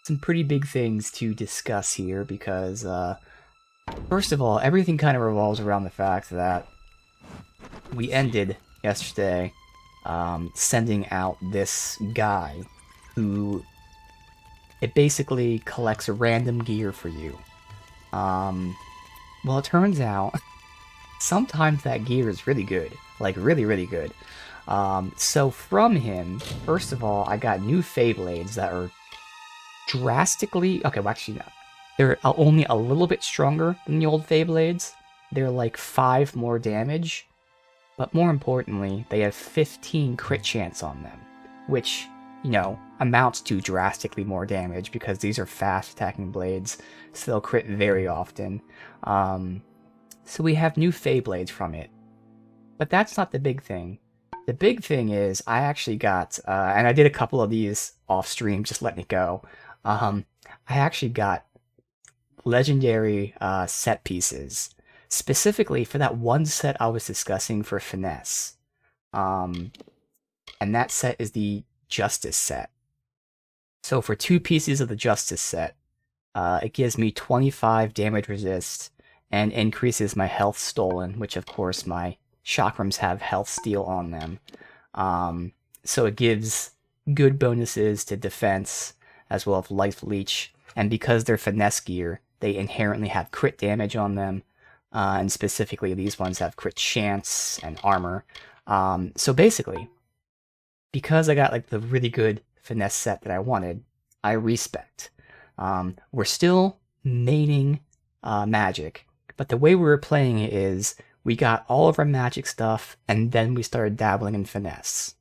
some pretty big things to discuss here because, first of all, everything kind of revolves around the fact that we ended yesterday sending out this guy who it basically collects random gear for you. Well, it turns out sometimes that gear is really good, like really, really good. So from him, first of all, I got new Feyblades that are drastically... Okay, well, actually, no. They're only a little bit stronger than the old Feyblades. They're like 5 more damage. But more importantly, they have 15 crit chance on them. Which, you know, amounts to drastically more damage because these are fast attacking blades. So they'll crit very often. So we have new Feyblades from it. But that's not the big thing. The big thing is I actually got, and I did a couple of these off stream, just letting it go. I actually got legendary set pieces, specifically for that one set I was discussing for Finesse. And that set is the Justice set. So for 2 pieces of the Justice set, it gives me 25 damage resist and increases my health stolen, which of course my chakrams have health steal on them. So it gives good bonuses to defense as well as life leech, and because they're finesse gear, they inherently have crit damage on them, and specifically these ones have crit chance and armor. So basically, because I got like the really good finesse set that I wanted, I respect. We're still maining magic, but the way we were playing it is we got all of our magic stuff, and then we started dabbling in finesse.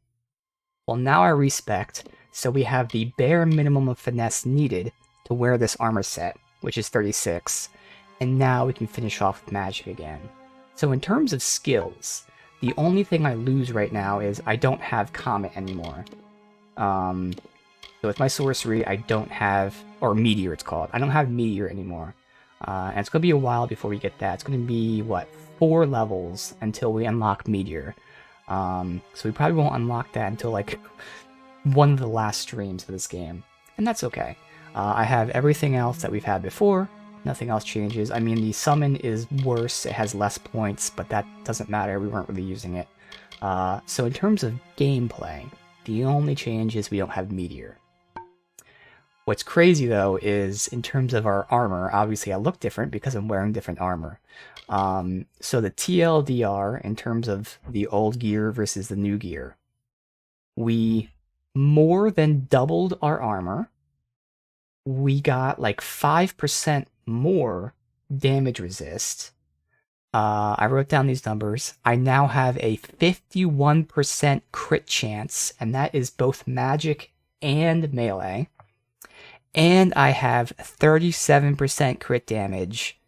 Well, now I respect, so we have the bare minimum of finesse needed to wear this armor set, which is 36, and now we can finish off with magic again. So in terms of skills, the only thing I lose right now is I don't have Comet anymore. So with my sorcery, I don't have, or Meteor it's called, I don't have Meteor anymore. And it's going to be a while before we get that. It's going to be, what, 4 levels until we unlock Meteor. So we probably won't unlock that until, like, one of the last streams of this game. And that's okay. I have everything else that we've had before. Nothing else changes. I mean, the summon is worse. It has less points, but that doesn't matter. We weren't really using it. So in terms of gameplay, the only change is we don't have Meteor. What's crazy, though, is in terms of our armor, obviously I look different because I'm wearing different armor. So the TLDR, in terms of the old gear versus the new gear, we more than doubled our armor. We got like 5% more damage resist. I wrote down these numbers. I now have a 51% crit chance, and that is both magic and melee. And I have 37% crit damage,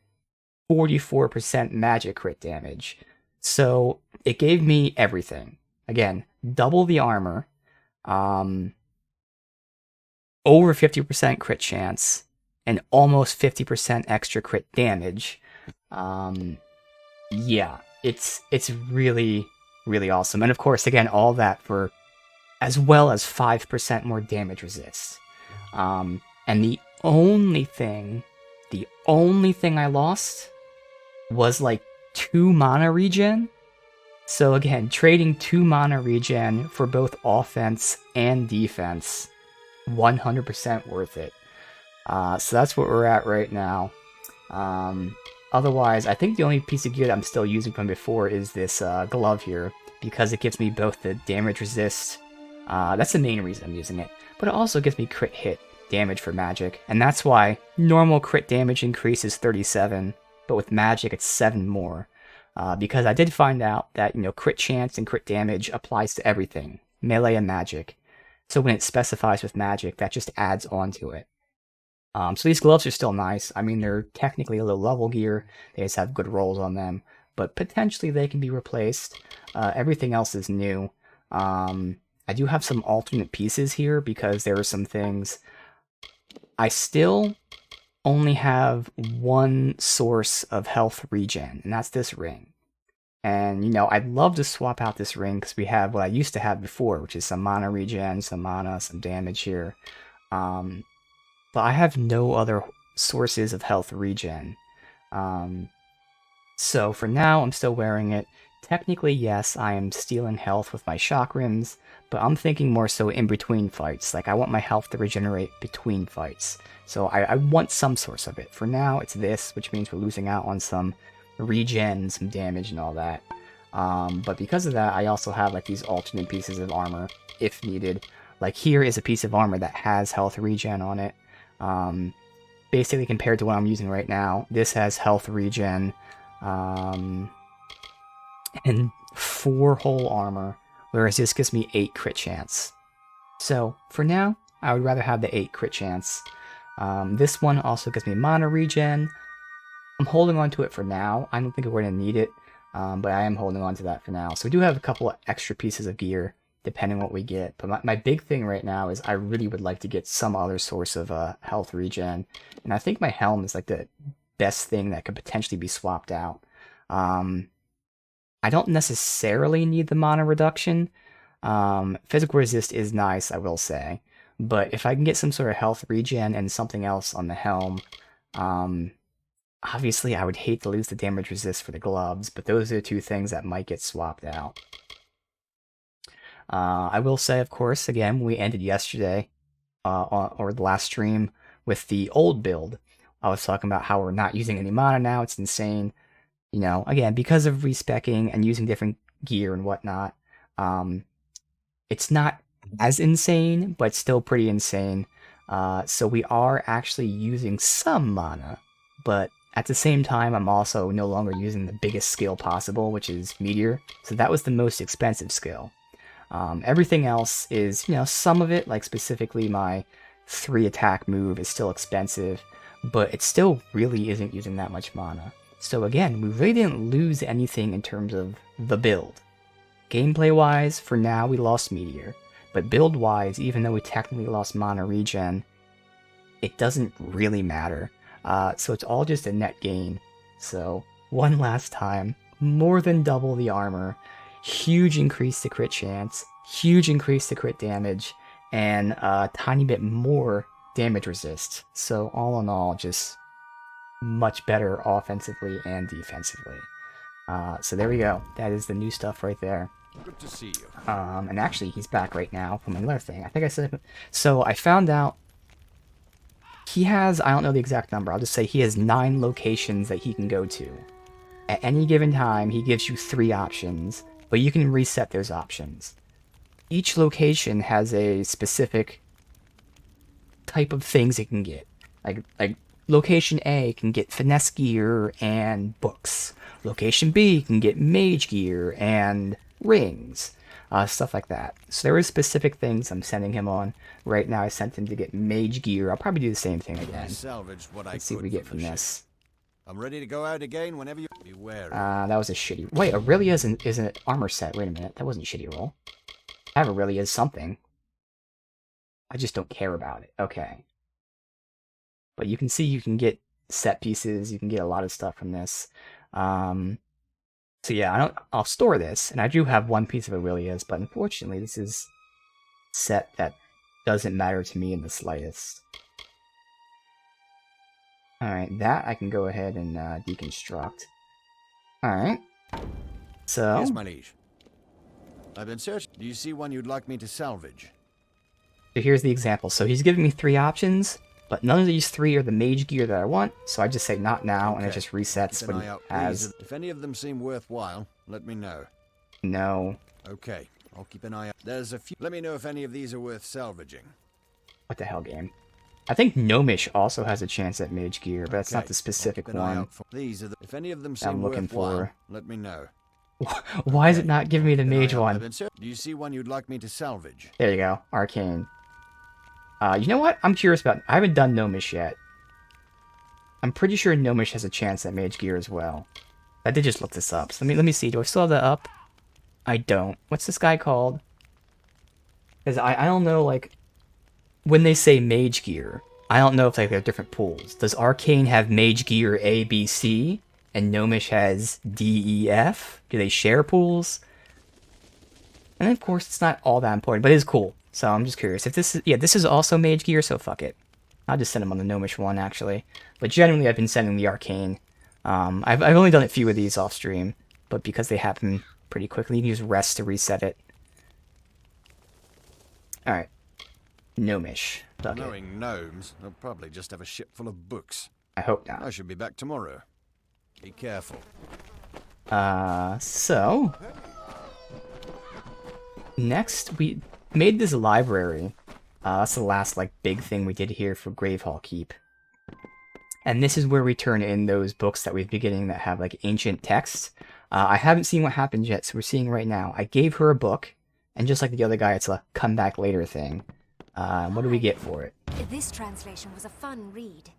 44% magic crit damage. So it gave me everything. Again, double the armor, over 50% crit chance, and almost 50% extra crit damage. Yeah, it's really, really awesome. And of course, again, all that for as well as 5% more damage resist. And the only thing I lost was like 2 mana regen. So again, trading 2 mana regen for both offense and defense, 100% worth it. So that's what we're at right now. Otherwise, I think the only piece of gear that I'm still using from before is this glove here, because it gives me both the damage resist. That's the main reason I'm using it. But it also gives me crit hit damage for magic, and that's why normal crit damage increase is 37, but with magic it's 7 more. Because I did find out that, you know, crit chance and crit damage applies to everything, melee and magic. So when it specifies with magic, that just adds on to it. So these gloves are still nice. I mean, they're technically a low level gear. They just have good rolls on them, but potentially they can be replaced. Everything else is new. I do have some alternate pieces here because there are some things. I still only have one source of health regen, and that's this ring. And, you know, I'd love to swap out this ring because we have what I used to have before, which is some mana regen, some mana, some damage here. but I have no other sources of health regen. So for now, I'm still wearing it. Technically, yes, I am stealing health with my chakrams, but I'm thinking more so in between fights. Like, I want my health to regenerate between fights. So I want some source of it. For now, it's this, which means we're losing out on some regen, some damage, and all that. But because of that, I also have like these alternate pieces of armor, if needed. Like here is a piece of armor that has health regen on it. Basically compared to what I'm using right now, this has health regen, and 4 whole armor, whereas this gives me 8 crit chance. So for now, I would rather have the 8 crit chance. This one also gives me mana regen. I'm holding on to it for now. I don't think we're going to need it, but I am holding on to that for now. So we do have a couple of extra pieces of gear, depending on what we get. But my big thing right now is I really would like to get some other source of health regen. And I think my helm is like the best thing that could potentially be swapped out. I don't necessarily need the mana reduction. Physical resist is nice, I will say. But if I can get some sort of health regen and something else on the helm, obviously I would hate to lose the damage resist for the gloves, but those are the 2 things that might get swapped out. I will say, of course, again, we ended yesterday, or the last stream, with the old build. I was talking about how we're not using any mana now, it's insane. You know, again, because of respecking and using different gear and whatnot, it's not as insane, but still pretty insane. So we are actually using some mana, but at the same time, I'm also no longer using the biggest skill possible, which is Meteor. So that was the most expensive skill. Everything else is, you know, some of it, like specifically my 3 attack move is still expensive, but it still really isn't using that much mana. So again, we really didn't lose anything in terms of the build. Gameplay-wise, for now, we lost Meteor. But build-wise, even though we technically lost mana regen, it doesn't really matter. So it's all just a net gain. So, one last time, more than double the armor, huge increase to crit chance, huge increase to crit damage, and a tiny bit more damage resist. So all in all, just much better offensively and defensively. So there we go. That is the new stuff right there. Good to see you. And actually, he's back right now from another thing. I think I said... So I found out he has... I don't know the exact number. I'll just say he has 9 locations that he can go to. At any given time, he gives you 3 options, but you can reset those options. Each location has a specific type of things it can get. Like Location A can get finesse gear and books. Location B can get mage gear and rings. Stuff like that. So there are specific things I'm sending him on. Right now I sent him to get mage gear. I'll probably do the same thing again. Let's see what we get from this. I'm ready to go out again whenever you beware. That was a shitty... Wait, Aurelia is an armor set. Wait a minute. That wasn't a shitty roll. I have Aurelia as something. I just don't care about it. Okay. But you can see you can get set pieces, you can get a lot of stuff from this. So yeah, I'll store this, and I do have 1 piece of Aurelia's, but unfortunately this is a set that doesn't matter to me in the slightest. Alright, that I can go ahead and deconstruct. Alright. So... Yes, my liege. I've been searching. Do you see one you'd like me to salvage? So here's the example. So he's giving me 3 options. But none of these 3 are the mage gear that I want, so I just say not now, and it just resets what he has. If any of them seem worthwhile, let me know. No. Okay, I'll keep an eye out. There's a few. Let me know if any of these are worth salvaging. What the hell, game? I think Gnomish also has a chance at mage gear, but that's not the specific one. These are the. If any of them seem worthwhile, let me know. Why is it not giving me the mage one? Do you see one you'd like me to salvage? There you go, Arcane. You know what? I'm curious about... I haven't done Gnomish yet. I'm pretty sure Gnomish has a chance at mage gear as well. I did just look this up. So let me see. Do I still have that up? I don't. What's this guy called? Because I don't know, like... When they say mage gear, I don't know if like, they have different pools. Does Arcane have mage gear A, B, C? And Gnomish has D, E, F? Do they share pools? And of course, it's not all that important, but it is cool. So I'm just curious. If this is... Yeah, this is also mage gear, so fuck it. I'll just send him on the Gnomish one, actually. But generally, I've been sending the Arcane. I've only done a few of these off stream, but because they happen pretty quickly, you can use rest to reset it. Alright. Gnomish. Knowing gnomes, they'll probably just have a ship full of books. I hope not. I should be back tomorrow. Be careful. So... Next, we made this library. That's the last, like, big thing we did here for Gravehall Keep. And this is where we turn in those books that we've been getting that have, like, ancient texts. I haven't seen what happened yet, so we're seeing right now. I gave her a book, and just like the other guy, it's a come back later thing. What do we get for it? This translation was a fun read.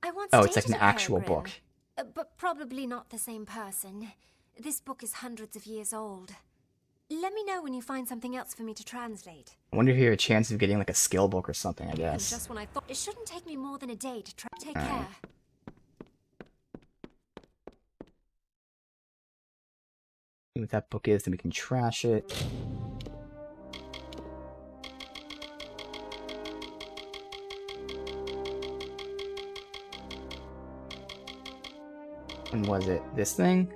I once Oh, it's like dated an a actual pilgrim, book. But probably not the same person. This book is hundreds of years old. Let me know when you find something else for me to translate. I wonder if you have a chance of getting, like, a skill book or something, I And guess. just when I thought it shouldn't take me more than a day to try. Take Alright. care. See what that book is, then we can trash it. And was it this thing?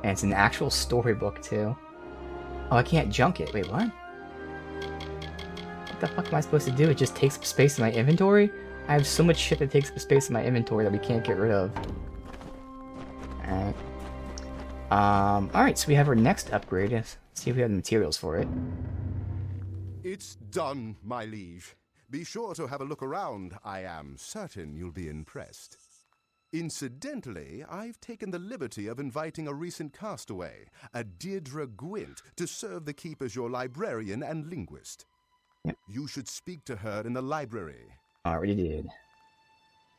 And it's an actual storybook too. Oh, I can't junk it. Wait, what? What the fuck am I supposed to do? It just takes up space in my inventory? I have so much shit that takes up space in my inventory that we can't get rid of. Alright. Alright, so we have our next upgrade. Let's see if we have the materials for it. It's done, my liege. Be sure to have a look around. I am certain you'll be impressed. Incidentally, I've taken the liberty of inviting a recent castaway, a Deirdre Gwent, to serve the keep as your librarian and linguist. Yep. You should speak to her in the library. Already did.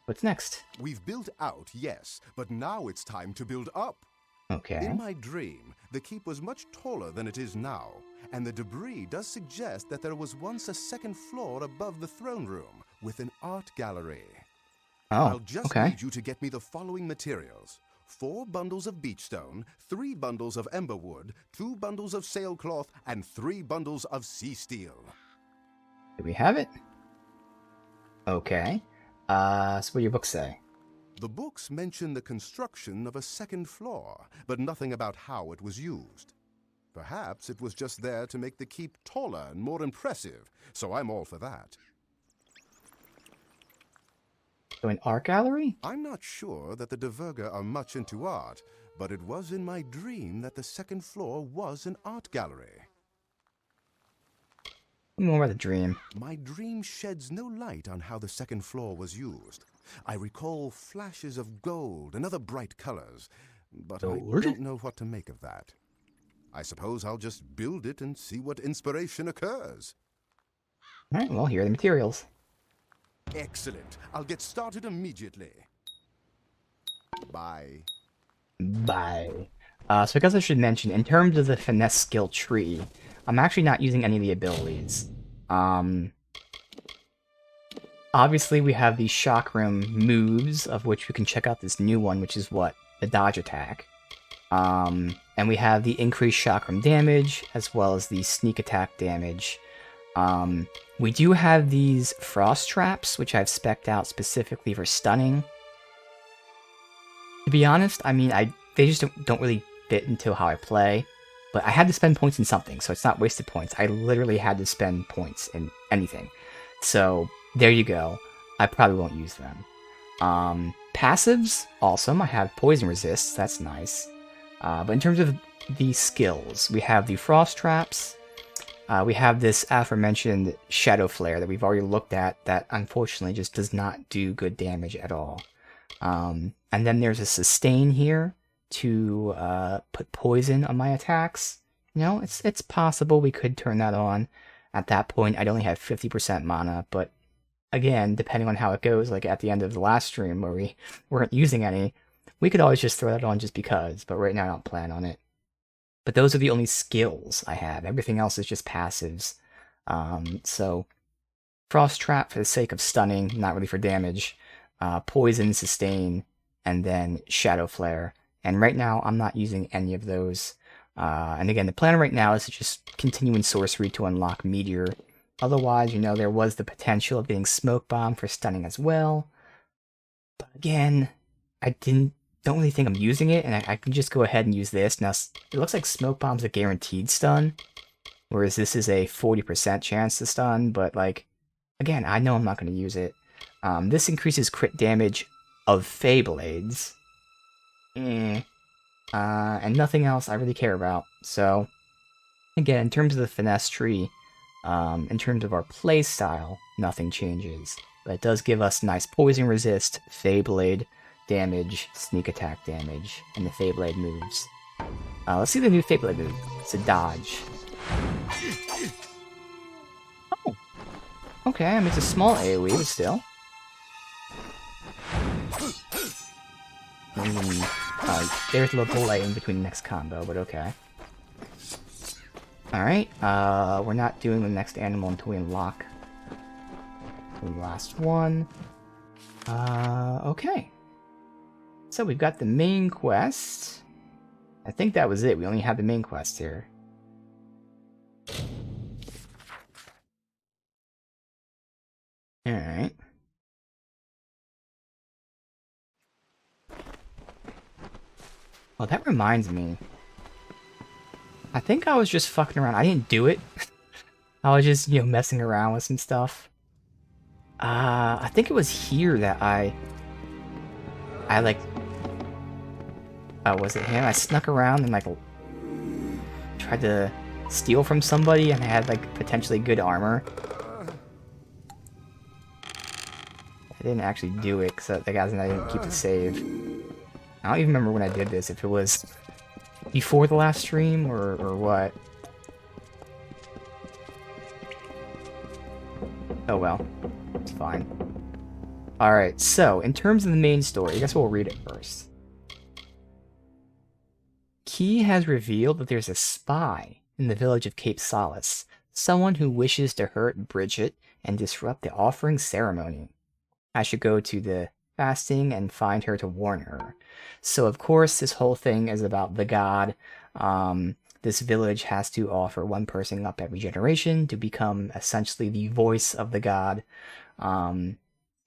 What's next? We've built out, yes, but now it's time to build up. Okay. In my dream, the keep was much taller than it is now, and the debris does suggest that there was once a second floor above the throne room with an art gallery. I'll Oh, just okay. need you to get me the following materials. 4 bundles of beechstone, 3 bundles of emberwood, 2 bundles of sailcloth, and 3 bundles of sea steel. Do we have it? Okay. So what do your books say? The books mention the construction of a second floor, but nothing about how it was used. Perhaps it was just there to make the keep taller and more impressive, so I'm all for that. So an art gallery? I'm not sure that the De Verga are much into art, but it was in my dream that the second floor was an art gallery. More about the dream. My dream sheds no light on how the second floor was used. I recall flashes of gold and other bright colors, but Gold? I don't know what to make of that. I suppose I'll just build it and see what inspiration occurs. Alright, well, here are the materials. Excellent. I'll get started immediately. Bye. Bye. So I guess I should mention, in terms of the finesse skill tree, I'm actually not using any of the abilities. Obviously we have the chakram moves, of which we can check out this new one, which is what? The dodge attack. And we have the increased chakram damage, as well as the sneak attack damage. We do have these frost traps, which I've spec'd out specifically for stunning. To be honest, I mean, they just don't really fit into how I play. But I had to spend points in something, so it's not wasted points. I literally had to spend points in anything. So, there you go. I probably won't use them. Passives, awesome. I have poison resist, that's nice. But in terms of the skills, we have the frost traps. We have this aforementioned shadow flare that we've already looked at that unfortunately just does not do good damage at all. And then there's a sustain here to put poison on my attacks. You know, it's possible we could turn that on. At that point, I'd only have 50% mana, but again, depending on how it goes, like at the end of the last stream where we weren't using any, we could always just throw that on just because, but right now I don't plan on it. But those are the only skills I have. Everything else is just passives. So, Frost Trap for the sake of stunning, not really for damage. Poison, Sustain, and then Shadow Flare. And right now, I'm not using any of those. And again, the plan right now is to just continue in sorcery to unlock Meteor. Otherwise, you know, there was the potential of getting Smoke Bomb for stunning as well. But again, don't really think I'm using it, and I can just go ahead and use this. Now, it looks like Smoke Bomb's a guaranteed stun, whereas this is a 40% chance to stun, but like, again, I know I'm not going to use it. This increases crit damage of Feyblades. And nothing else I really care about. So, again, in terms of the finesse tree, in terms of our play style, nothing changes. But it does give us nice poison resist, Feyblade damage, sneak attack damage, and the Feyblade moves. Let's see the new Feyblade move. It's a dodge. Oh! Okay, I mean, it's a small AoE, but still. There's a little delay in between the next combo, but okay. Alright, we're not doing the next animal until we unlock the last one. Okay. So we've got the main quest. I think that was it. We only have the main quest here. Alright. Oh, that reminds me. I think I was just fucking around. I didn't do it. I was just, you know, messing around with some stuff. I think it was here that I like... was it him? I snuck around and, like, tried to steal from somebody and I had, like, potentially good armor. I didn't actually do it because the guys and I didn't keep the save. I don't even remember when I did this, if it was before the last stream or what. Oh well, it's fine. Alright, so in terms of the main story, I guess we'll read it first. Key has revealed that there's a spy in the village of Cape Solace, someone who wishes to hurt Bridget and disrupt the offering ceremony. I should go to the fasting and find her to warn her. So of course this whole thing is about the god. This village has to offer one person up every generation to become essentially the voice of the god.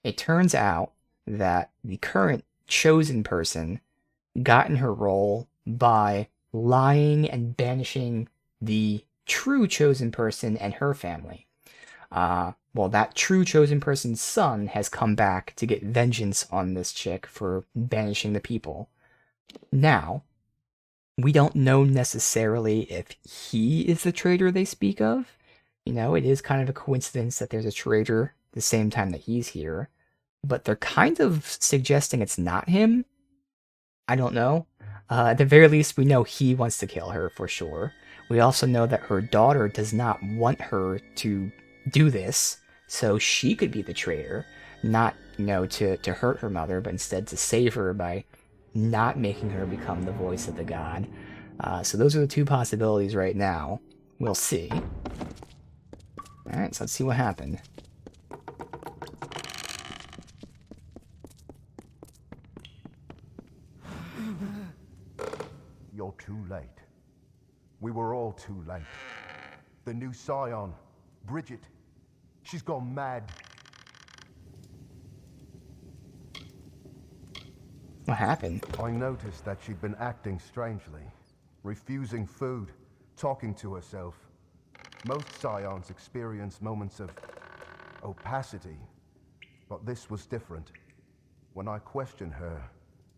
It turns out that the current chosen person got in her role by lying and banishing the true chosen person and her family. Well, that true chosen person's son has come back to get vengeance on this chick for banishing the people. Now, we don't know necessarily if he is the traitor they speak of. You know, it is kind of a coincidence that there's a traitor the same time that he's here. But they're kind of suggesting it's not him. I don't know. At the very least, we know he wants to kill her for sure. We also know that her daughter does not want her to do this. So she could be the traitor, not, you know, to hurt her mother, but instead to save her by not making her become the voice of the god. So those are the two possibilities right now. We'll see. Alright, so let's see what happened. You're too late. We were all too late. The new scion, Bridget, she's gone mad. What happened? I noticed that she'd been acting strangely, refusing food, talking to herself. Most scions experience moments of opacity, but this was different. When I questioned her,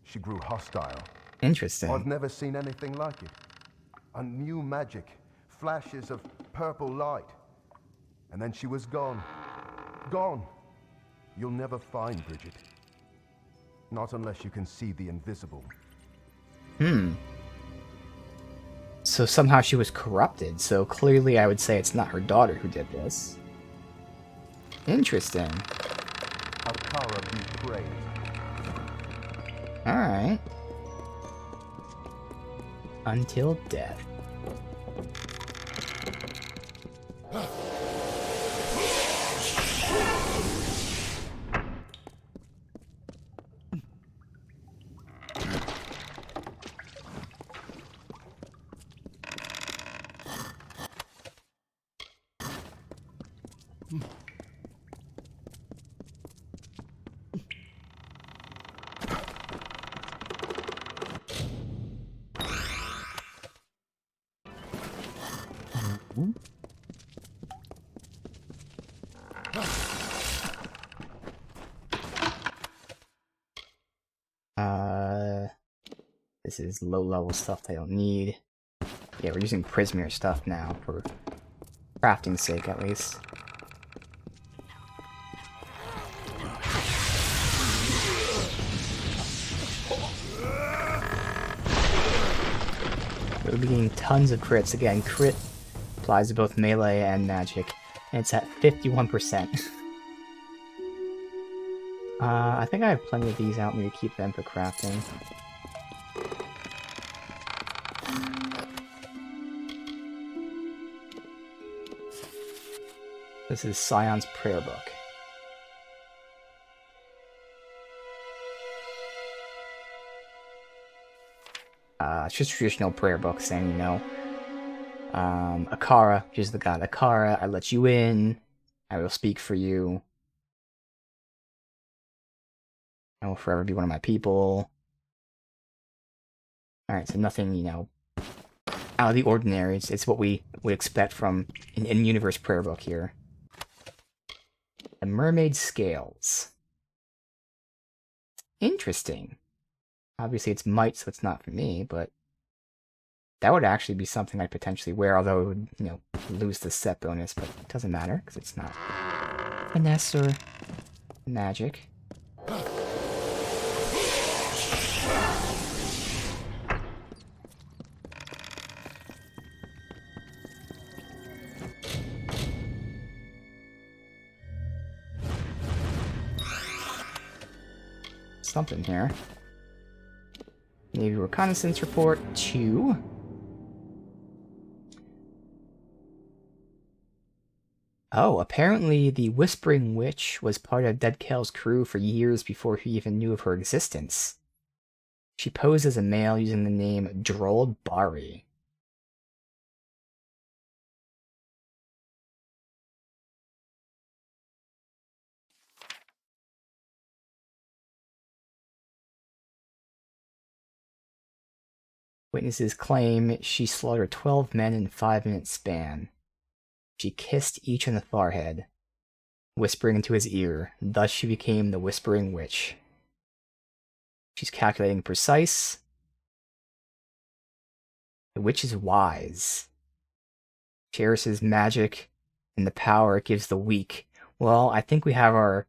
she grew hostile. Interesting. I've never seen anything like it. A new magic, flashes of purple light. And then she was gone. Gone. You'll never find Bridget. Not unless you can see the invisible. So somehow she was corrupted, so clearly I would say it's not her daughter who did this. Interesting. Akara be praised. Alright. Until death. This is low-level stuff I don't need. Yeah, we're using Prismere stuff now, for crafting's sake, at least. We'll be getting tons of crits. Again, crit applies to both melee and magic, and it's at 51%. I think I have plenty of these out, maybe keep them for crafting. This is Scion's prayer book. It's just a traditional prayer book saying, you know, Akara, which is the god Akara, I let you in, I will speak for you, I will forever be one of my people. Alright, so nothing, you know, out of the ordinary. It's what we would expect from an in-universe prayer book here. The Mermaid Scales. Interesting. Obviously it's might, so it's not for me, but that would actually be something I'd potentially wear, although it would, you know, lose the set bonus, but it doesn't matter, because it's not finesse or magic. Something here. Navy Reconnaissance Report 2. Oh, apparently the Whispering Witch was part of Dead Kel's crew for years before he even knew of her existence. She posed as a male using the name Drold Bari. Witnesses claim she slaughtered 12 men in a 5-minute span. She kissed each on the forehead, whispering into his ear. Thus she became the Whispering Witch. She's calculating precise. The witch is wise. Cherishes magic and the power it gives the weak. Well, I think we have our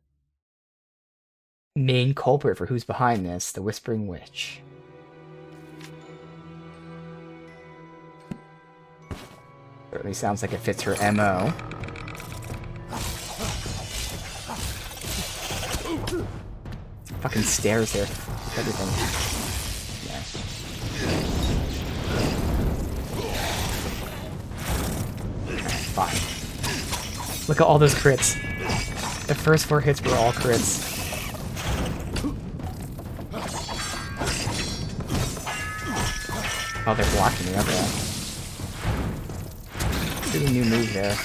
main culprit for who's behind this, the Whispering Witch. Certainly sounds like it fits her MO. Fucking stairs there. Everything. Yeah. Fine. Look at all those crits. The first 4 hits were all crits. Oh, they're blocking me, okay. Do a new move there.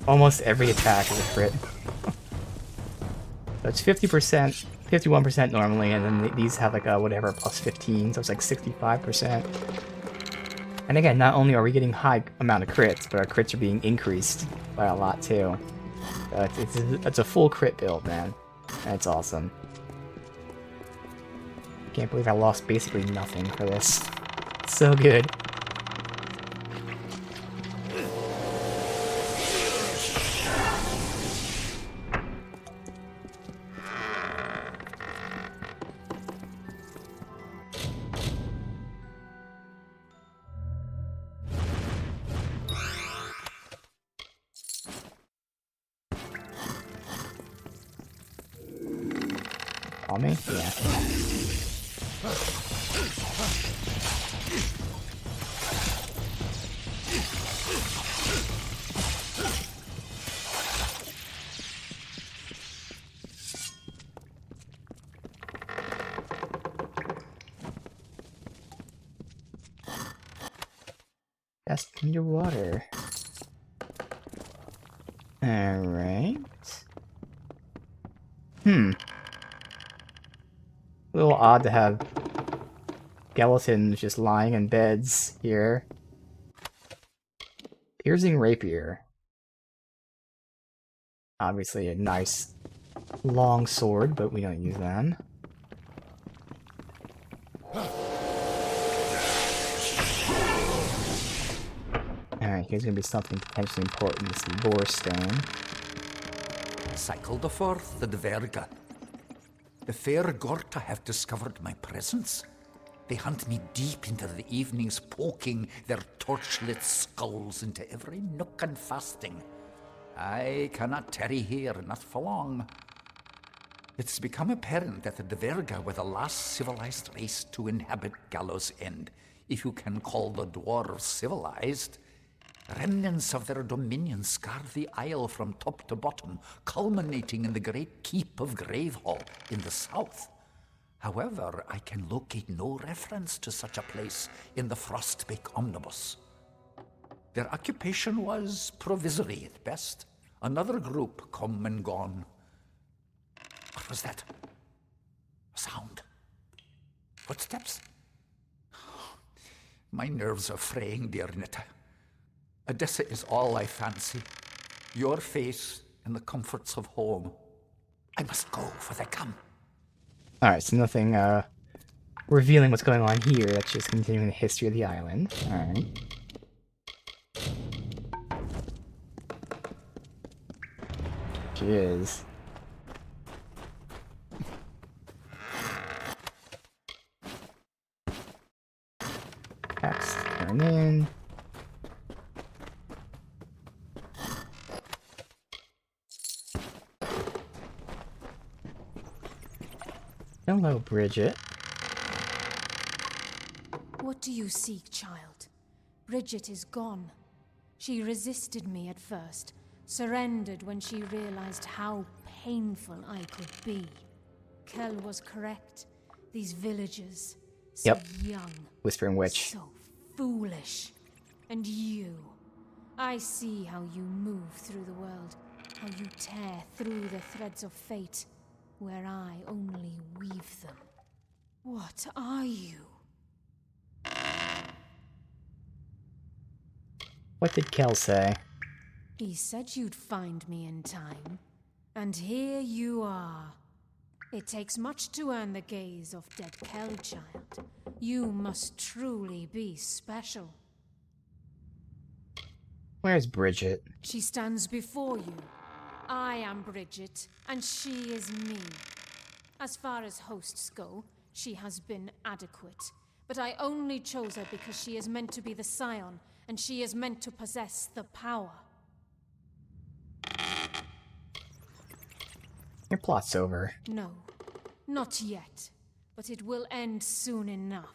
Almost every attack is a crit. So it's 50%, 51% normally, and then these have like a whatever, plus 15, so it's like 65%. And again, not only are we getting high amount of crits, but our crits are being increased by a lot too. So it's a full crit build, man. That's awesome. Can't believe I lost basically nothing for this. So good. On me? Yeah. Best underwater. Alright. A little odd to have skeletons just lying in beds here. Piercing rapier. Obviously a nice long sword, but we don't use them. Alright, here's gonna be something potentially important. This boar stone. Cycle the forth, the Dverga. The fair Gorta have discovered my presence. They hunt me deep into the evenings, poking their torchlit skulls into every nook and fasting. I cannot tarry here, not for long. It's become apparent that the Dverga were the last civilized race to inhabit Gallows End, if you can call the dwarves civilized. Remnants of their dominion scar the isle from top to bottom, culminating in the great keep of Gravehall in the south. However, I can locate no reference to such a place in the Frostbake Omnibus. Their occupation was provisory at best. Another group come and gone. What was that? A sound. Footsteps? My nerves are fraying, dear Nita. Odessa is all I fancy. Your face and the comforts of home. I must go, for they come. Alright, so nothing revealing what's going on here. That's just continuing the history of the island. Alright. She is. Axe turn in. Hello, Bridget. What do you seek, child? Bridget is gone. She resisted me at first, surrendered when she realized how painful I could be. Kel was correct. These villagers, so young, Whispering Witch. so foolish. And you, I see how you move through the world, how you tear through the threads of fate, where I only weave them. What are you? What did Kel say? He said you'd find me in time, and here you are. It takes much to earn the gaze of dead Kel, child. You must truly be special. Where's Bridget? She stands before you. I am Bridget, and she is me. As far as hosts go, she has been adequate. But I only chose her because she is meant to be the scion, and she is meant to possess the power. Your plot's over. No, not yet. But it will end soon enough.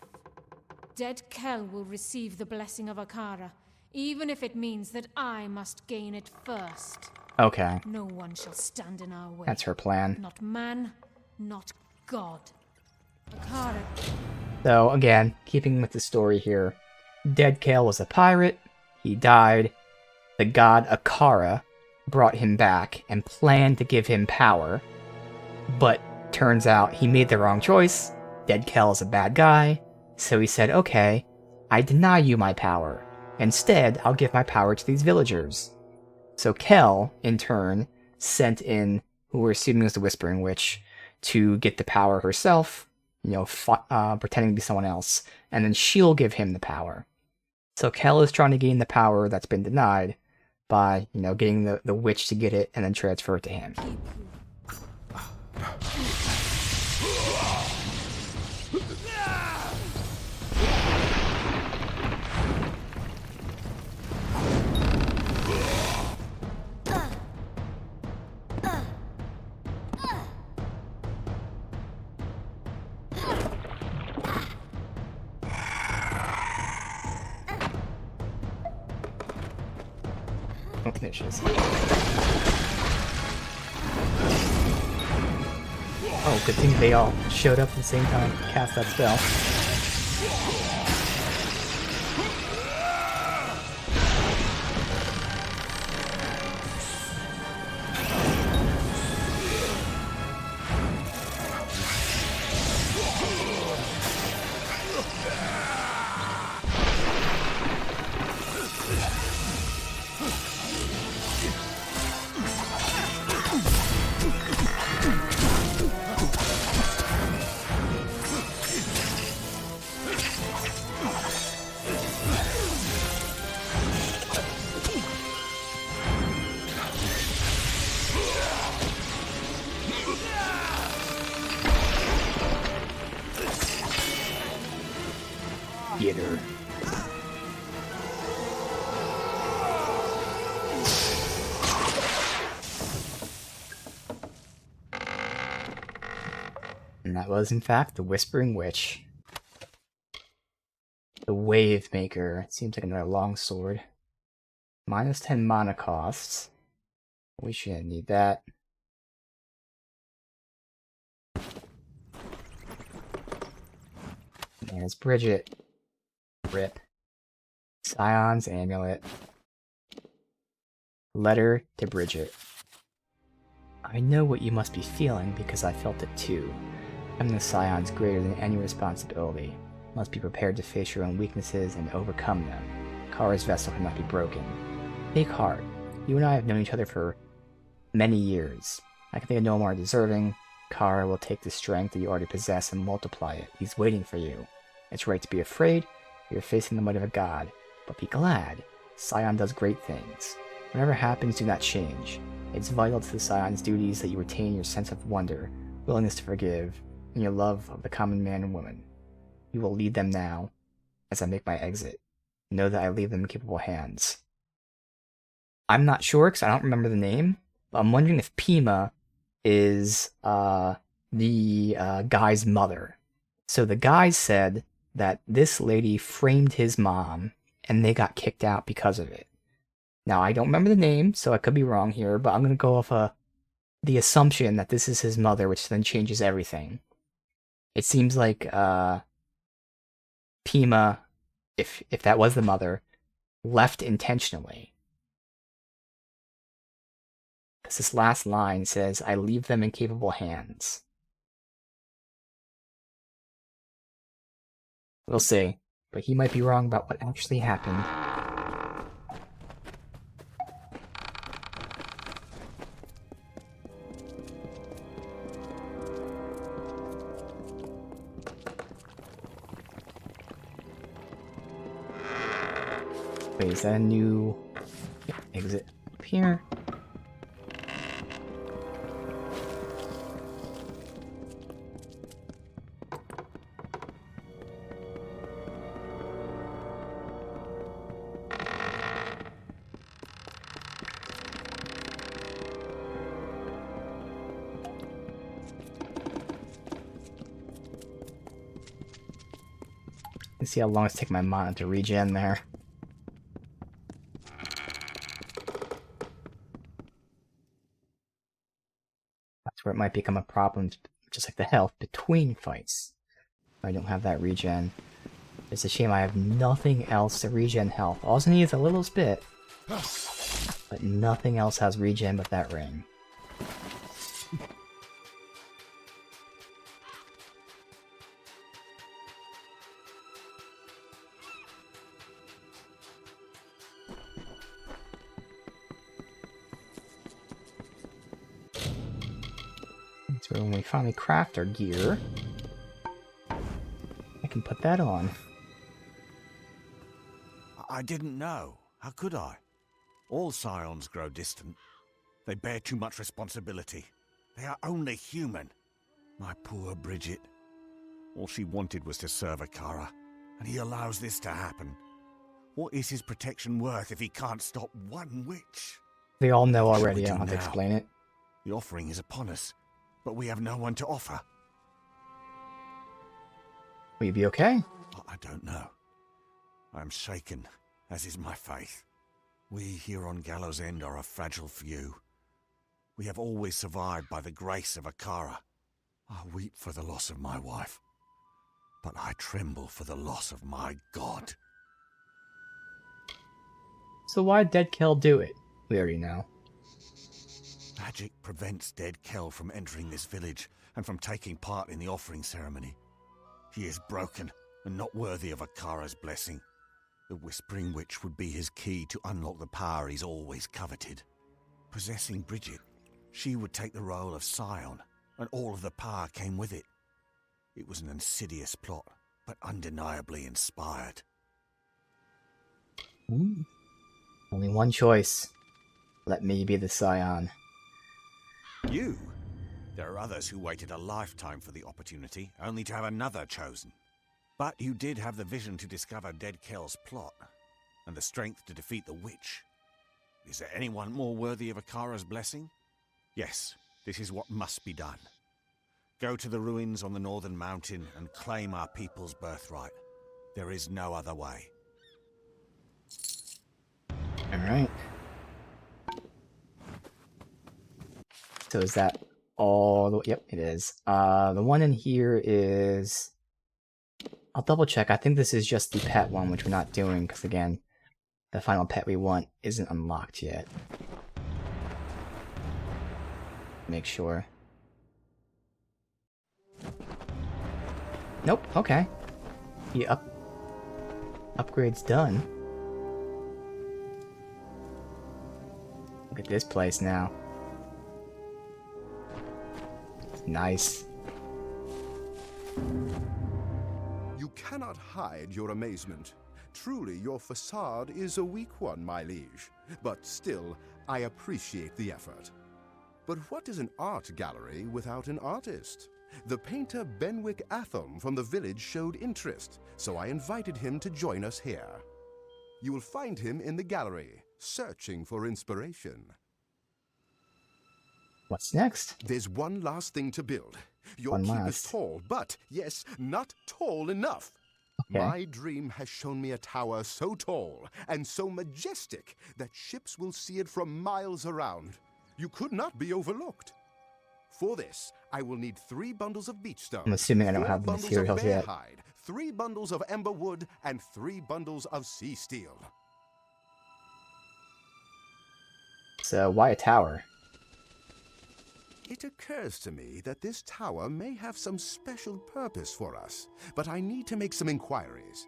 Dead Kel will receive the blessing of Akara, even if it means that I must gain it first. Okay, No one shall stand in our way. that's her plan. Not man, not God. Akara. So, again, keeping with the story here, Dead Kale was a pirate, he died, the god Akara brought him back and planned to give him power, but turns out he made the wrong choice. Dead Kale is a bad guy, so he said, okay, I deny you my power. Instead, I'll give my power to these villagers. So Kel, in turn, sent in who we're assuming is the Whispering Witch to get the power herself, pretending to be someone else, and then she'll give him the power. So Kel is trying to gain the power that's been denied by, getting the witch to get it and then transfer it to him. Oh, there she is. Oh, good thing they all showed up at the same time to cast that spell. theater. And that was, in fact, the Whispering Witch. The Wave Maker. It seems like another longsword. Minus 10 mana costs. We shouldn't need that. There's Bridget. Rip. Scion's Amulet. Letter to Bridget. I know what you must be feeling because I felt it too. Having the Scion's greater than any responsibility. You must be prepared to face your own weaknesses and overcome them. Kara's vessel cannot be broken. Take heart. You and I have known each other for many years. I can think of no more deserving. Kara will take the strength that you already possess and multiply it. He's waiting for you. It's right to be afraid. You're facing the might of a god. But be glad. Scion does great things. Whatever happens, do not change. It's vital to the Scion's duties that you retain your sense of wonder, willingness to forgive, and your love of the common man and woman. You will lead them now, as I make my exit. Know that I leave them in capable hands. I'm not sure, because I don't remember the name, but I'm wondering if Pima is the guy's mother. So the guy said that this lady framed his mom, and they got kicked out because of it. Now, I don't remember the name, so I could be wrong here, but I'm going to go off the assumption that this is his mother, which then changes everything. It seems like Pima, if that was the mother, left intentionally. Because this last line says, I leave them in capable hands. We'll see, but he might be wrong about what actually happened. Wait, is that a new exit up here? Let's see how long it's taking my mana to regen there. That's where it might become a problem, just like the health between fights. I don't have that regen. It's a shame I have nothing else to regen health. All I need is a little bit, but nothing else has regen but that ring. So when we finally craft our gear, I can put that on. I didn't know. How could I? All scions grow distant. They bear too much responsibility. They are only human. My poor Bridget. All she wanted was to serve Akara, and he allows this to happen. What is his protection worth if he can't stop one witch? They all know What shall already, we I don't do have to now? explain it. The offering is upon us, but we have no one to offer. Will you be okay? I don't know. I am shaken, as is my faith. We here on Gallows End are a fragile few. We have always survived by the grace of Akara. I weep for the loss of my wife, but I tremble for the loss of my god. So why'd Dead Kill do it? We already know. Magic prevents Dead Kel from entering this village and from taking part in the offering ceremony. He is broken and not worthy of Akara's blessing. The Whispering Witch would be his key to unlock the power he's always coveted. Possessing Bridget, she would take the role of Scion, and all of the power came with it. It was an insidious plot, but undeniably inspired. Only one choice. Let me be the Scion. You? There are others who waited a lifetime for the opportunity, only to have another chosen. But you did have the vision to discover Dead Kell's plot, and the strength to defeat the witch. Is there anyone more worthy of Akara's blessing? Yes, this is what must be done. Go to the ruins on the northern mountain and claim our people's birthright. There is no other way. Alright. So is that all the way? Yep, it is. The one in here is... I'll double check. I think this is just the pet one, which we're not doing, because again, the final pet we want isn't unlocked yet. Make sure. Nope, okay. Yeah, upgrade's done. Look at this place now. Nice. You cannot hide your amazement. Truly, your facade is a weak one, my liege. But still, I appreciate the effort. But what is an art gallery without an artist? The painter Benwick Atham from the village showed interest, so I invited him to join us here. You will find him in the gallery, searching for inspiration. What's next? There's one last thing to build. Your One keep last. is tall, but, yes, not tall enough. Okay. My dream has shown me a tower so tall and so majestic that ships will see it from miles around. You could not be overlooked. For this, I will need 3 bundles of beech stone. I'm assuming I don't 4 have the bundles materials of bear yet. hide, 3 bundles of ember wood, and 3 bundles of sea steel. So, why a tower? It occurs to me that this tower may have some special purpose for us, but I need to make some inquiries.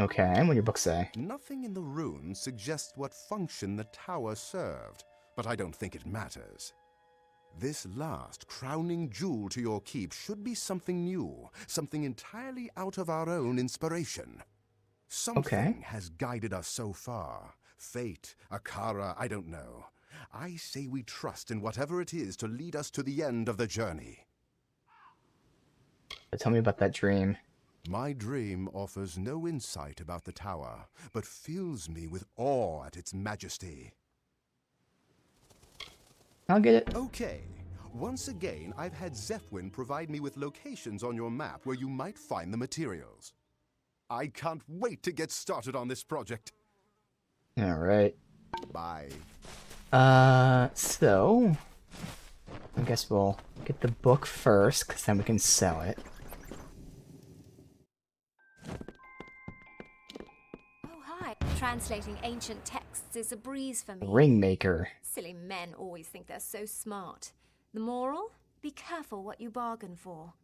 Okay, what do your books say? Nothing in the runes suggests what function the tower served, but I don't think it matters. This last crowning jewel to your keep should be something new, something entirely out of our own inspiration. Something has guided us so far. Fate, Akara, I don't know. I say we trust in whatever it is to lead us to the end of the journey. So tell me about that dream. My dream offers no insight about the tower, but fills me with awe at its majesty. I'll get it. Okay. Once again, I've had Zephwin provide me with locations on your map where you might find the materials. I can't wait to get started on this project. Alright. Bye. So... I guess we'll get the book first, because then we can sell it. Oh, hi. Translating ancient texts is a breeze for me. Ringmaker. Silly men always think they're so smart. The moral? Be careful what you bargain for.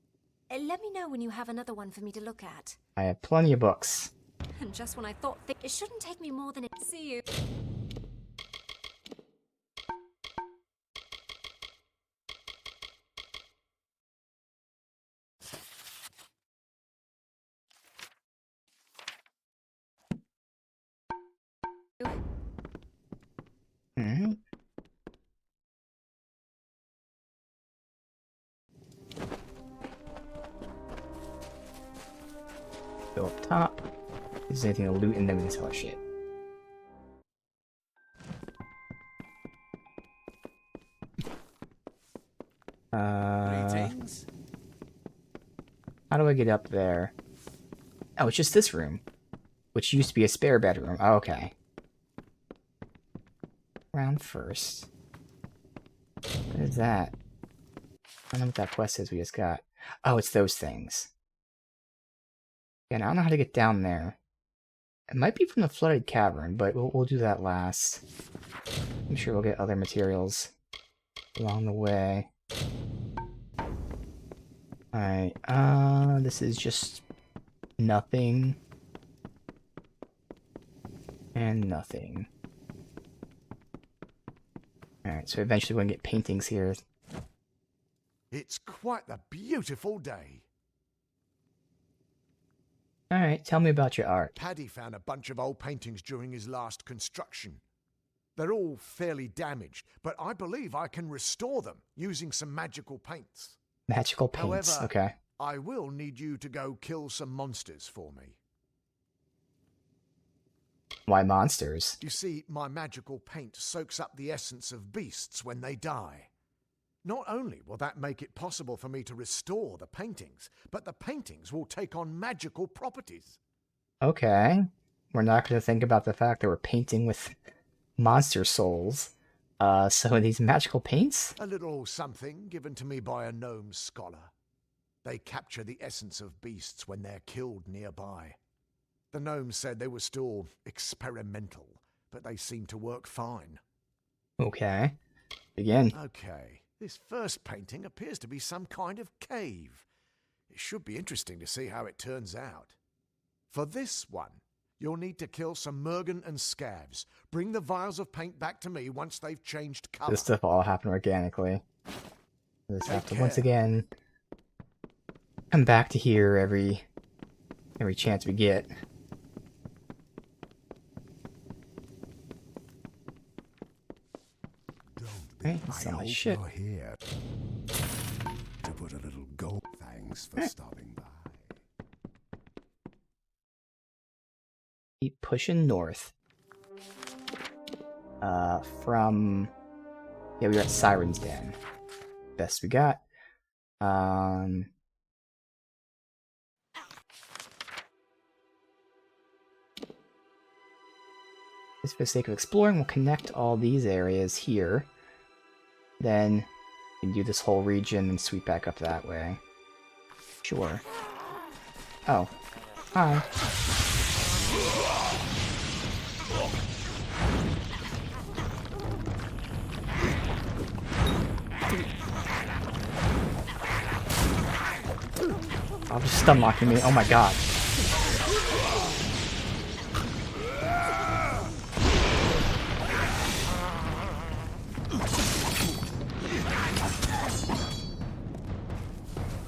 Let me know when you have another one for me to look at. I have plenty of books. And just when I thought it shouldn't take me more than it. See you. Alright. Go up top. If there's anything to loot, and then we can sell our shit. Greetings. How do I get up there? Oh, it's just this room, which used to be a spare bedroom. Oh, okay. Round first. What is that? I don't know what that quest is we just got. Oh, it's those things. And I don't know how to get down there. It might be from the flooded cavern, but we'll do that last. I'm sure we'll get other materials along the way. Alright, this is just nothing. And nothing. Alright, so eventually we're gonna get paintings here. It's quite the beautiful day. Alright, tell me about your art. Paddy found a bunch of old paintings during his last construction. They're all fairly damaged, but I believe I can restore them using some magical paints. Magical paints, However, okay. I will need you to go kill some monsters for me. Why monsters? You see, my magical paint soaks up the essence of beasts when they die. Not only will that make it possible for me to restore the paintings, but the paintings will take on magical properties. Okay. We're not going to think about the fact that we're painting with monster souls. So these magical paints? A little something given to me by a gnome scholar. They capture the essence of beasts when they're killed nearby. The gnomes said they were still experimental, but they seem to work fine. Okay. Begin. Okay, this first painting appears to be some kind of cave. It should be interesting to see how it turns out. For this one, you'll need to kill some Mergen and Scavs. Bring the vials of paint back to me once they've changed colour. This stuff all happened organically. Just have to Take once care. again come back to here every chance we get. Don't be Hey, that's not my idle, shit. you're here to put a little gold. Thanks for stopping by. Keep pushing north. From... Yeah, we were at Siren's Den. Best we got. Just for the sake of exploring, we'll connect all these areas here. Then we can do this whole region and sweep back up that way. Sure. Oh. Hi. Oh, just stun locking me. Oh my god.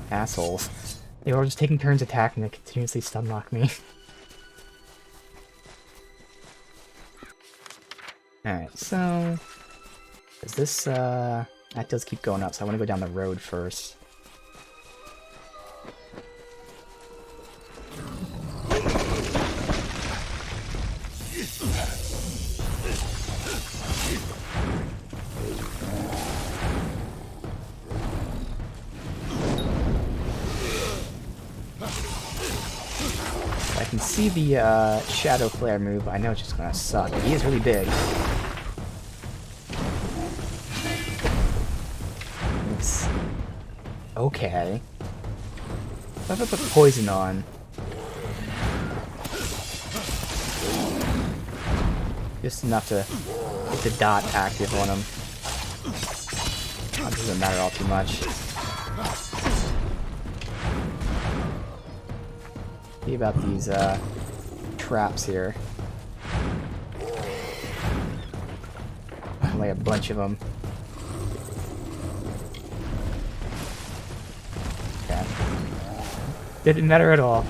Assholes. They were just taking turns attacking and continuously stun lock me. Alright, so... Is this, that does keep going up, so I want to go down the road first. I can see the Shadow Flare move. I know it's just gonna suck. He is really big. It's okay. If I put poison on, just enough to get the dot active on him. That doesn't matter all too much. See about these traps here. Lay a bunch of them. Okay. Didn't matter at all.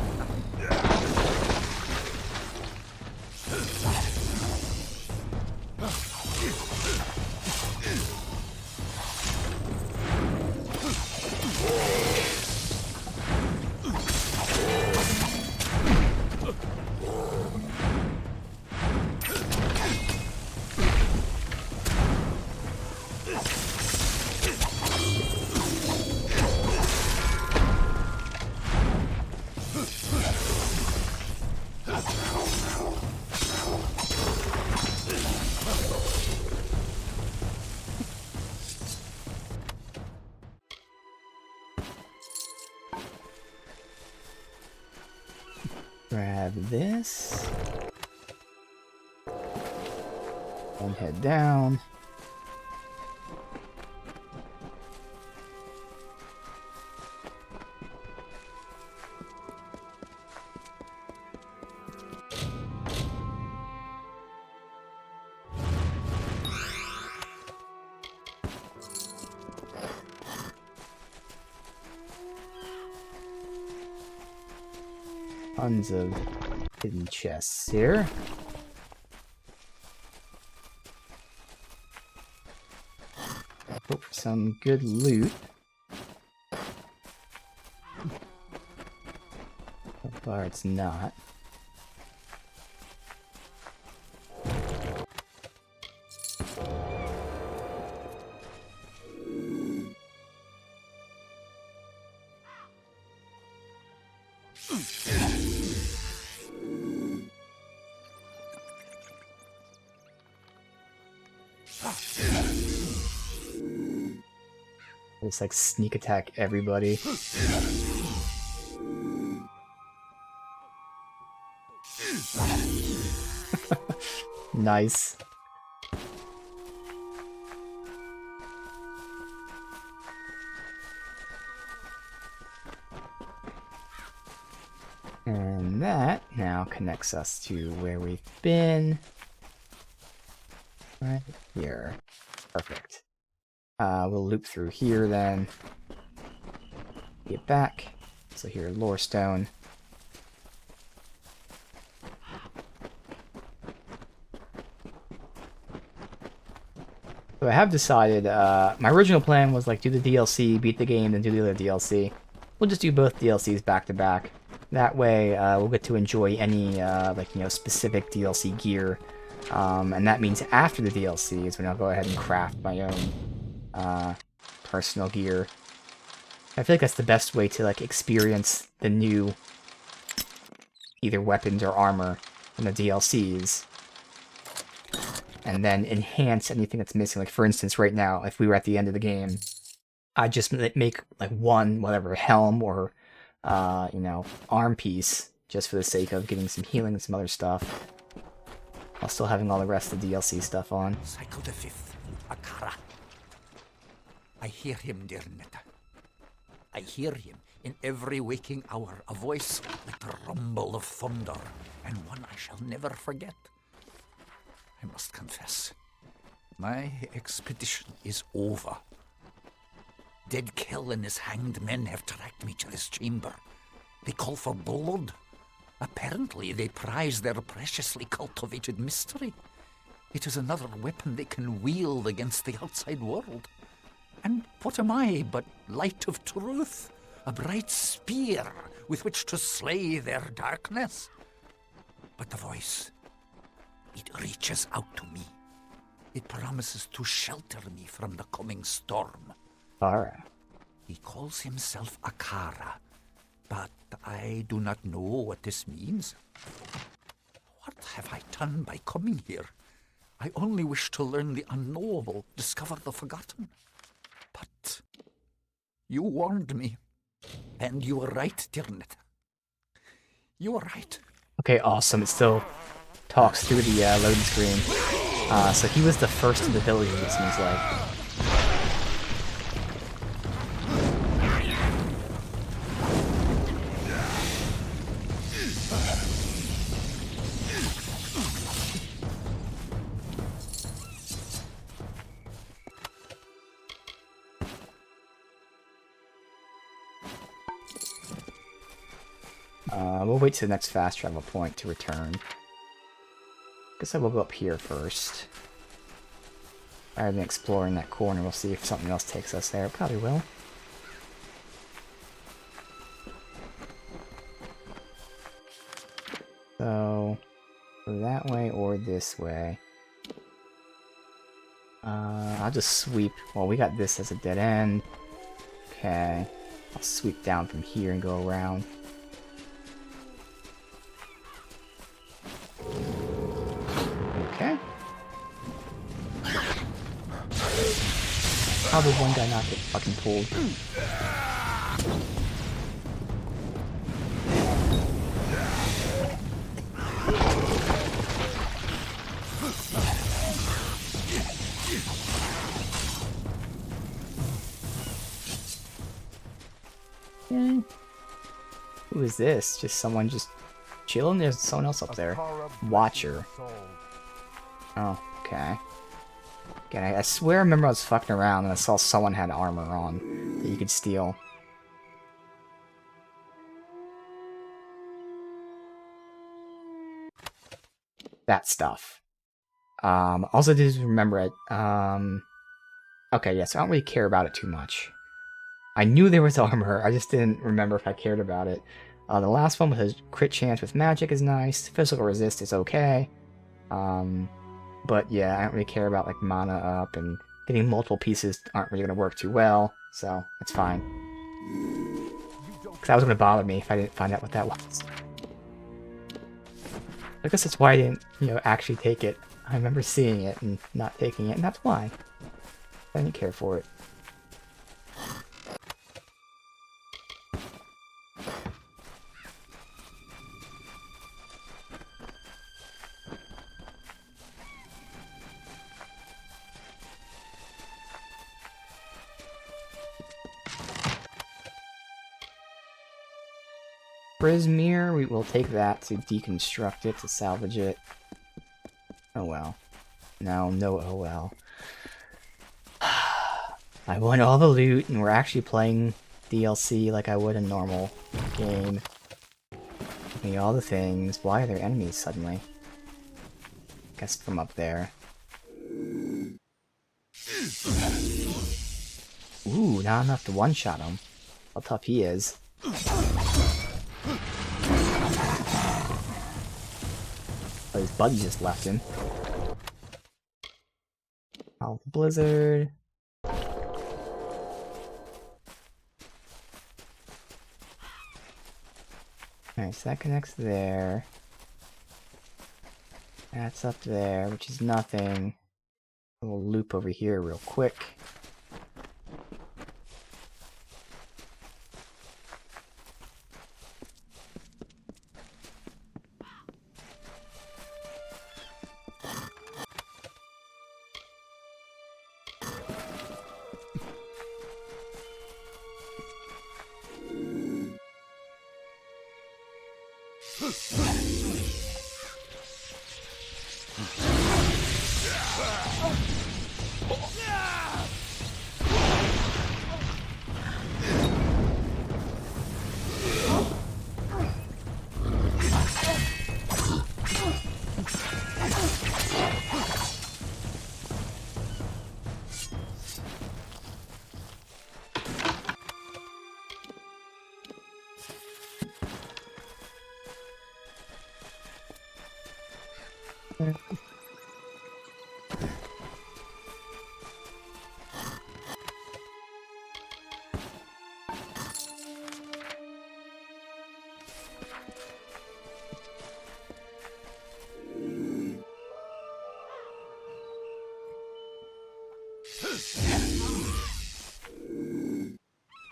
Grab this. And head down. Tons of hidden chests here. Hope for some good loot. But it's not. Just like sneak attack everybody. Nice. And that now connects us to where we've been. Right here. Perfect. We'll loop through here then. Get back. So here, Lore Stone. So I have decided, my original plan was like do the DLC, beat the game, then do the other DLC. We'll just do both DLCs back to back. That way, we'll get to enjoy any, specific DLC gear. And that means after the DLC is when I'll go ahead and craft my own, personal gear. I feel like that's the best way to, like, experience the new either weapons or armor from the DLCs. And then enhance anything that's missing. Like, for instance, right now, if we were at the end of the game, I'd just make, like, one, whatever, helm or, arm piece, just for the sake of getting some healing and some other stuff. While still having all the rest of the DLC stuff on. Cycle the 5th, Akara. I hear him, dear Netta. I hear him in every waking hour, a voice like the rumble of thunder, and one I shall never forget. I must confess, my expedition is over. Dead Kell and his hanged men have tracked me to this chamber. They call for blood. Apparently, they prize their preciously cultivated mystery. It is another weapon they can wield against the outside world. And what am I but light of truth? A bright spear with which to slay their darkness? But the voice, it reaches out to me. It promises to shelter me from the coming storm. Alright. He calls himself Akara, but I do not know what this means. What have I done by coming here? I only wish to learn the unknowable, discover the forgotten. But you warned me, and you were right, dear Netta. You were right. Okay, awesome. It still talks through the loading screen. So he was the first in the village, it seems like. We'll wait to the next fast travel point to return. Guess I will go up here first. Rather than exploring that corner, we'll see if something else takes us there. It probably will. So, go that way or this way. I'll just sweep. Well, we got this as a dead end. Okay. I'll sweep down from here and go around. Okay. How did one guy not get fucking pulled? Who is this? Just someone just chilling? There's someone else up there. Watcher. Oh, okay. Again, I swear I remember I was fucking around and I saw someone had armor on that you could steal. That stuff. Also just remember it. Okay, yeah, so I don't really care about it too much. I knew there was armor, I just didn't remember if I cared about it. The last one with a crit chance with magic is nice. Physical resist is okay. But yeah, I don't really care about like mana up, and getting multiple pieces aren't really going to work too well, so it's fine. Because that was going to bother me if I didn't find out what that was. I guess that's why I didn't, actually take it. I remember seeing it and not taking it, and that's why. I didn't care for it. Prismere, we will take that to deconstruct it, to salvage it. Oh well. No, oh well. I won all the loot, and we're actually playing DLC like I would a normal game. Give me all the things. Why are there enemies suddenly? Guess from up there. Ooh, not enough to one-shot him. How tough he is. Oh, his buddy just left him. Oh, Blizzard. Alright, so that connects there. That's up there, which is nothing. A little loop over here real quick.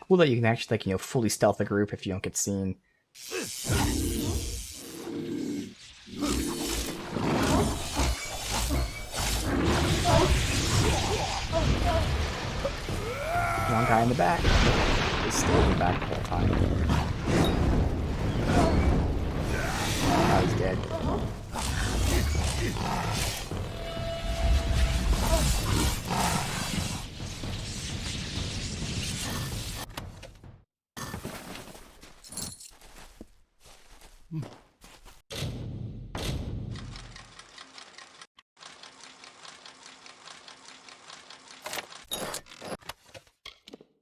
Cool that you can actually, like, fully stealth a group if you don't get seen. One guy in the back. He's still in the back the whole time. Oh, he's dead.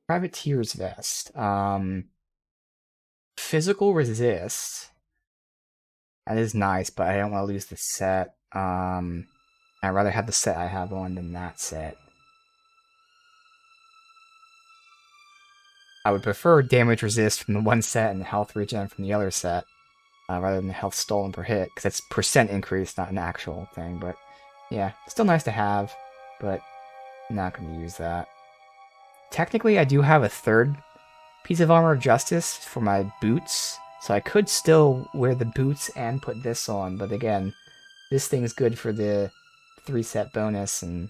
Privateer's vest. Physical resist. That is nice, but I don't want to lose the set. I'd rather have the set I have on than that set. I would prefer damage resist from the one set and health regen from the other set, rather than the health stolen per hit, because it's percent increase, not an actual thing. But yeah, still nice to have, but I'm not going to use that. Technically, I do have a third piece of armor of justice for my boots, so I could still wear the boots and put this on, but again, this thing's good for the 3-set bonus, and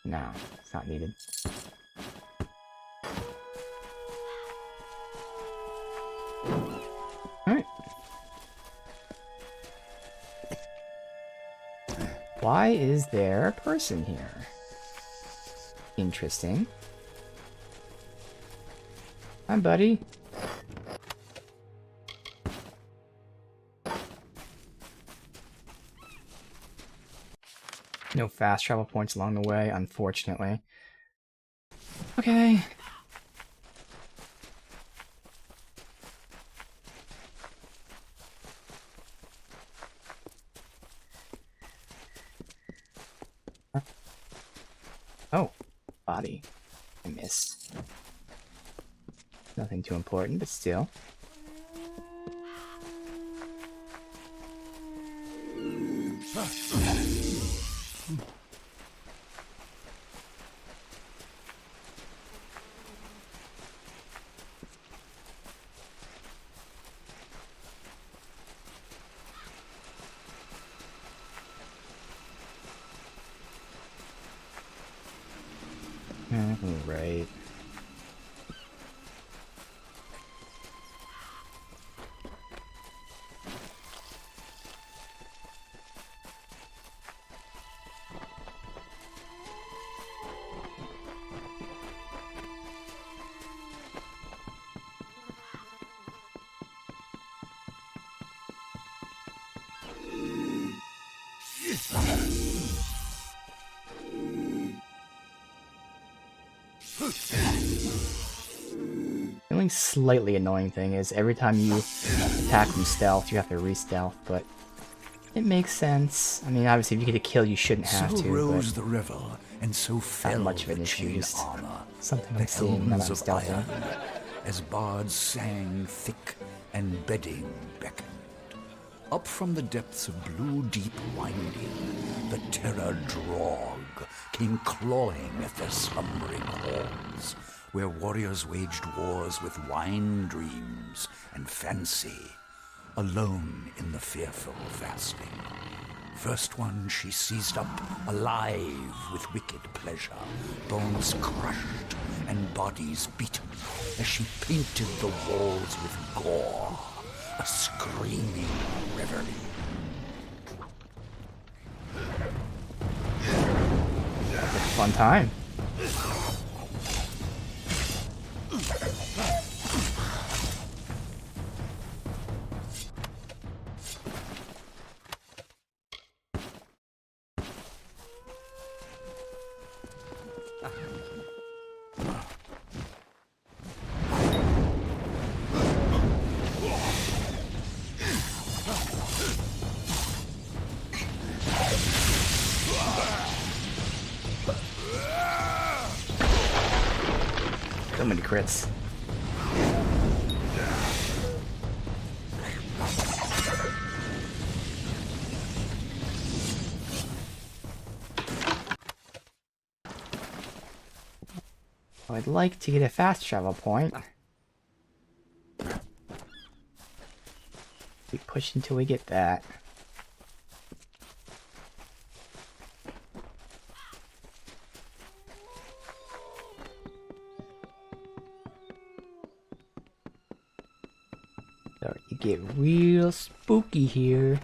no, it's not needed. Alright. Why is there a person here? Interesting. Hi, buddy. No fast travel points along the way, unfortunately. Okay. body. I missed. Nothing too important, but still. Right. The only slightly annoying thing is every time you attack from stealth, you have to re-stealth, but it makes sense. I mean, obviously, if you get a kill, you shouldn't have So to, rose but the river, and so fell much of an the issue, chain just armor, something the I'm seeing that helms I'm of stealthing. iron, as bards sang thick and bedding beckoned. Up from the depths of blue deep winding, the terror drog came clawing at their slumbering halls, where warriors waged wars with wine dreams and fancy, alone in the fearful fasting. First one she seized up, alive with wicked pleasure, bones crushed and bodies beaten, as she painted the walls with gore, a screaming reverie. It's a fun time. So many crits. I'd like to get a fast travel point. We push until we get that. Starting to get real spooky here.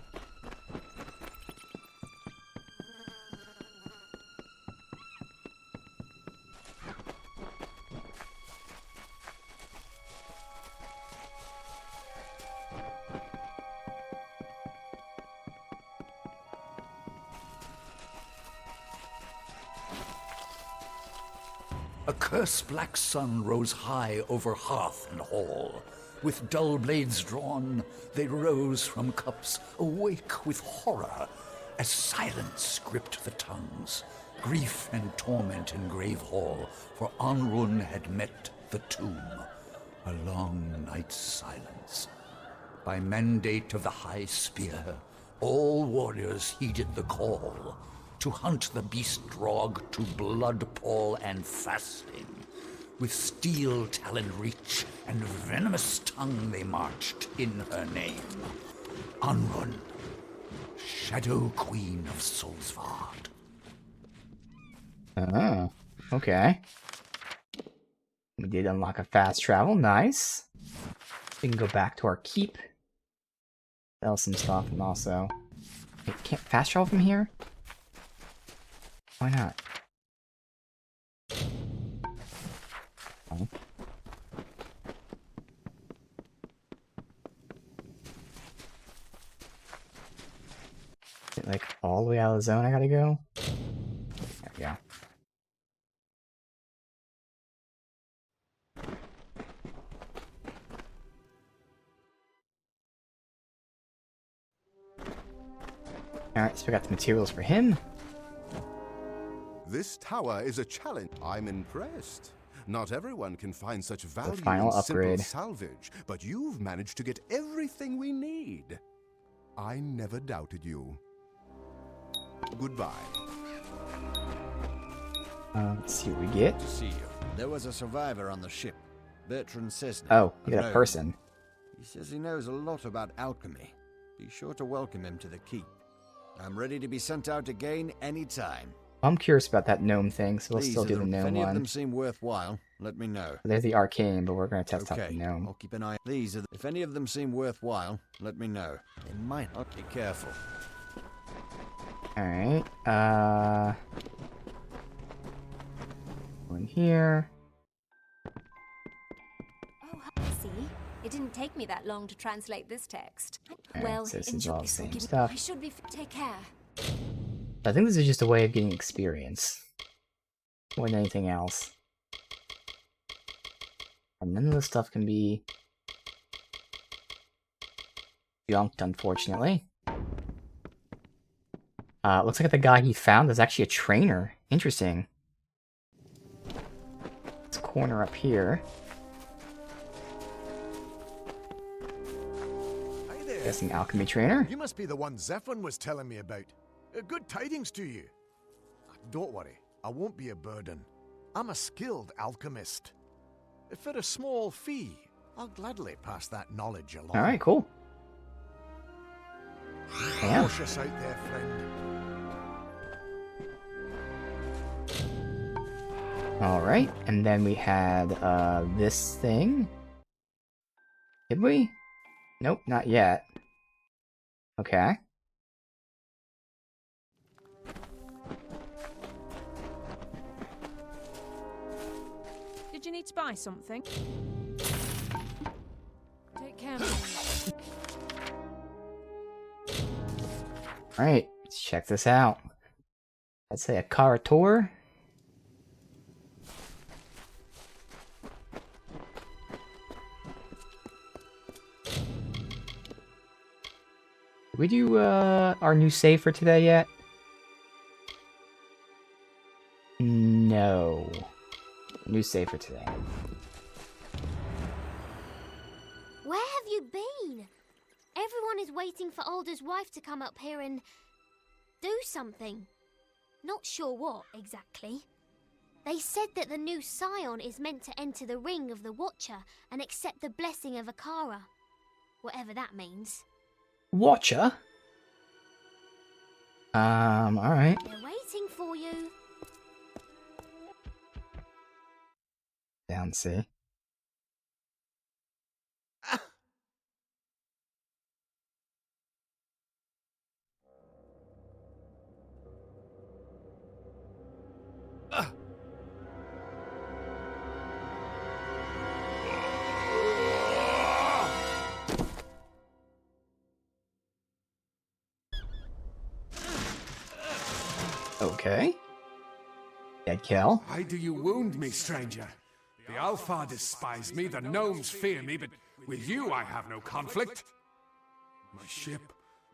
A curse-black sun rose high over hearth and hall. With dull blades drawn, they rose from cups, awake with horror, as silence gripped the tongues. Grief and torment in grave hall, for Anrun had met the tomb. A long night's silence. By mandate of the High Spear, all warriors heeded the call to hunt the beast drog to blood pall and fasting. With steel-taloned reach and venomous tongue they marched in her name. Anrun, Shadow Queen of Solsvard. Oh, okay. We did unlock a fast travel, nice. We can go back to our keep. Sell some stuff and also... Wait, can't fast travel from here? Why not? Oh. Is it like all the way out of the zone I gotta go? There we go. Alright, so we got the materials for him. This tower is a challenge. I'm impressed. Not everyone can find such value final in simple upgrade. salvage, but you've managed to get everything we need. I never doubted you. Goodbye. Let's see what we get. To see you. There was a survivor on the ship, Bertrand Cessna. Oh, you got a person. He says he knows a lot about alchemy. Be sure to welcome him to the keep. I'm ready to be sent out again anytime. I'm curious about that gnome thing, so we'll These still are do the If gnome any of them one. seem worthwhile, let me know. There's the arcane, but we're gonna test out the Okay, gnome. I'll keep an eye. If any of them seem worthwhile, let me know. They might not. Be careful. Alright, one here. Oh, see? It didn't take me that long to translate this text. Alright, Well, so this is all the same forgive me. stuff. I should be. Take care. I think this is just a way of getting experience. More than anything else. And none of this stuff can be junked, unfortunately. Looks like the guy he found is actually a trainer. Interesting. This corner up here. Hey there. Guessing alchemy trainer. You must be the one Zephyr was telling me about. Good tidings to you. Don't worry, I won't be a burden. I'm a skilled alchemist. For a small fee, I'll gladly pass that knowledge along. Alright, cool. Yeah. Cautious out there, friend. Alright, and then we had this thing. Did we? Nope, not yet. Okay. Did you need to buy something? Take care, man. Alright, let's check this out. Let's say a car tour. Did we do our new save for today yet? No. New save for today. Where have you been? Everyone is waiting for Alder's wife to come up here and do something. Not sure what, exactly. They said that the new Scion is meant to enter the ring of the Watcher and accept the blessing of Akara. Whatever that means. Watcher? Alright. They're waiting for you. Down, see. Okay. Dead Kel. Why do you wound me, stranger? The Alpha despise me, the gnomes fear me, but with you I have no conflict. My ship,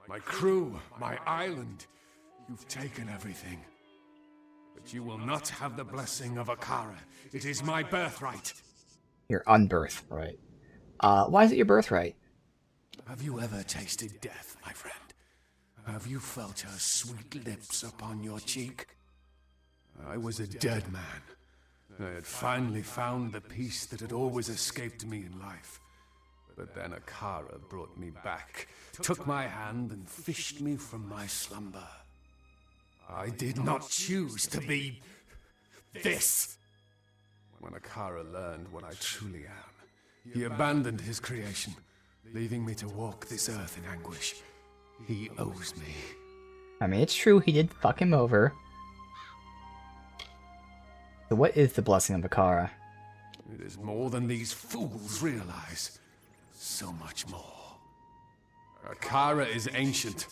my crew, my island, you've taken everything. But you will not have the blessing of Akara. It is my birthright. Your unbirthright. Why is it your birthright? Have you ever tasted death, my friend? Have you felt her sweet lips upon your cheek? I was a dead man. I had finally found the peace that had always escaped me in life. But then Akara brought me back, took my hand and fished me from my slumber. I did not choose to be this. When Akara learned what I truly am, he abandoned his creation, leaving me to walk this earth in anguish. He owes me. I mean, it's true, he did fuck him over. So what is the blessing of Akara? It is more than these fools realize. So much more. Akara is ancient.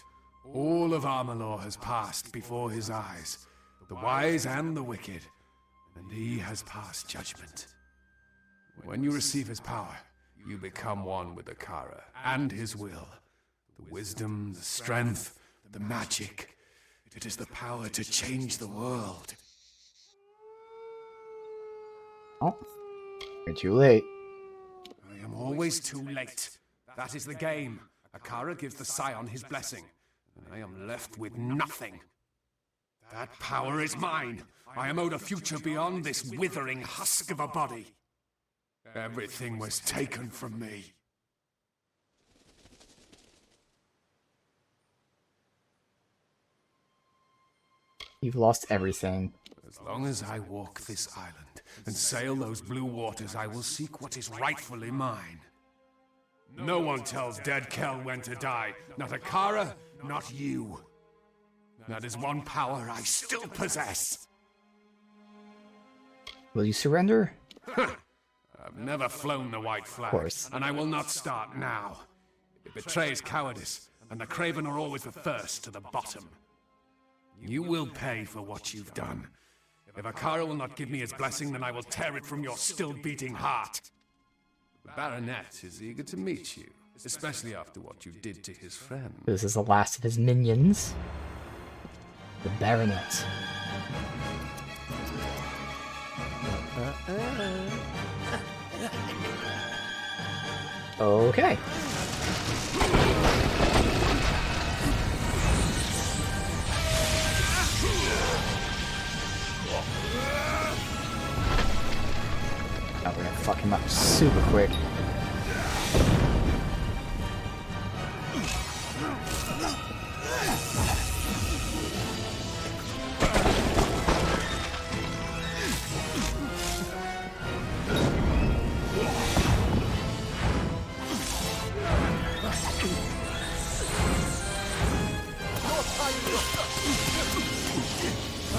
All of Amalur has passed before his eyes, the wise and the wicked, and he has passed judgment. When you receive his power, you become one with Akara and his will. The wisdom, the strength, the magic. It is the power to change the world. Oh, you're too late. I am always too late. That is the game. Akara gives the Scion his blessing, and I am left with nothing. That power is mine. I am owed a future beyond this withering husk of a body. Everything was taken from me. You've lost everything. As long as I walk this island and sail those blue waters, I will seek what is rightfully mine. No one tells dead Kel when to die. Not Akara, not you. That is one power I still possess. Will you surrender? I've never flown the white flag, Of course. and I will not start now. It betrays cowardice, and the craven are always the first to the bottom. You will pay for what you've done. If Akara will not give me his blessing, then I will tear it from your still-beating heart. The Baronet is eager to meet you, especially after what you did to his friend. This is the last of his minions. The Baronet. Okay. Oh, we're gonna fuck him up super quick.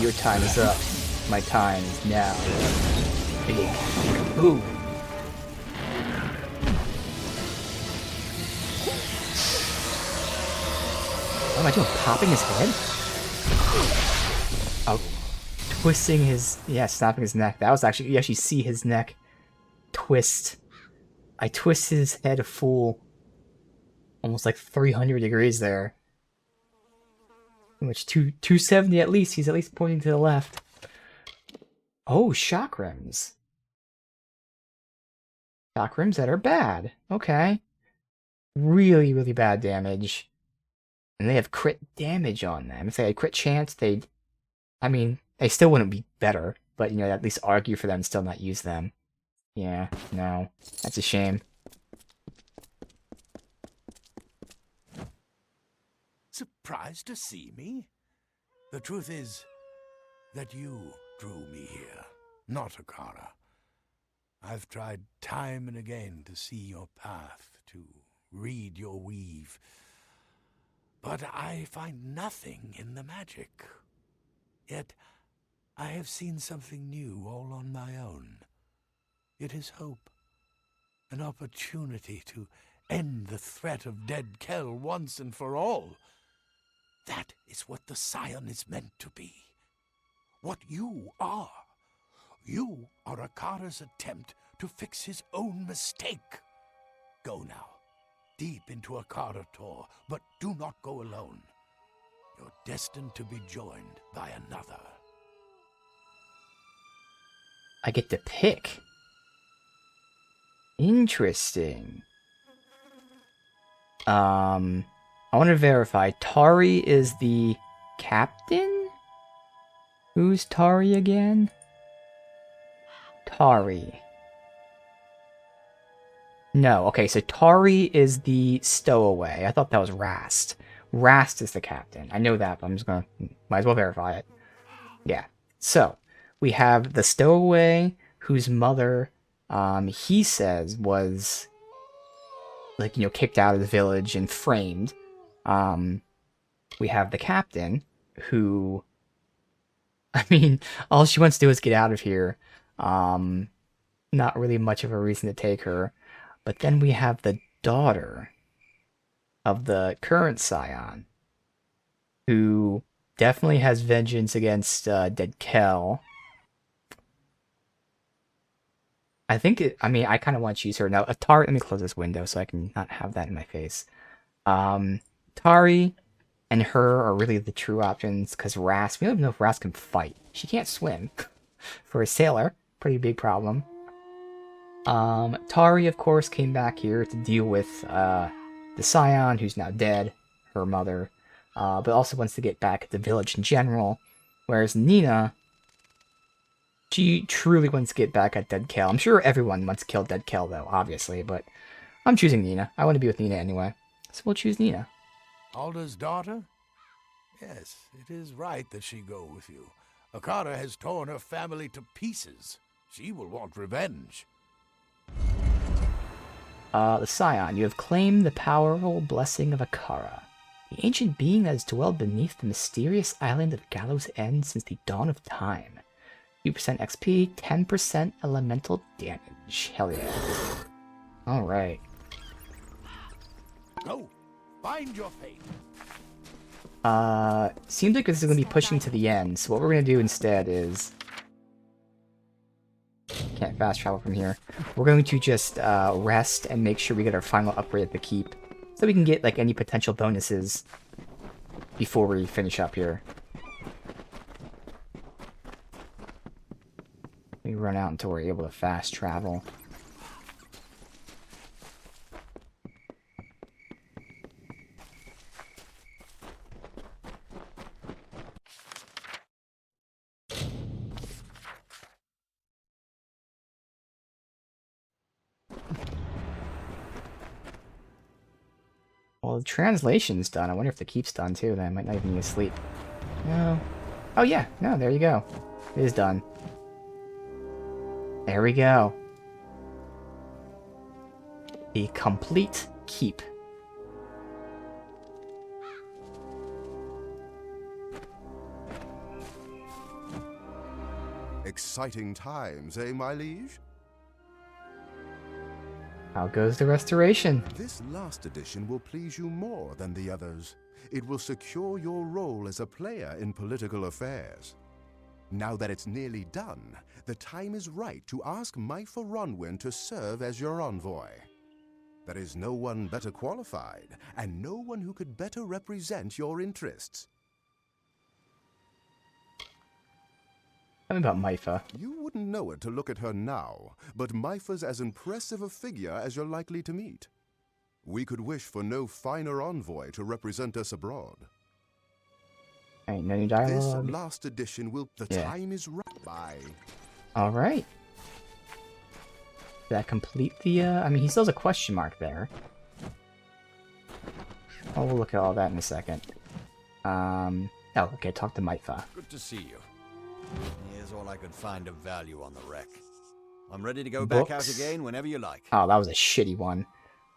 Your time is up. My time is now. Big. Ooh. What am I doing? Popping his head? Oh, twisting his... Yeah, snapping his neck. That was actually... You actually see his neck twist. I twisted his head a full... almost like 300 degrees there. Which 270 at least. He's at least pointing to the left. Oh, chakrams. Chakrams that are bad. Okay. Really, really bad damage. And they have crit damage on them. If they had crit chance, they'd... I mean, they still wouldn't be better. But, you know, at least argue for them and still not use them. Yeah, no. That's a shame. Surprised to see me? The truth is that you drew me here, not Akara. I've tried time and again to see your path, to read your weave, but I find nothing in the magic. Yet I have seen something new all on my own. It is hope, an opportunity to end the threat of dead Kel once and for all. That is what the Scion is meant to be. What you are. You are Akara's attempt to fix his own mistake. Go now, deep into Akara Tor, but do not go alone. You're destined to be joined by another. I get to pick. Interesting. I want to verify. Tari is the captain? Who's Tari again? Tari. No, okay, so Tari is the stowaway. I thought that was Rast. Rast is the captain. I know that, but I'm just gonna... Might as well verify it. Yeah. So, we have the stowaway, whose mother, he says, was... like, you know, kicked out of the village and framed. We have the captain, who, I mean, all she wants to do is get out of here. Not really much of a reason to take her. But then we have the daughter of the current Scion, who definitely has vengeance against dead Kel. I think I mean, I kind of want to choose her. Now, Tari, let me close this window so I can not have that in my face. Tari and her are really the true options, because Rast, we don't even know if Rast can fight. She can't swim. For a sailor, pretty big problem. Tari, of course, came back here to deal with the Scion, who's now dead, her mother, but also wants to get back at the village in general. Whereas Nina, she truly wants to get back at Dead Kel. I'm sure everyone wants to kill Dead Kel, though, obviously, but I'm choosing Nina. I want to be with Nina anyway, so we'll choose Nina. Alder's daughter? Yes, it is right that she go with you. Akara has torn her family to pieces. She will want revenge. The Scion, you have claimed the powerful blessing of Akara, the ancient being that has dwelled beneath the mysterious island of Gallows End since the dawn of time. 2% XP, 10% elemental damage. Hell yeah. Alright. Go, find your fate. Seems like this is going to be pushing to the end, so what we're going to do instead is... Can't fast travel from here. We're going to just rest and make sure we get our final upgrade at the keep, so we can get like any potential bonuses before we finish up here. We run out until we're able to fast travel. Well, the translation's done. I wonder if the keep's done too, then I might not even need to sleep. No. Oh yeah, no, there you go. It is done. There we go. The complete keep. Exciting times, eh, my liege? How goes the restoration? This last edition will please you more than the others. It will secure your role as a player in political affairs. Now that it's nearly done, the time is right to ask Myfa Ronwyn to serve as your envoy. There is no one better qualified, and no one who could better represent your interests. Tell me about Myfa. You wouldn't know it to look at her now, but Myfa's as impressive a figure as you're likely to meet. We could wish for no finer envoy to represent us abroad. Ain't no new dialogue. This last edition will... The time is right. Bye. Alright. Did that complete the, I mean, he still has a question mark there. Oh, we'll look at all that in a second. Oh, okay, talk to Myfa. Good to see you. Here's all I could find of value on the wreck. I'm ready to go back out again whenever you like. Oh, that was a shitty one.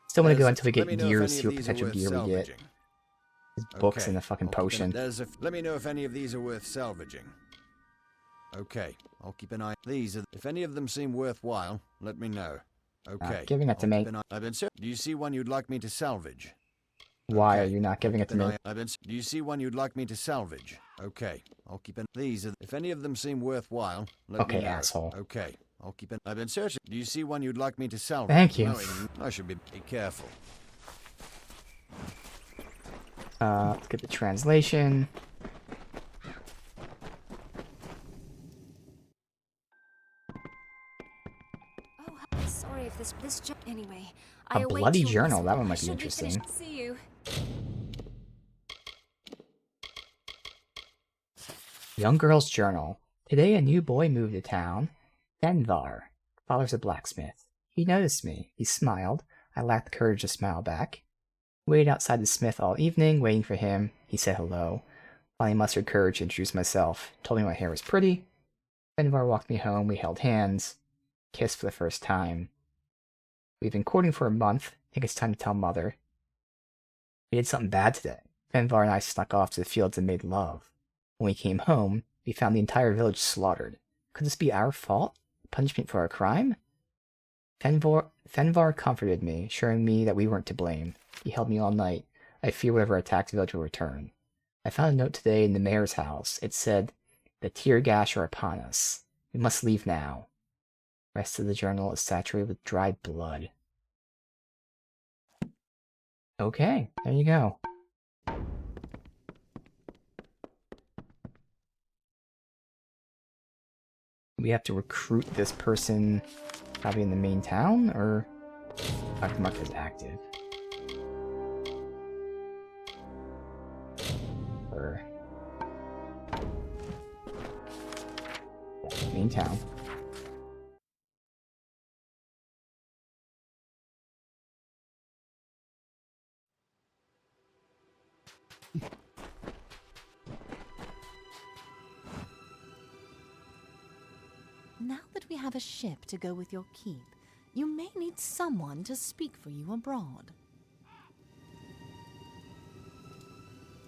Still want to go until we get gears, see what potential gear we get. His books and the fucking potion. Let me know if any of these are worth salvaging. Okay, I'll keep an eye. If any of them seem worthwhile, let me know. Okay. Giving it to me. Do you see one you'd like me to salvage? Why are you not giving it to me? Do you see one you'd like me to salvage? Okay, I'll keep an. If any of them seem worthwhile, let me know. Asshole. Okay, I'll keep an. I've been searching. Do you see one you'd like me to salvage? Thank you. I should be careful. Let's get the translation. Oh, sorry if this anyway. A bloody journal. That one might be interesting. See you. Young girl's journal. Today a new boy moved to town. Fenvar. Father's a blacksmith. He noticed me. He smiled. I lacked the courage to smile back. Waited outside the smith all evening, waiting for him. He said hello. Finally mustered courage to introduce myself. Told me my hair was pretty. Fenvar walked me home. We held hands. Kissed for the first time. We've been courting for a month. I think it's time to tell Mother. We did something bad today. Fenvar and I snuck off to the fields and made love. When we came home, we found the entire village slaughtered. Could this be our fault? Punishment for our crime? Fenvar comforted me, assuring me that we weren't to blame. He held me all night. I fear whatever attacked the village will return. I found a note today in the mayor's house. It said, "The tear gash are upon us. We must leave now." The rest of the journal is saturated with dried blood. Okay, there you go. We have to recruit this person Probably in the main town, or Dr. Mark is active. Or yeah, main town. Now that we have a ship to go with your keep, you may need someone to speak for you abroad.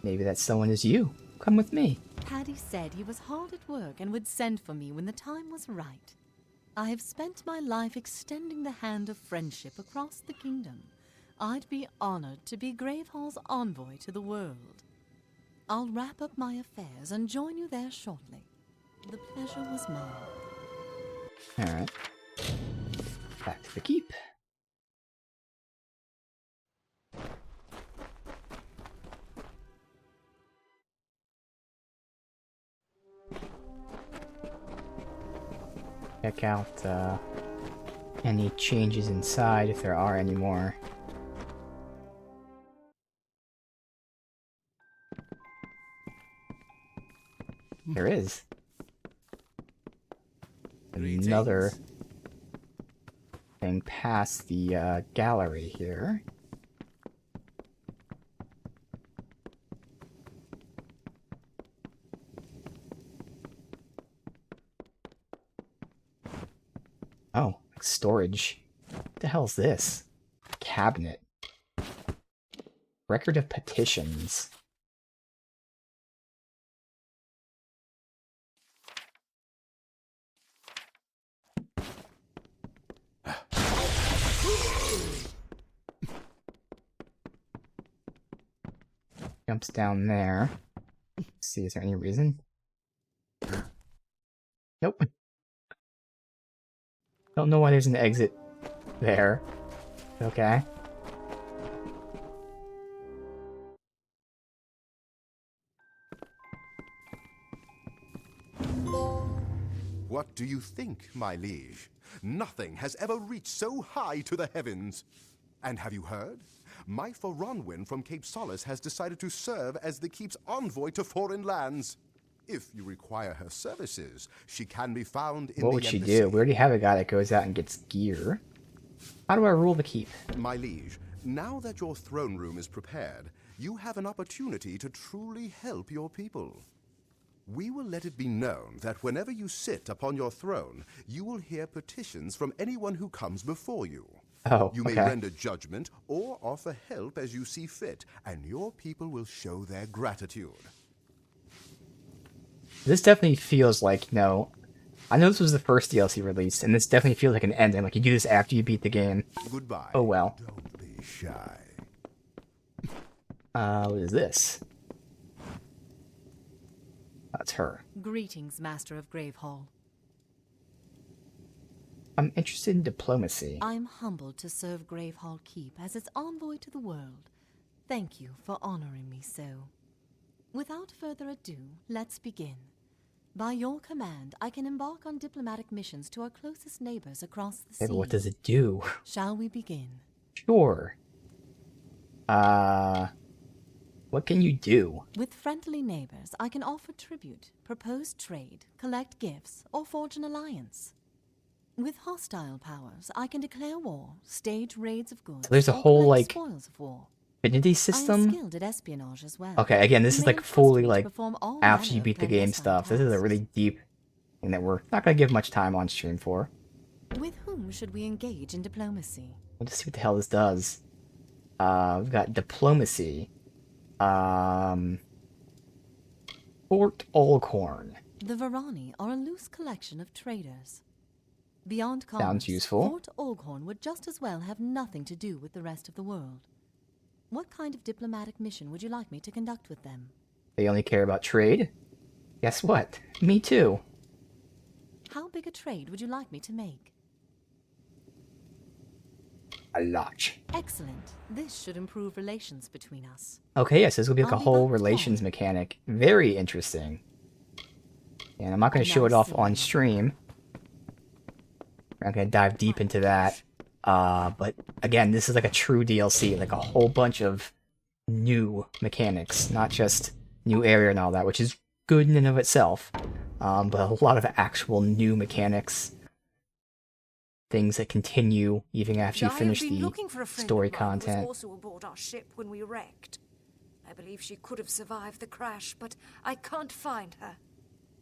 Maybe that someone is you. Come with me. Paddy said he was hard at work and would send for me when the time was right. I have spent my life extending the hand of friendship across the kingdom. I'd be honored to be Gravehall's envoy to the world. I'll wrap up my affairs and join you there shortly. The pleasure was mine. Alright. Back to the keep. Check out any changes inside if there are any more. There is. Another thing past the gallery here. Oh, like storage. What the hell is this? Cabinet. Record of petitions. Jumps down there. Let's see, is there any reason? Nope. Don't know why there's an exit there. Okay. What do you think, my liege? Nothing has ever reached so high to the heavens. And have you heard? My Ronwyn from Cape Solace has decided to serve as the keep's envoy to foreign lands. If you require her services, she can be found in the What would she embassy. do? We already have a guy that goes out and gets gear. How do I rule the keep? My liege, now that your throne room is prepared, you have an opportunity to truly help your people. We will let it be known that whenever you sit upon your throne, you will hear petitions from anyone who comes before you. Oh, You may okay. render judgment or offer help as you see fit, and your people will show their gratitude. This definitely feels like, no. I know this was the first DLC release, and this definitely feels like an ending. Like you do this after you beat the game. Goodbye. Oh well. Don't be shy. What is this? That's her. Greetings, Master of Gravehall. I'm interested in diplomacy. I'm humbled to serve Gravehall Keep as its envoy to the world. Thank you for honoring me so. Without further ado, let's begin. By your command, I can embark on diplomatic missions to our closest neighbors across the Okay, sea. but what does it do? Shall we begin? Sure. What can you do? With friendly neighbors, I can offer tribute, propose trade, collect gifts, or forge an alliance. With hostile powers, I can declare war, stage raids of goods, There's a or whole, collect like, spoils of war. Affinity I am system? skilled at espionage as well. Okay, again, this You is may like entrust fully me to like perform all after you manner beat of the game clandestine stuff. This is a tasks. really deep thing that we're not gonna give much time on stream for. With whom should we engage in diplomacy? We'll just see what the hell this does. We've got diplomacy. Fort Olkhorn. The Varani are a loose collection of traders. Beyond commerce, Sounds useful. Fort Olkhorn would just as well have nothing to do with the rest of the world. What kind of diplomatic mission would you like me to conduct with them? They only care about trade? Guess what? Me too. How big a trade would you like me to make? A lot. Excellent. This should improve relations between us. Okay, yes, this will be like a I'll be whole back relations tomorrow. mechanic. Very interesting. And I'm not going to show it Nice off seeing on you. stream. We're not gonna dive deep into that. But again, this is like a true DLC, like a whole bunch of new mechanics, not just new area and all that, which is good in and of itself. But a lot of actual new mechanics, things that continue even after you finish the story content. Also aboard our ship when we wrecked. I believe she could have survived the crash, but I can't find her.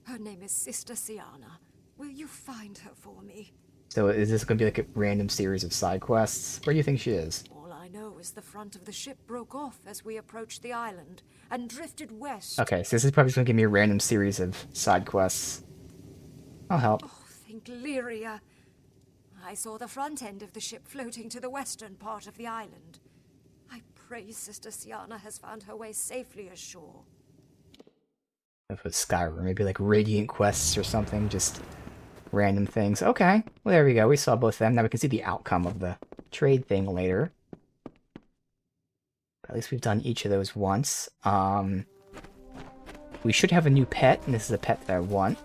Her name is Sister Siana. Will you find her for me? So is this going to be like a random series of side quests? Where do you think she is? All I know is the front of the ship broke off as we approached the island and drifted west. Okay, so this is probably going to give me a random series of side quests. I'll help. Oh, think Lyria. I saw the front end of the ship floating to the western part of the island. I pray Sister Siana has found her way safely ashore. If it's Skyrim, maybe like Radiant quests or something, just random things. Okay, well there we go. We saw both of them. Now we can see the outcome of the trade thing later. At least we've done each of those once. We should have a new pet, and this is a pet that I want.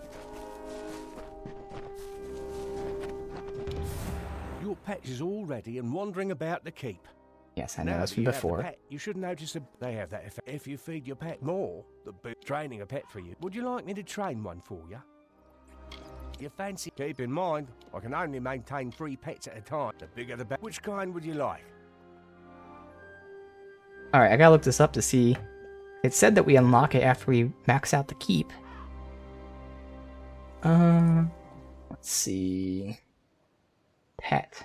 Your pet is all ready and wandering about the keep. Yes, I know Now that's that from you have the before. pet, you should notice they have that effect. If you feed your pet more, training a pet for you. Would you like me to train one for you? You fancy? Keep in mind, I can only maintain 3 pets at a time. The bigger the better. Which kind would you like? Alright, I gotta look this up to see. It said that we unlock it after we max out the keep. Let's see. Pet.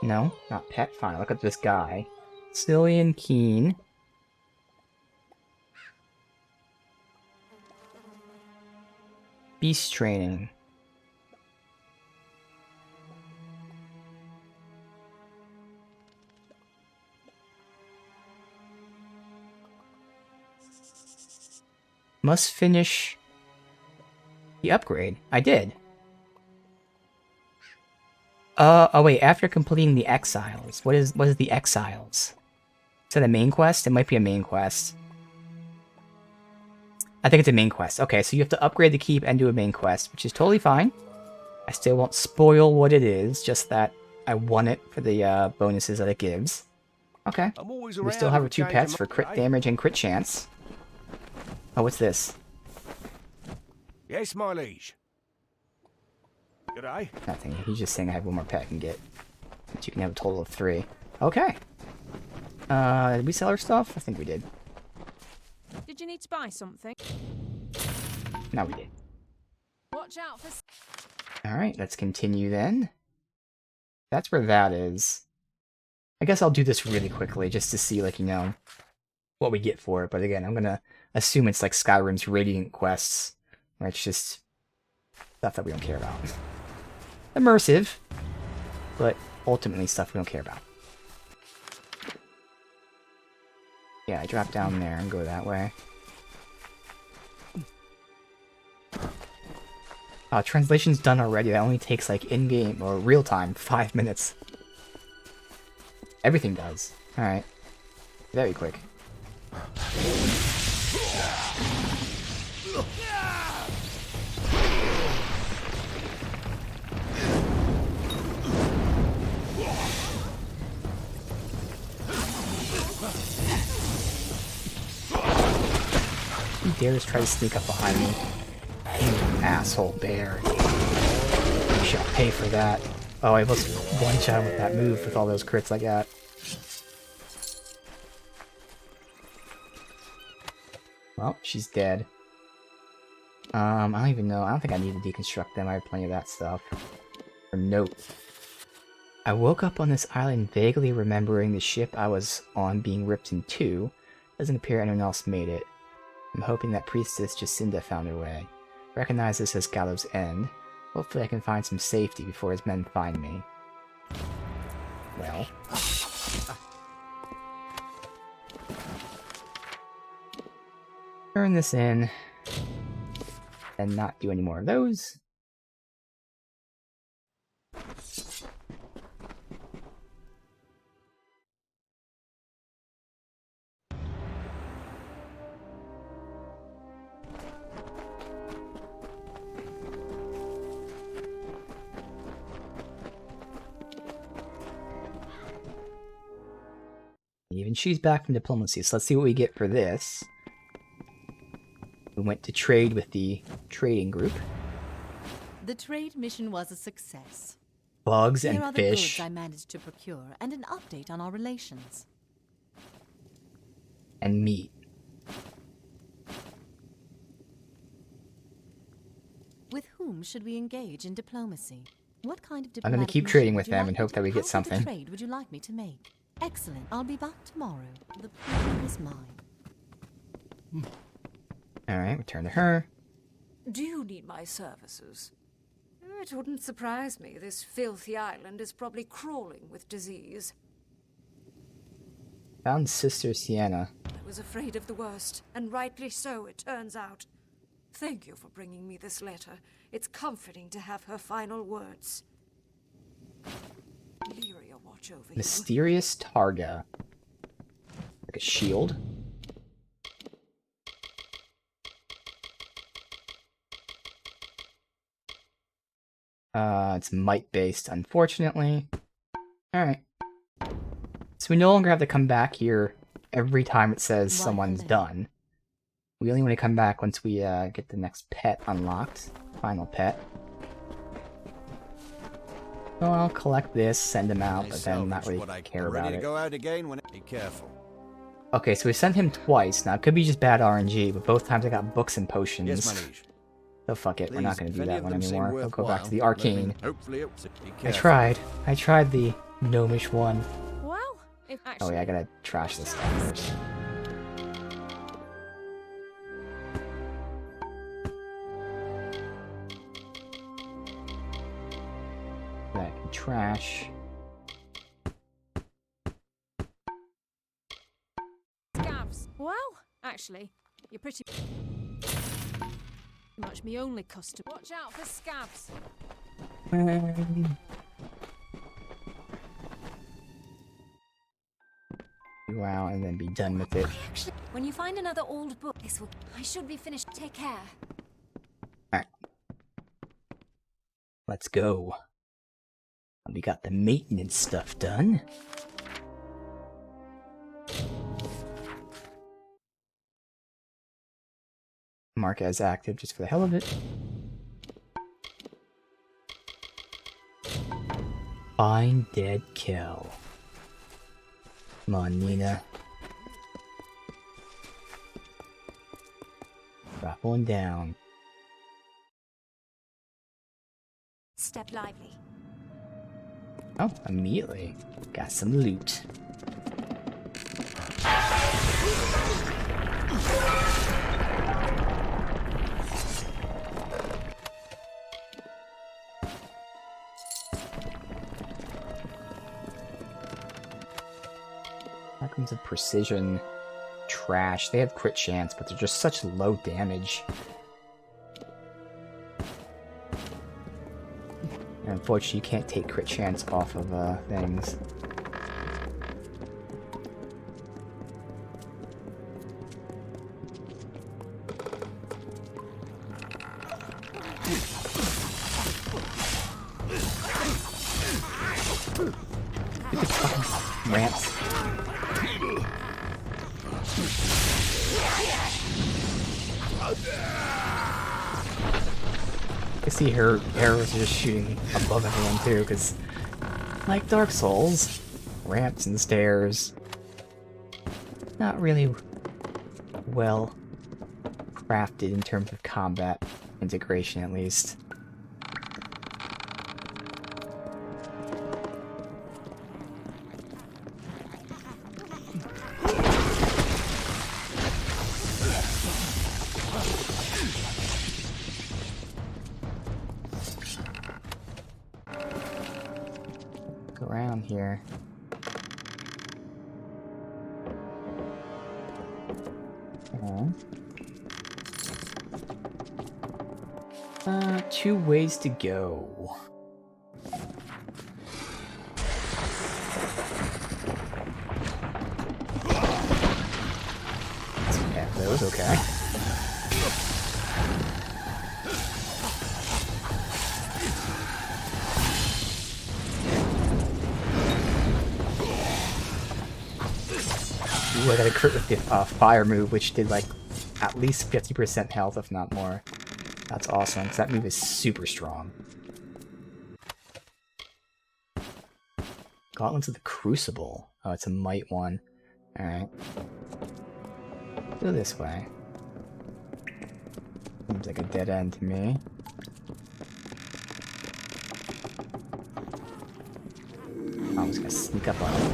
No, not pet. Fine, look at this guy. Cillian Keen. Beast training. Must finish the upgrade. I did. Oh wait, after completing the Exiles. What is the Exiles? Is that a main quest? It might be a main quest. I think it's a main quest. Okay, so you have to upgrade the keep and do a main quest, which is totally fine. I still won't spoil what it is, just that I want it for the bonuses that it gives. Okay. We still have our 2 pets for crit damage and crit chance. Oh, what's this? Yes, my liege. G'day. Nothing. He's just saying I have 1 more pet I can get. But you can have a total of 3. Okay. Did we sell our stuff? I think we did. Did you need to buy something? No, we did. Watch out for... Alright, let's continue then. That's where that is. I guess I'll do this really quickly just to see, like, you know, what we get for it. But again, I'm gonna assume it's like Skyrim's Radiant quests, where it's just stuff that we don't care about. Immersive, but ultimately stuff we don't care about. Yeah, I drop down there and go that way. Translation's done already. That only takes, like, in-game or real-time 5 minutes. Everything does. Alright. Very quick. He dares try to sneak up behind me. You asshole bear. You shall pay for that. Oh, I almost one-shot with that move with all those crits I got. Well, she's dead. I don't even know. I don't think I need to deconstruct them. I have plenty of that stuff. Or nope. I woke up on this island vaguely remembering the ship I was on being ripped in two. Doesn't appear anyone else made it. I'm hoping that Priestess Jacinda found her way. Recognize this as Gallows' End. Hopefully I can find some safety before his men find me. Well. Turn this in. And not do any more of those. even she's back from diplomacy, so let's see what we get for this. We went to trade with the trading group. The trade mission was a success. Bugs Here and are the fish. goods I managed to procure, and an update on our relations. And meat. With whom should we engage in diplomacy? What kind of I'm gonna diplomatic keep mission trading would with you them like and me hope to- that we get how big a something. trade would you like me to make? Excellent. I'll be back tomorrow. The pleasure is mine. Alright, return to her. Do you need my services? It wouldn't surprise me. This filthy island is probably crawling with disease. Found Sister Sienna. I was afraid of the worst, and rightly so, it turns out. Thank you for bringing me this letter. It's comforting to have her final words. Lyria, watch over you. Mysterious Targa. Like a shield. It's might-based, unfortunately. Alright. So we no longer have to come back here every time it says someone's done. We only want to come back once we get the next pet unlocked. Final pet. So I'll collect this, send him out, but then not really care about Ready to it. go out again when be careful. Okay, so we sent him twice. Now, it could be just bad RNG, but both times I got books and potions. Yes, my liege. So fuck it, we're not going to do that one anymore. We'll go back to the worthwhile, arcane. hopefully be I careful. tried. I tried the gnomish one. Well, if Oh actually... yeah, I gotta trash this stuff first. That can trash. Scavs. Well, actually, you're pretty much me only customer. Watch out for scavs. Wow, and then be done with it. When you find another old book, this will... I should be finished. Take care. Alright. Let's go. We got the maintenance stuff done. Mark as active just for the hell of it. Find dead kill. Come on, Nina. Drop one down. Step lively. Oh, immediately. Got some loot. Weapons of precision. Trash. They have crit chance, but they're just such low damage. And unfortunately, you can't take crit chance off of things. Stupid fucking ramps. I see her arrows are just shooting above everyone too, because like Dark Souls, ramps and stairs, not really well crafted in terms of combat integration, at least. Look around here. Two ways to go. Yeah, those okay. Ooh, I got a crit with the fire move, which did like at least 50% health, if not more. That's awesome, because that move is super strong. Gauntlets of the Crucible. Oh, it's a might one. Alright. Go this way. Seems like a dead end to me. I'm just gonna sneak up on him.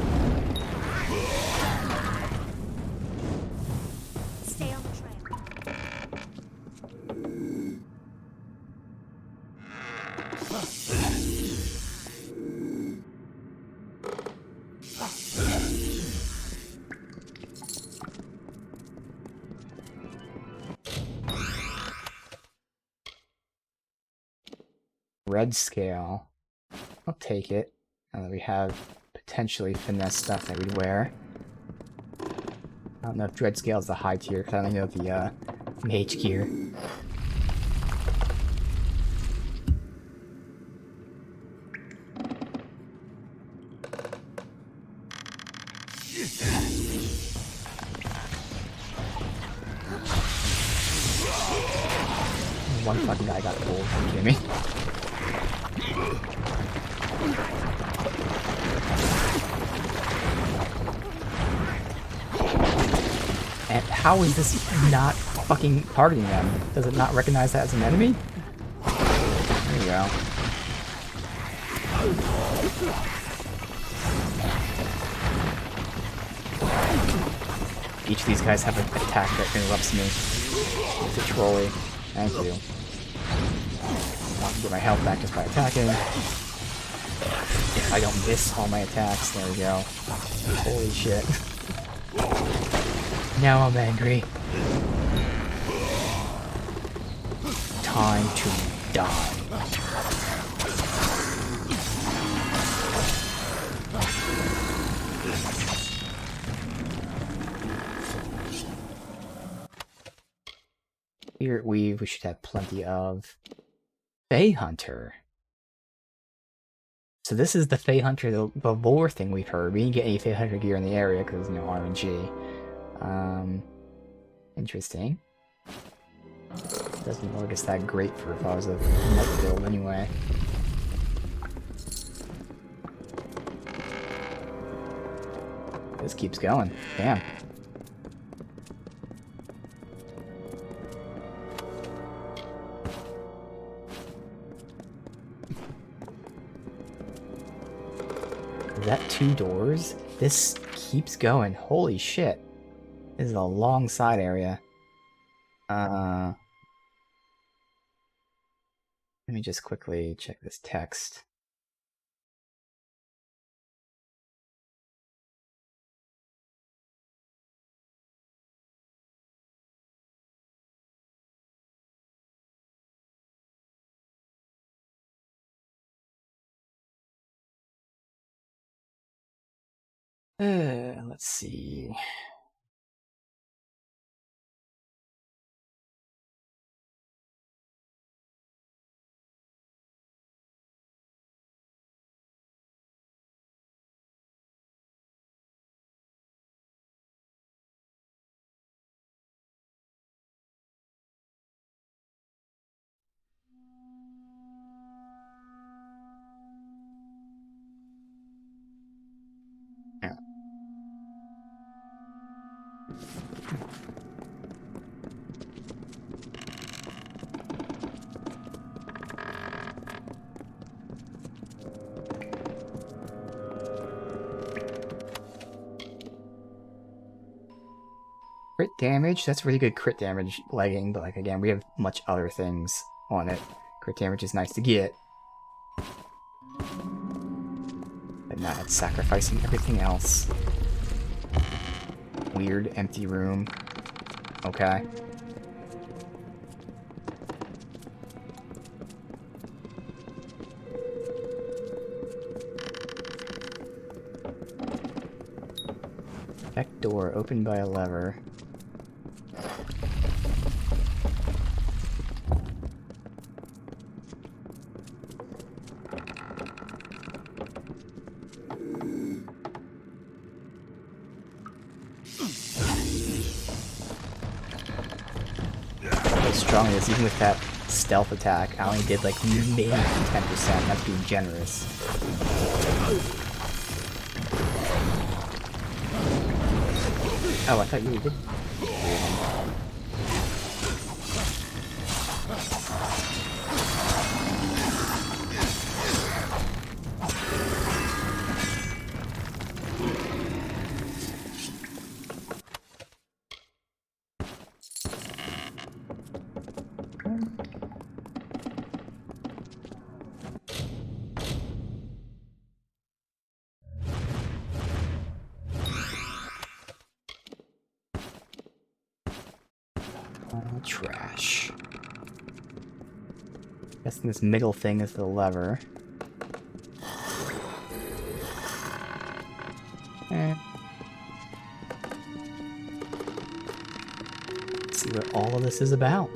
Stay on the trail. Red scale. I'll take it. Now that we have potentially finesse stuff that we'd wear. I don't know if Dread Scale is the high tier, because I only know the mage gear. One fucking guy got pulled. Are you kidding me? And how is this not fucking targeting them? Does it not recognize that as an enemy? There you go. Each of these guys have an attack that interrupts me. It's a trolley. Thank you. I can get my health back just by attacking. If I don't miss all my attacks, there we go. Holy shit. Now I'm angry. Time to die. Spirit Weave, we should have plenty of. Fey Hunter. So this is the Fey Hunter, the lore thing we've heard. We didn't get any Fey Hunter gear in the area because, you know, RNG. Interesting. Doesn't look like it's that great for if I was a light build anyway. This keeps going. Damn. Is that 2 doors? This keeps going. Holy shit. This is a long side area. Let me just quickly check this text. Let's see. Yeah. Crit damage? That's really good crit damage legging, but like again, we have much other things on it. Crit damage is nice to get. But not it's sacrificing everything else. Weird empty room. Okay. Back door opened by a lever. How strong it is, even with that stealth attack. I only did like maybe 10%. That's being generous. Oh, I thought you did. Trash. Guessing this middle thing is the lever. Let's see what all of this is about.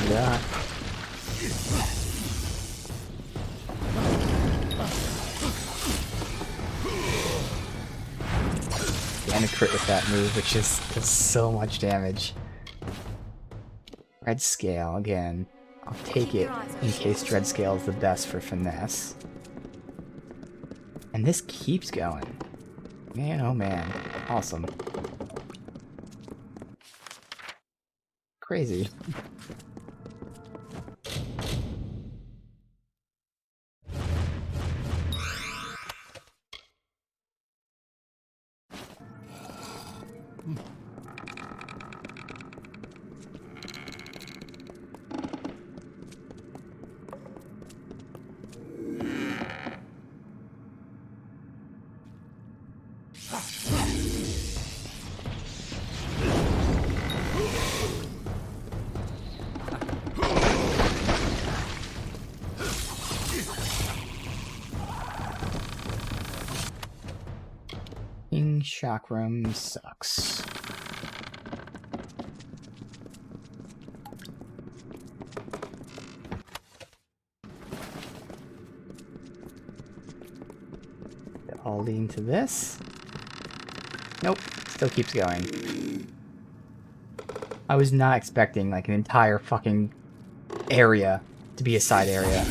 Yeah. And a crit with that move, which just does so much damage. Red Scale, again. I'll take it in case Red Scale is the best for finesse. And this keeps going. Man, oh man. Awesome. Crazy. Chakram sucks. I'll lean to this. Nope, still keeps going. I was not expecting like an entire fucking area to be a side area.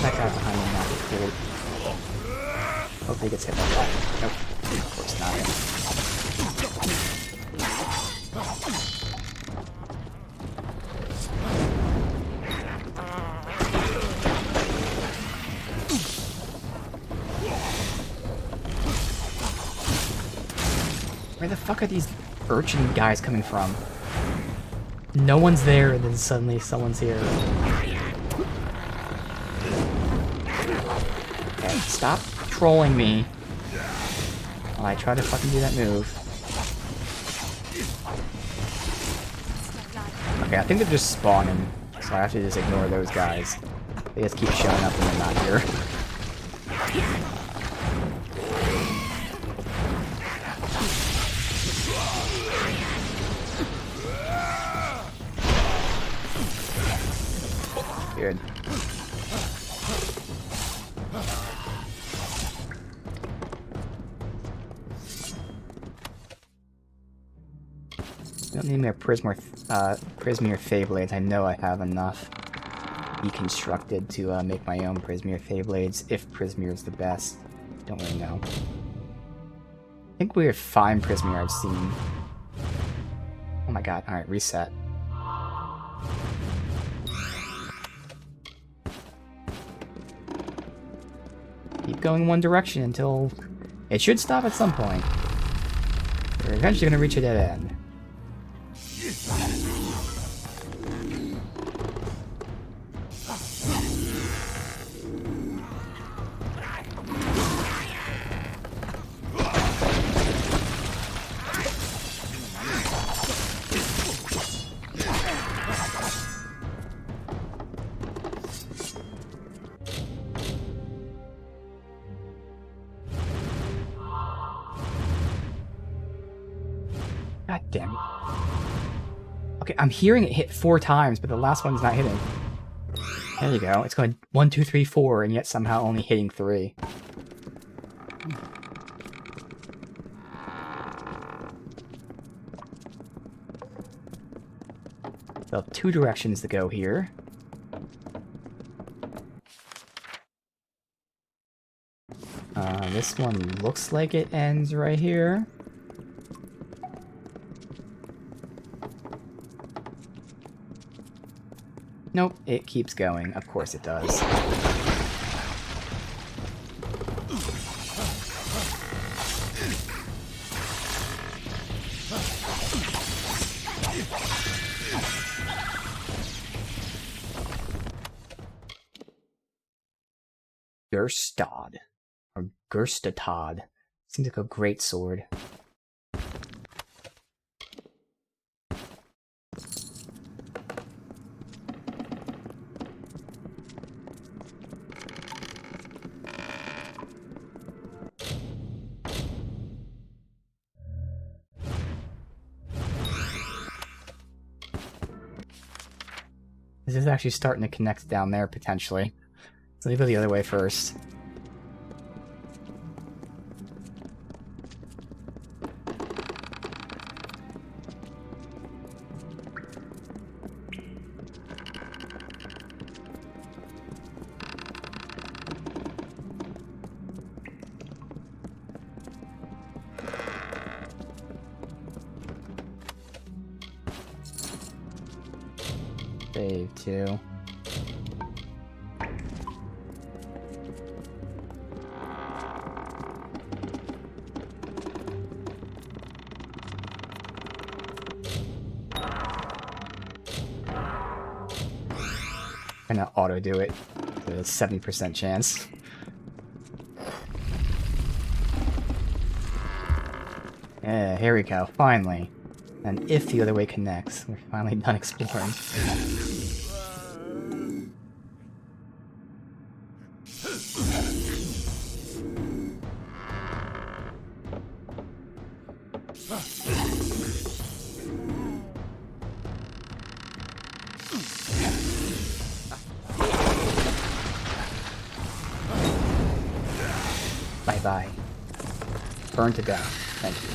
That guy behind me not cool. Hopefully he gets hit by that. Nope. Of course not. Where the fuck are these urchin guys coming from? No one's there and then suddenly someone's here. Stop trolling me while I try to fucking do that move. Okay, I think they're just spawning, so I have to just ignore those guys. They just keep showing up when they're not here. Good. Don't need more Prismir Feyblades. I know I have enough deconstructed to make my own Prismir Feyblades, if Prismir is the best. Don't really know. I think we have fine Prismir I've seen. Oh my god, alright, reset. Keep going one direction until... It should stop at some point. We're eventually gonna reach a dead end. God damn it. Okay, I'm hearing it hit 4 times, but the last one's not hitting. There you go. It's going 1, 2, 3, 4, and yet somehow only hitting 3. So 2 directions to go here. This one looks like it ends right here. Nope, it keeps going. Of course it does. Gerstad. Or Gerstatad. Seems like a great sword. This is actually starting to connect down there, potentially. So let me go the other way first. Save 2. I'm gonna auto do it with a 70% chance. Yeah, here we go, finally. And if the other way connects, we're finally done exploring. Bye-bye. Burn to death. Thank you.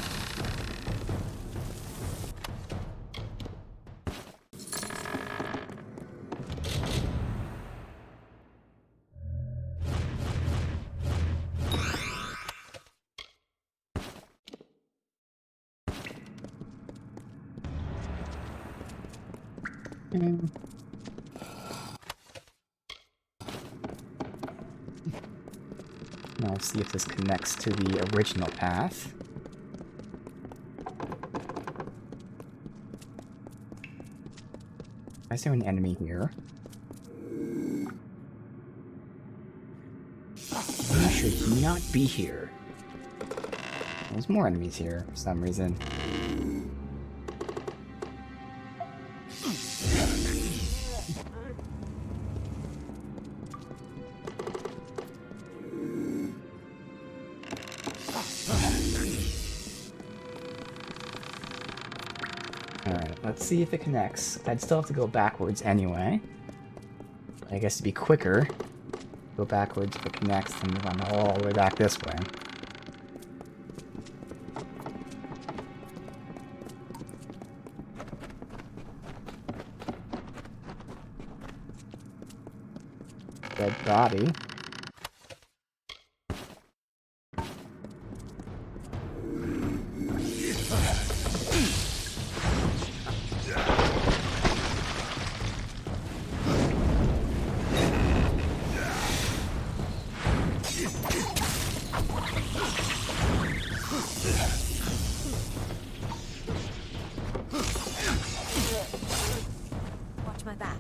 Now let's see if this connects to the original path. Is there an enemy here? You should not be here. There's more enemies here for some reason. Alright, let's see if it connects. I'd still have to go backwards anyway. I guess to be quicker, go backwards if it connects and run all the way back this way. Dead body. Watch my back.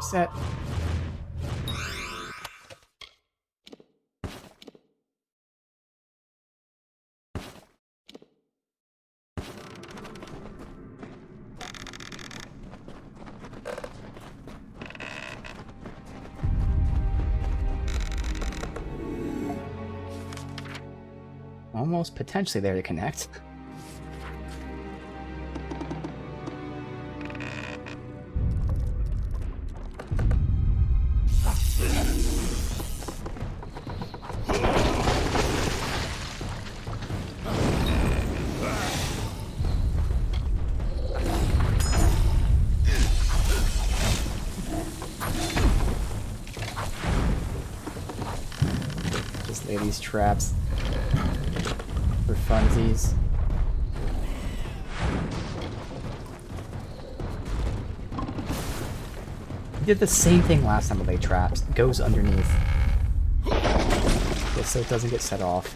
Set. Almost potentially there to connect. Just lay these traps for funsies. We did the same thing last time with lay traps. It goes underneath. Just so it doesn't get set off.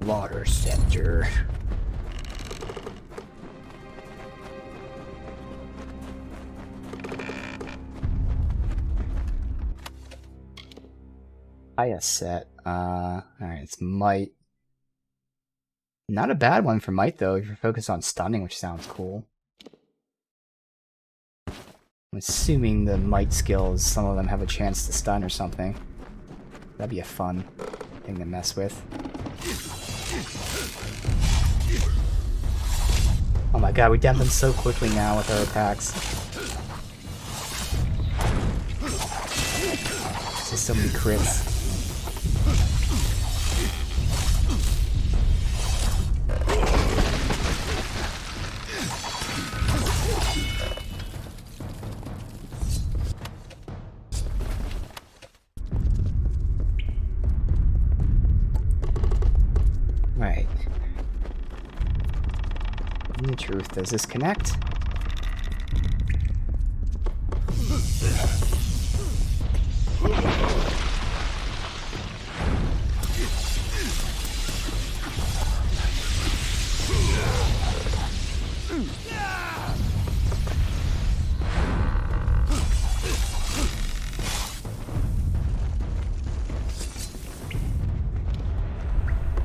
Water Scepter. Highest set. Alright, it's Might. Not a bad one for Might, though, if you're focused on stunning, which sounds cool. I'm assuming the Might skills, some of them have a chance to stun or something. That'd be a fun thing to mess with. Oh my god, we damp them so quickly now with our attacks. Just so many crits. Right. In the truth, does this connect?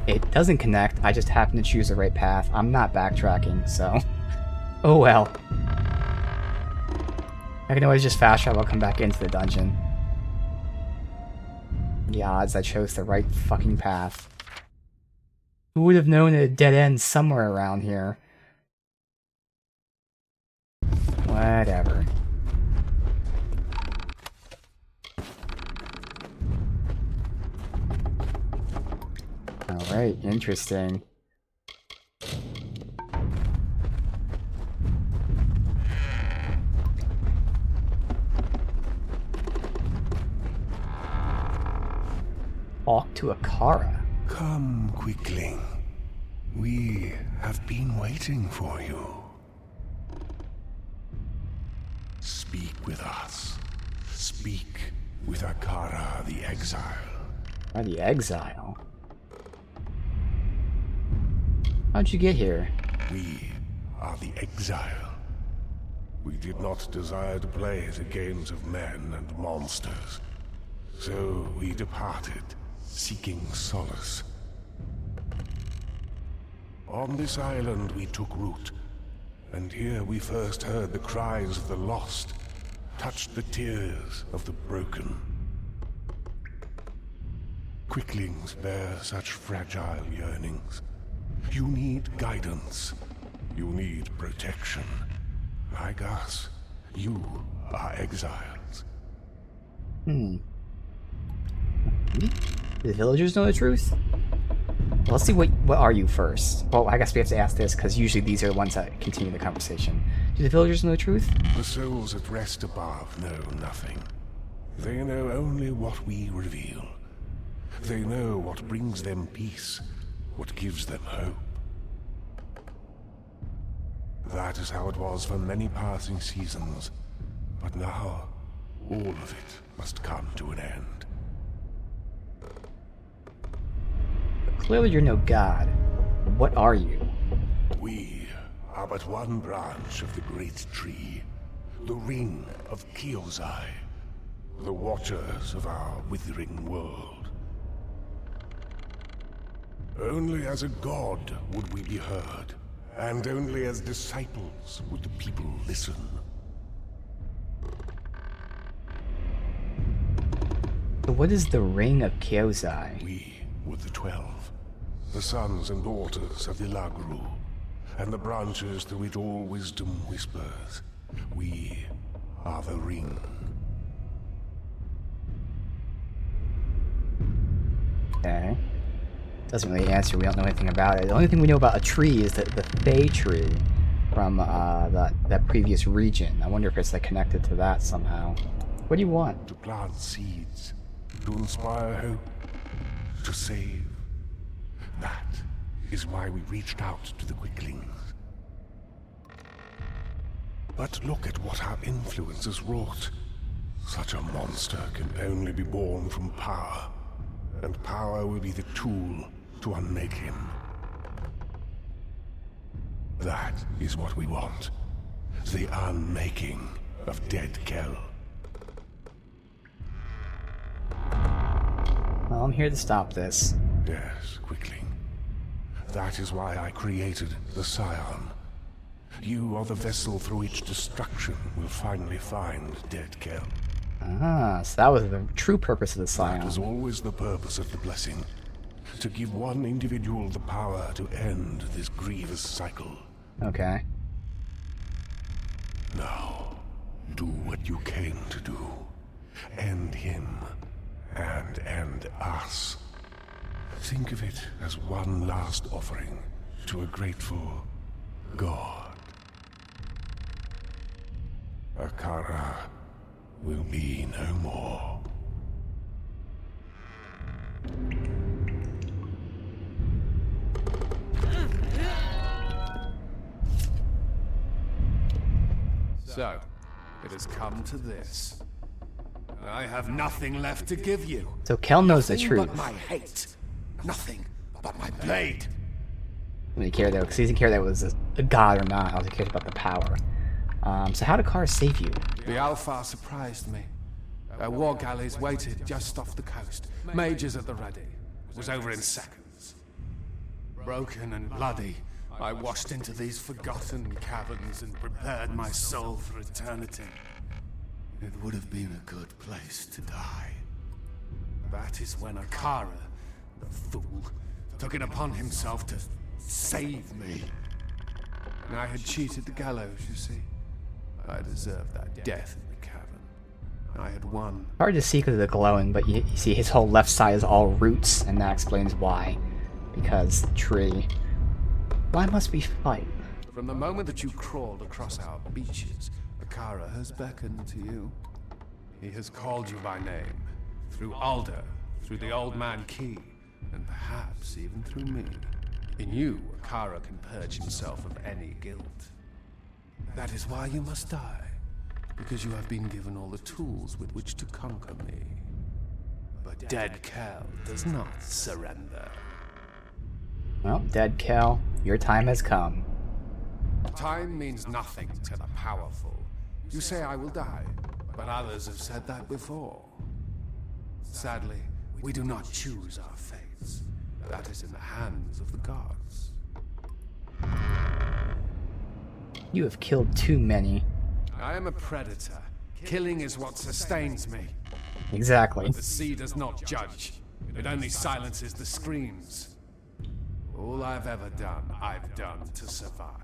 It doesn't connect, I just happen to choose the right path. I'm not backtracking, so... Oh well. I can always just fast travel, come back into the dungeon. The odds I chose the right fucking path. Who would have known a dead end somewhere around here? Whatever. Alright, interesting. Talk to Akara. Come, Quickling. We have been waiting for you. Speak with us. Speak with Akara the Exile. The Exile? How'd you get here? We are the Exile. We did not desire to play the games of men and monsters. So we departed, seeking solace. On this island we took root, and here we first heard the cries of the lost, touched the tears of the broken. Quicklings bear such fragile yearnings. You need guidance. You need protection. Like us, you are exiles. Do the villagers know the truth? Well, let's see, what are you first? Well, I guess we have to ask this, because usually these are the ones that continue the conversation. Do the villagers know the truth? The souls at rest above know nothing. They know only what we reveal. They know what brings them peace, what gives them hope. That is how it was for many passing seasons, but now all of it must come to an end. Clearly you're no god. What are you? We are but one branch of the great tree, the ring of Kyozai, the watchers of our withering world. Only as a god would we be heard, and only as disciples would the people listen. So what is the ring of Kyozai? We were the 12, the sons and daughters of the Lagru, and the branches through which all wisdom whispers. We are the ring. Okay. Doesn't really answer, we don't know anything about it. The only thing we know about a tree is that the Fey tree from that previous region. I wonder if it's like connected to that somehow. What do you want? To plant seeds, to inspire hope, to save. That is why we reached out to the Quicklings. But look at what our influence has wrought. Such a monster can only be born from power, and power will be the tool to unmake him. That is what we want. The unmaking of Dead Kell. Well, I'm here to stop this. Yes, Quickling. That is why I created the Scion. You are the vessel through which destruction will finally find Dead Kell. Ah, so that was the true purpose of the Scion. That was always the purpose of the blessing. To give one individual the power to end this grievous cycle. Okay. Now, do what you came to do. End him, and end us. Think of it as one last offering to a grateful God. Akara will be no more. So, it has come to this. I have nothing left to give you. So Kell knows the Nothing truth. but my hate. Nothing but my blade. He didn't care though, because he didn't care that it was a god or not. All he cared about the power. So how did Kara save you? The Alpha surprised me. Their war galleys waited just off the coast. Majors at the ready. It was over in seconds. Broken and bloody, I washed into these forgotten caverns and prepared my soul for eternity. It would have been a good place to die. That is when Akara, the fool, took it upon himself to save me. And I had cheated the gallows, you see. I deserved that death in the cavern. I had won. Hard to see because of the glowing, but you see his whole left side is all roots, and that explains why. Because tree. Why must we fight? From the moment that you crawled across our beaches, Akara has beckoned to you. He has called you by name. Through Alder, through the Old Man Key, and perhaps even through me. In you, Akara can purge himself of any guilt. That is why you must die, because you have been given all the tools with which to conquer me. But Dead Kell does not surrender. Well, Dead Kell, your time has come. Time means nothing to the powerful. You say I will die, but others have said that before. Sadly, we do not choose our fates. That is in the hands of the gods. You have killed too many. I am a predator. Killing is what sustains me. Exactly. But the sea does not judge. It only silences the screams. All I've ever done, I've done to survive.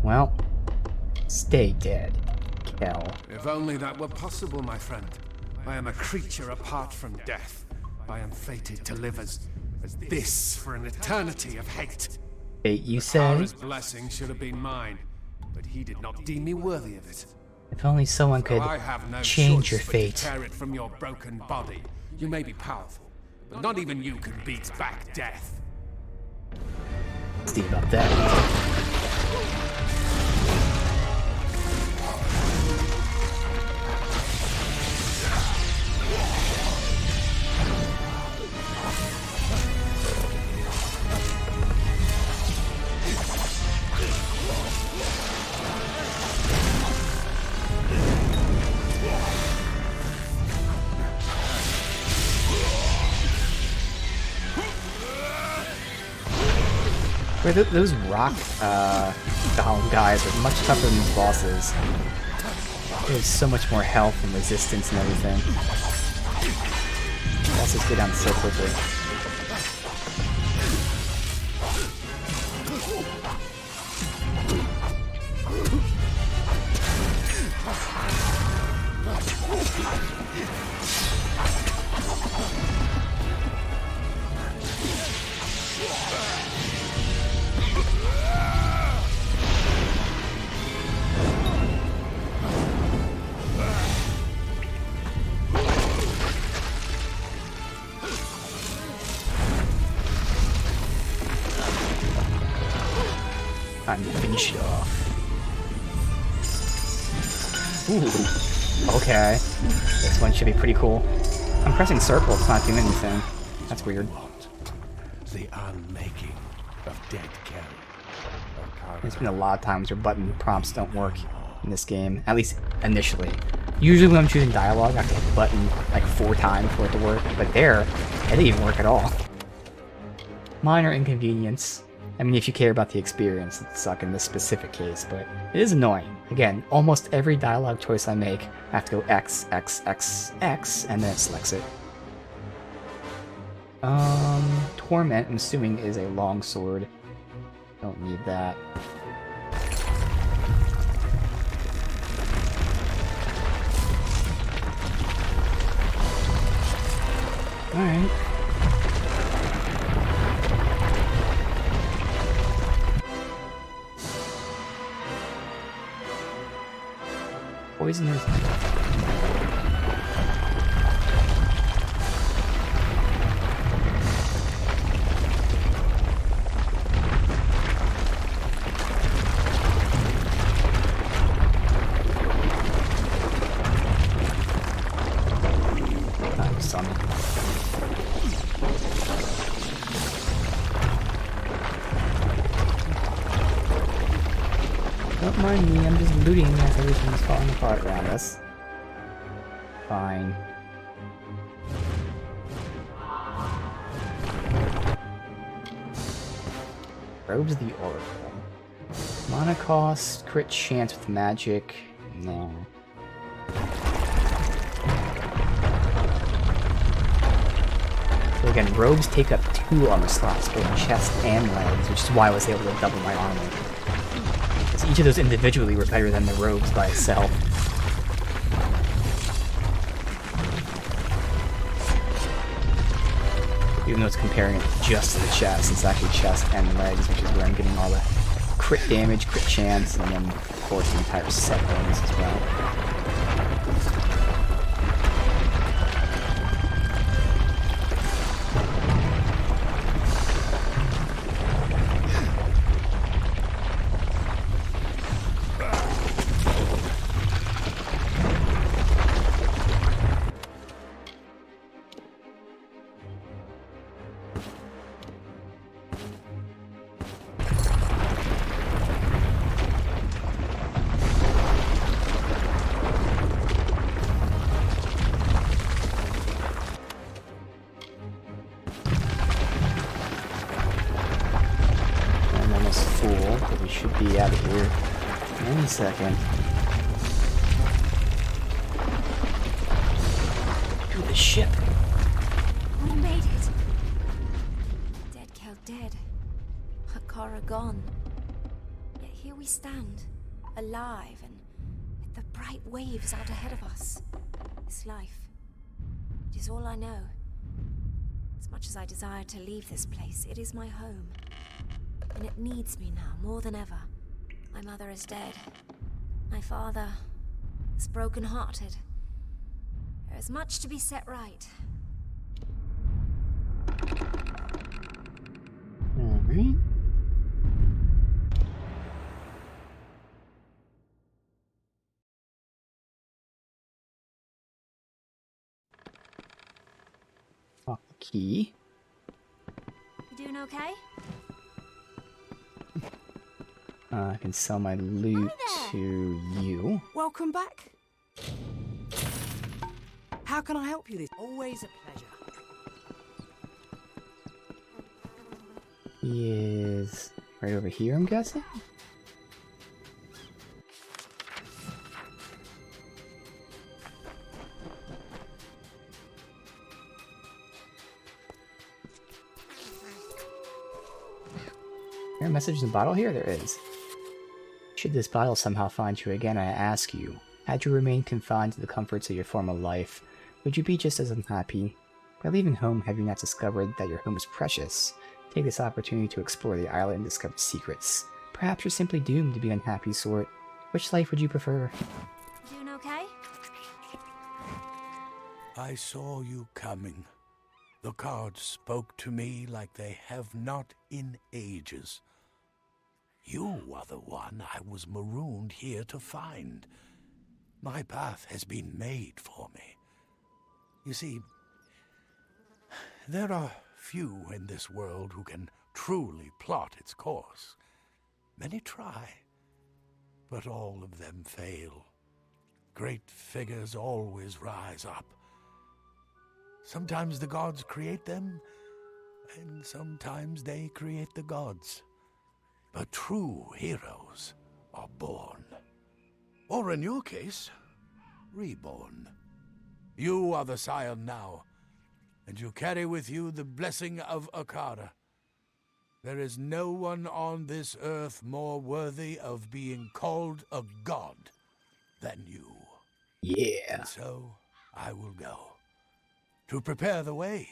Well, stay dead, Kell. If only that were possible, my friend. I am a creature apart from death. I am fated to live as this for an eternity of hate. Fate, you say? Kara's blessing should have been mine, but he did not deem me worthy of it. If only someone could I have no change choice your but to fate. tear it from your broken body. You may be powerful, Not even you can beat back death. See about that. Wait, those rock golem guys are much tougher than these bosses. There's so much more health and resistance and everything. Bosses go down so quickly. Time to finish it off. Ooh, okay. This one should be pretty cool. I'm pressing circle, it's not doing anything. That's weird. The unmaking of dead Kel. There's been a lot of times where button prompts don't work in this game, at least initially. Usually when I'm choosing dialogue, I have to hit the button like 4 times for it to work, but there, it didn't even work at all. Minor inconvenience. I mean, if you care about the experience, it'd suck in this specific case, but it is annoying. Again, almost every dialogue choice I make, I have to go X, X, X, X, and then it selects it. Torment, I'm assuming, is a long sword. Don't need that. Alright. Poisoners. Don't mind me, I'm just looting as everything's falling apart around us. Fine. Robes of the Oracle. Mana cost, crit chance with magic. No. So again, robes take up 2 armor slots, both chest and legs, which is why I was able to double my armor. Because each of those individually were better than the robes by itself. Even though it's comparing it just to the chest, it's actually chest and legs, which is where I'm getting all the crit damage, crit chance, and then, of course, the entire set bonus as well. But we should be out of here any second. To the ship. We made it. Dead Kel dead. Hakara gone. Yet here we stand, alive and with the bright waves out ahead of us. This life, it is all I know. As much as I desire to leave this place, it is my home. And it needs me now, more than ever. My mother is dead. My father is broken-hearted. There is much to be set right. Alright. Lock the key. You doing okay? I can sell my loot to you. Welcome back. How can I help you? This always a pleasure. He is right over here, I'm guessing? Is there a message in the bottle here? There is. Should this bottle somehow find you again, I ask you, had you remained confined to the comforts of your former life, would you be just as unhappy? By leaving home, have you not discovered that your home is precious? Take this opportunity to explore the island and discover secrets. Perhaps you're simply doomed to be an unhappy sort. Which life would you prefer? You doing okay? I saw you coming. The cards spoke to me like they have not in ages. You are the one I was marooned here to find. My path has been made for me. You see, there are few in this world who can truly plot its course. Many try, but all of them fail. Great figures always rise up. Sometimes the gods create them, and sometimes they create the gods. But true heroes are born. Or in your case, reborn. You are the scion now, and you carry with you the blessing of Akara. There is no one on this earth more worthy of being called a god than you. Yeah. And so I will go, to prepare the way.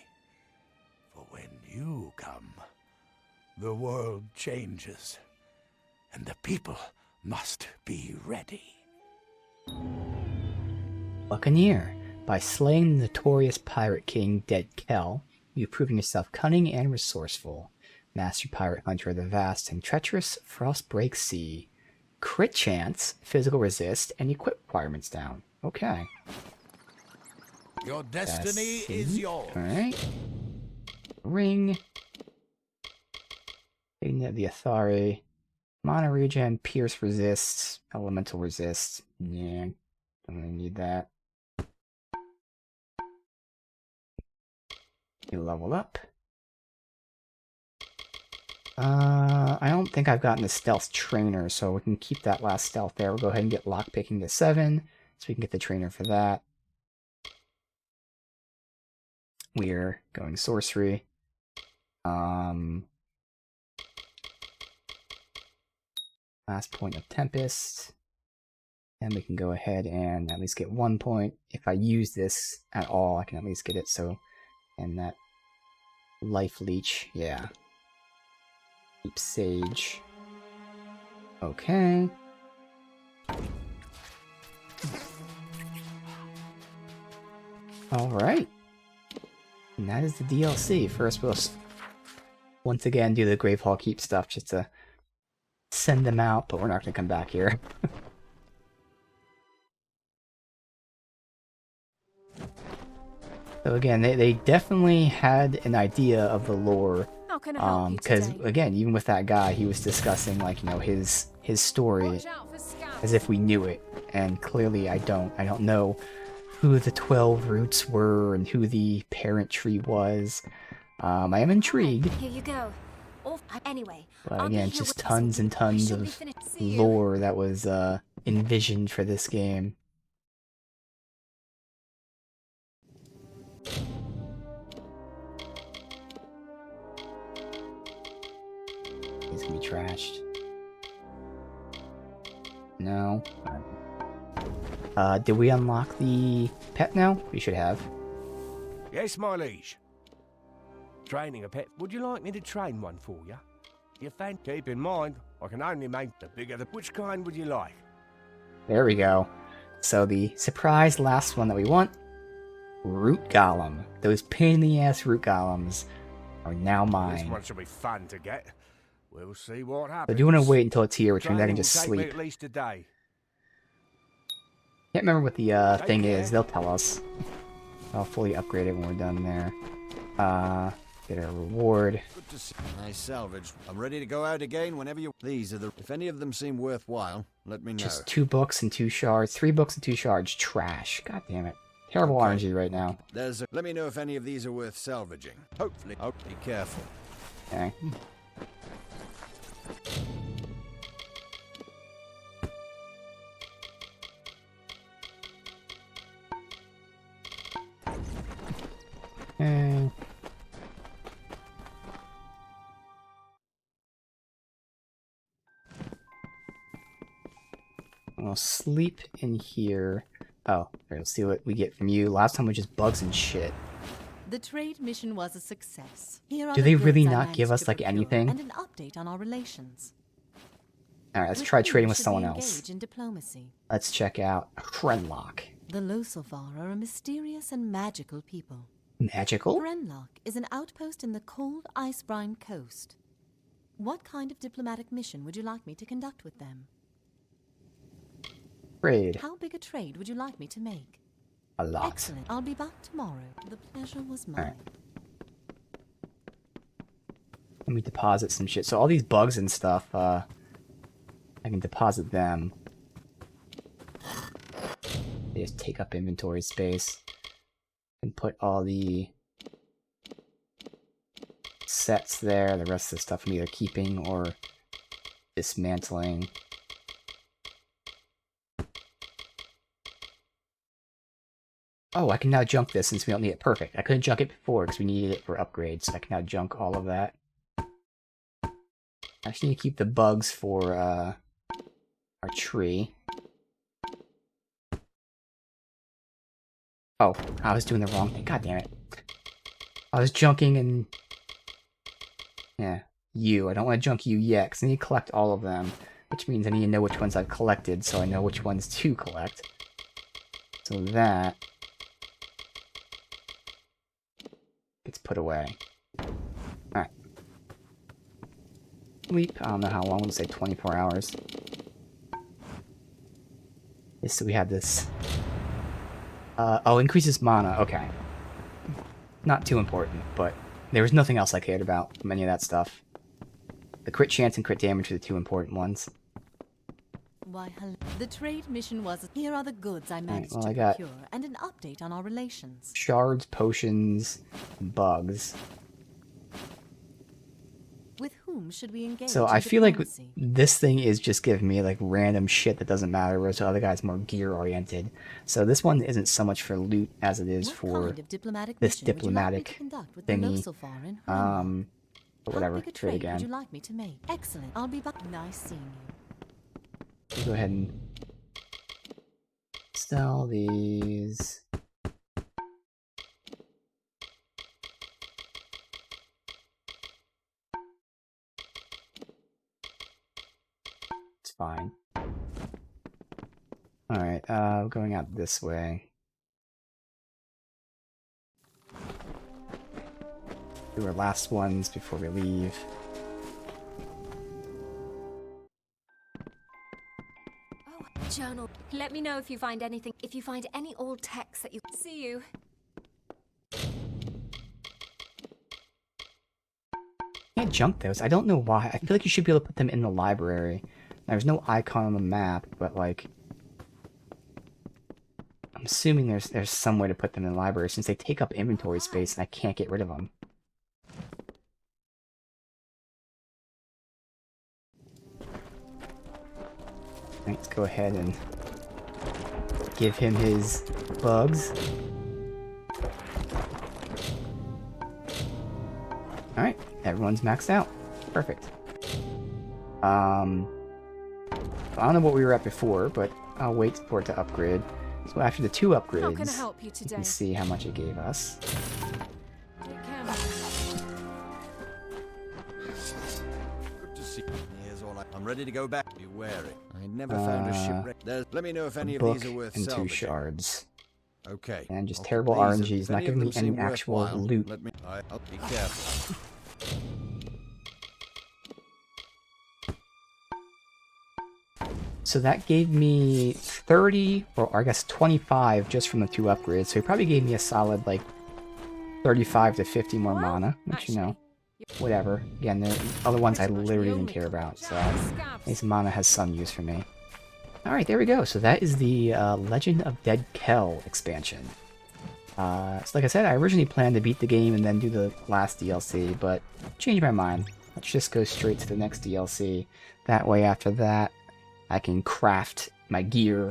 For when you come, the world changes, and the people must be ready. Buccaneer. By slaying the notorious pirate king Dead Kel, you've proven yourself cunning and resourceful. Master pirate hunter of the vast and treacherous Frostbreak Sea. Crit chance, physical resist, and equip requirements down. Okay. Your destiny is yours. Alright. Ring. Ignet the Athari. Mana regen, pierce resist, elemental resist. Yeah, don't really need that. You level up. I don't think I've gotten the stealth trainer, so we can keep that last stealth there. We'll go ahead and get lockpicking to 7, so we can get the trainer for that. We're going sorcery. Last point of Tempest. And we can go ahead and at least get 1 point. If I use this at all, I can at least get it, so... And that... Life Leech, yeah. Keep Sage. Okay. Alright. And that is the DLC. First we'll once again do the Grave Hall Keep stuff just to send them out, but we're not going to come back here. So again, they definitely had an idea of the lore. How can I help you Because today? again, even with that guy, he was discussing like, you know, his story Watch out for scouts. as if we knew it, and clearly I don't know who the 12 roots were and who the parent tree was. I am intrigued, Here you go. Anyway, but I'll be again, here just with- tons and tons Should be of finished. See you. lore that was envisioned for this game. He's gonna be trashed. No. Did we unlock the pet now? We should have. Yes, my liege. Training a pet. Would you like me to train one for you? Keep in mind, I can only make the bigger the... Which kind would you like? There we go. So the surprise last one that we want, Root Golem. Those pain in the ass Root Golems are now This mine. one should be fun to get. We'll see what I happens. do want to wait until it's here, which means I Training can just will take me sleep. at least a day. Can't remember what the Take thing care. is. They'll tell us. I'll fully upgrade it when we're done there. Get a reward. Good to see. Nice salvage. I'm ready to go out again whenever you... These are the... If any of them seem worthwhile, let me know. Just 2 books and 2 shards. 3 books and 2 shards. Trash. God damn it. Terrible RNG right now. Let me know if any of these are worth salvaging. Hopefully. Oh, be careful. Okay. Okay. I'll sleep in here. Oh, let's see what we get from you. Last time was just bugs and shit. The trade mission was a success. Here are Do the they really goods I not give managed us to like procure, anything? And an update on our relations. Alright, let's With try whom trading with should we someone else. engage in diplomacy? Let's check out Friendlock. The Lucifer are a mysterious and magical people. Magical? Friendlock is an outpost in the cold ice-brine coast. What kind of diplomatic mission would you like me to conduct with them? Trade. How big a trade would you like me to make? A lot. Excellent. I'll be back tomorrow. The pleasure was mine. Alright. Let me deposit some shit. So all these bugs and stuff, I can deposit them. They just take up inventory space. And put all the sets there. The rest of the stuff I'm either keeping or dismantling. Oh, I can now junk this since we don't need it. Perfect. I couldn't junk it before because we needed it for upgrades. So I can now junk all of that. I actually need to keep the bugs for our tree. Oh, I was doing the wrong thing. God damn it. I was junking and... Yeah, you. I don't want to junk you yet because I need to collect all of them. Which means I need to know which ones I've collected so I know which ones to collect. So that... gets put away. Alright. Sleep. I don't know how long. We'll say 24 hours. Okay, so we have this. Oh, increases mana. Okay. Not too important, but there was nothing else I cared about from any of that stuff. The crit chance and crit damage are the 2 important ones. Why, hello. The trade mission was... Here are the goods I managed well, to I got- procure, and an update on our relations. Shards, potions, and bugs. With whom should we engage So in I feel like diplomacy? this thing is just giving me like random shit that doesn't matter, whereas the other guy's more gear oriented. So this one isn't so much for loot as it is What for kind of diplomatic this mission would you like me to diplomatic conduct with the thingy. Lucifer in Home? But How whatever, big a trade trade would you again. like me to make? Excellent. I'll be back. Nice seeing you. We'll go ahead and sell these. It's fine. Alright, going out this way. Do our last ones before we leave. Journal. Let me know if you find anything. If you find any old texts that you... See you. Can't junk those. I don't know why. I feel like you should be able to put them in the library. There's no icon on the map, but like... I'm assuming there's some way to put them in the library since they take up inventory space and I can't get rid of them. Right, let's go ahead and give him his bugs. Alright, everyone's maxed out. Perfect. I don't know what we were at before, but I'll wait for it to upgrade. So after the 2 upgrades, How can I help you today? can see how much it gave us. Take care, man. Good to see you. Here's all I'm ready to go back. Be wary. I never found a shipwreck. Let me know if any A of book these are worth and 2 salvaging. shards. Okay. And just I'll terrible keep these. RNG. It's If not any of giving me them any seem actual worthwhile, loot. I'll be careful. So that gave me 30, or I guess 25 just from the 2 upgrades. So he probably gave me a solid, like, 35 to 50 more mana, which, you know, whatever. Again, the other ones I literally didn't care about, so at least mana has some use for me. Alright, there we go. So that is the Legend of Dead Kell expansion. So like I said, I originally planned to beat the game and then do the last DLC, but changed my mind. Let's just go straight to the next DLC. That way, after that, I can craft my gear,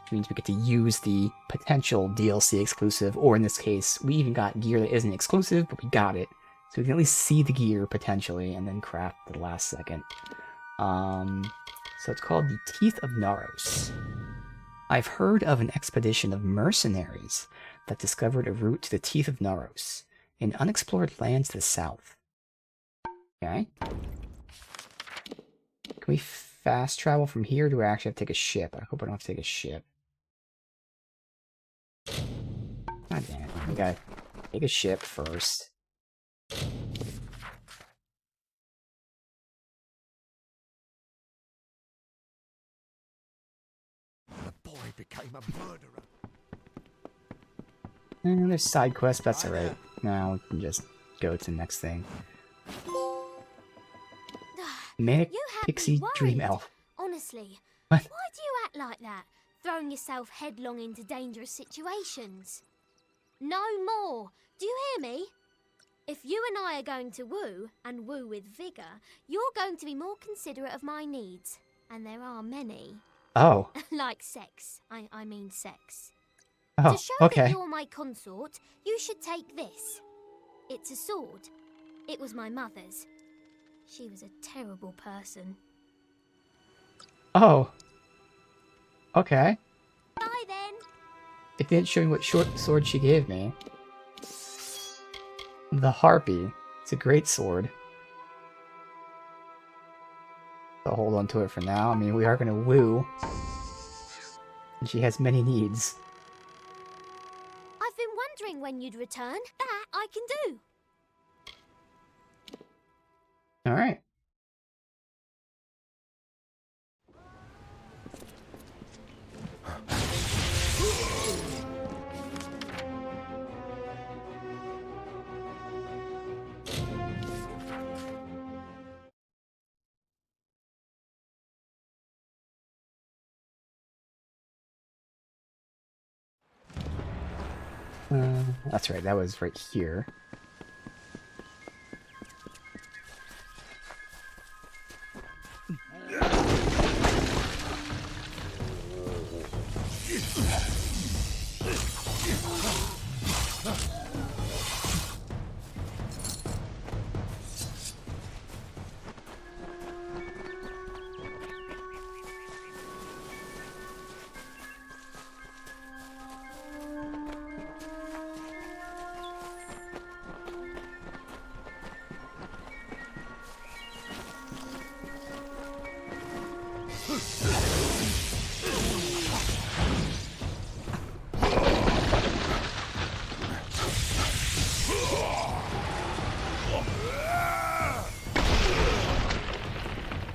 which means we get to use the potential DLC exclusive, or in this case, we even got gear that isn't exclusive, but we got it. So we can at least see the gear, potentially, and then craft at the last second. So it's called the Teeth of Naros. I've heard of an expedition of mercenaries that discovered a route to the Teeth of Naros, in unexplored lands to the south. Okay. Can we fast travel from here, or do I actually have to take a ship? I hope I don't have to take a ship. God damn it. We gotta take a ship first. The boy became a murderer. And there's side quests, that's alright. Now we can just go to the next thing. Manic Pixie Dream Elf. Honestly, What? why do you act like that? Throwing yourself headlong into dangerous situations. No more. Do you hear me? If you and I are going to woo, and woo with vigour, you're going to be more considerate of my needs. And there are many. Oh. Like sex. I mean sex. Oh, To show okay. that you're my consort, you should take this. It's a sword. It was my mother's. She was a terrible person. Oh. Okay. Bye then. It didn't show me what short sword she gave me. The Harpy. It's a great sword. I'll hold on to it for now. I mean, we are going to woo. And she has many needs. I've been wondering when you'd return. That I can do. Alright. That's right, that was right here.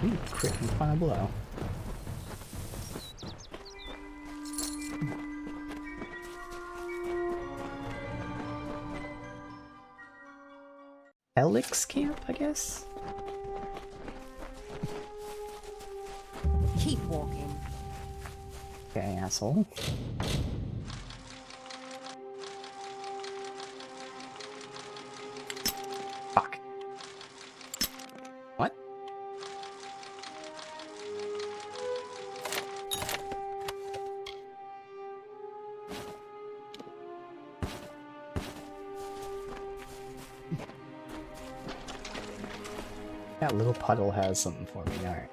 Ooh, crit and final blow. Elix camp, I guess? Keep walking. Okay, asshole. Fuck. What? That little puddle has something for me, alright.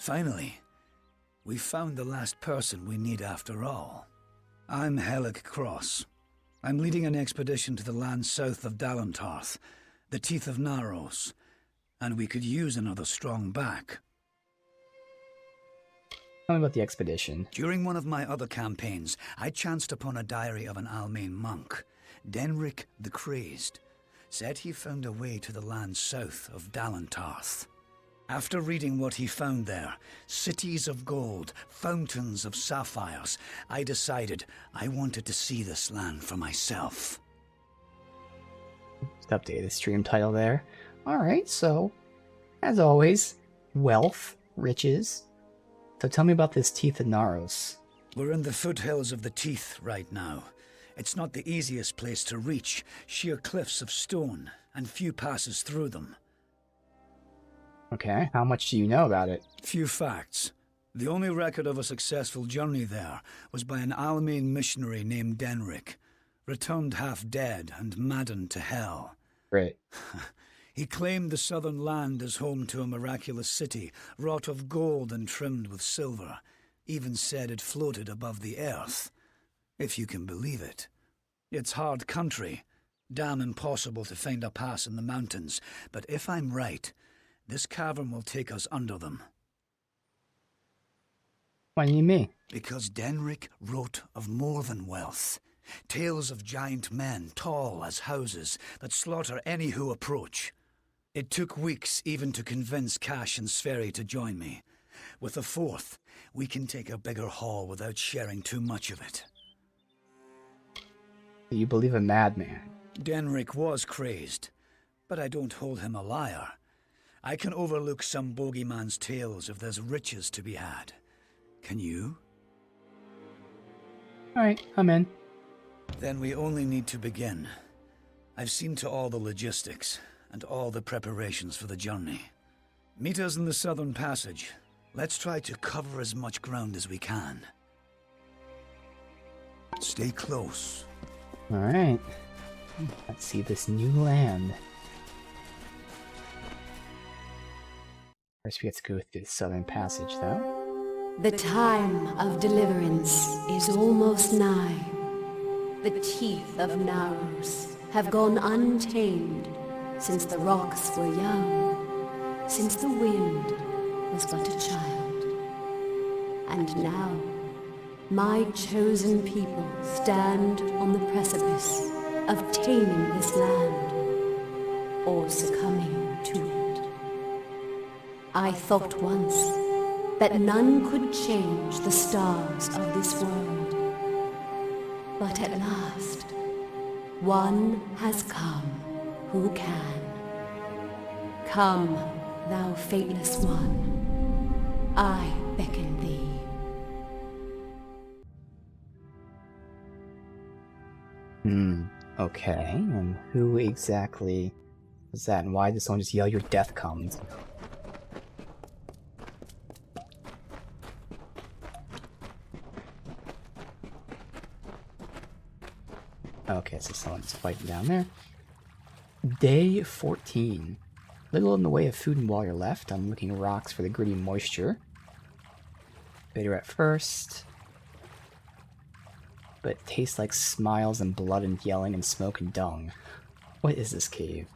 Finally, we found the last person we need after all. I'm Helig Cross. I'm leading an expedition to the land south of Dalantarth, the Teeth of Naros, and we could use another strong back. Tell me about the expedition. During one of my other campaigns, I chanced upon a diary of an Almain monk, Denric the Crazed. said he found a way to the land south of Dalantarth. After reading what he found there, cities of gold, fountains of sapphires, I decided I wanted to see this land for myself. Just update the stream title there. Alright, so, as always, wealth, riches. So tell me about this Teeth of Naros. We're in the foothills of the Teeth right now. It's not the easiest place to reach, sheer cliffs of stone, and few passes through them. Okay, how much do you know about it? Few facts. The only record of a successful journey there was by an Almain missionary named Denric, returned half dead and maddened to hell. Great. He claimed the southern land as home to a miraculous city, wrought of gold and trimmed with silver, even said it floated above the earth. If you can believe it. It's hard country, damn impossible to find a pass in the mountains, but if I'm right, this cavern will take us under them. What do you mean? Because Denric wrote of more than wealth. Tales of giant men, tall as houses, that slaughter any who approach. It took weeks even to convince Cash and Sverri to join me. With a fourth, we can take a bigger haul without sharing too much of it. You believe a madman? Denric was crazed, but I don't hold him a liar. I can overlook some bogeyman's tales if there's riches to be had. Can you? Alright, I'm in. Then we only need to begin. I've seen to all the logistics, and all the preparations for the journey. Meet us in the Southern Passage. Let's try to cover as much ground as we can. Stay close. Alright. Let's see this new land. First we have to go through the Southern Passage, though. The time of deliverance is almost nigh. The teeth of Naros have gone untamed since the rocks were young, since the wind was but a child. And now, my chosen people stand on the precipice of taming this land, or succumbing to it. I thought once that none could change the stars of this world. But at last, one has come who can. Come, thou fateless one, I beckon thee. Okay, and who exactly was that, and why did someone just yell your death comes? Okay, so someone's fighting down there. Day 14. Little in the way of food and water left. I'm looking rocks for the gritty moisture. Bitter at first, but it tastes like smiles and blood and yelling and smoke and dung. What is this cave?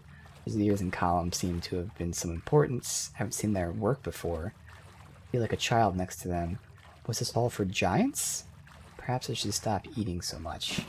These years in columns seem to have been some importance. Haven't seen their work before. Feel like a child next to them. Was this all for giants? Perhaps I should stop eating so much.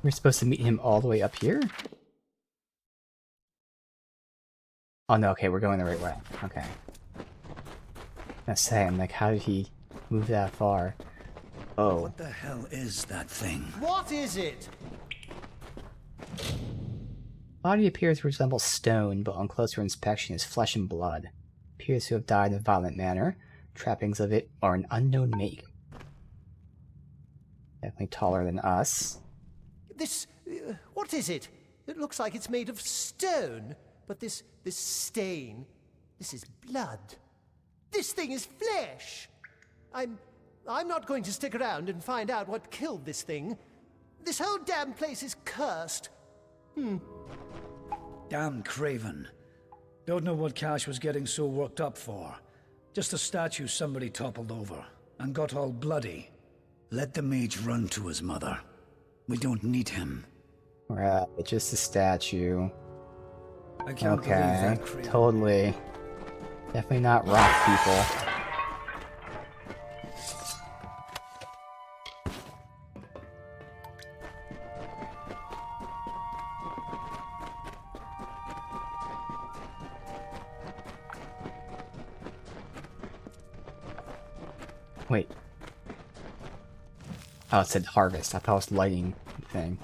We're supposed to meet him all the way up here? Oh no, okay, we're going the right way. Okay. I say, I'm like, how did he move that far? Oh. What the hell is that thing? What is it? Body appears to resemble stone, but on closer inspection is flesh and blood. Appears to have died in a violent manner. Trappings of it are an unknown make. Definitely taller than us. This... what is it? It looks like it's made of stone. But this stain... this is blood. This thing is flesh! I'm not going to stick around and find out what killed this thing. This whole damn place is cursed. Damn craven. Don't know what Cash was getting so worked up for. Just a statue somebody toppled over and got all bloody. Let the mage run to his mother. We don't need him. Right, just a statue. I can't believe Okay, that craven. totally. Definitely not rock people. Wait. Oh, it said harvest. I thought it was lighting thing.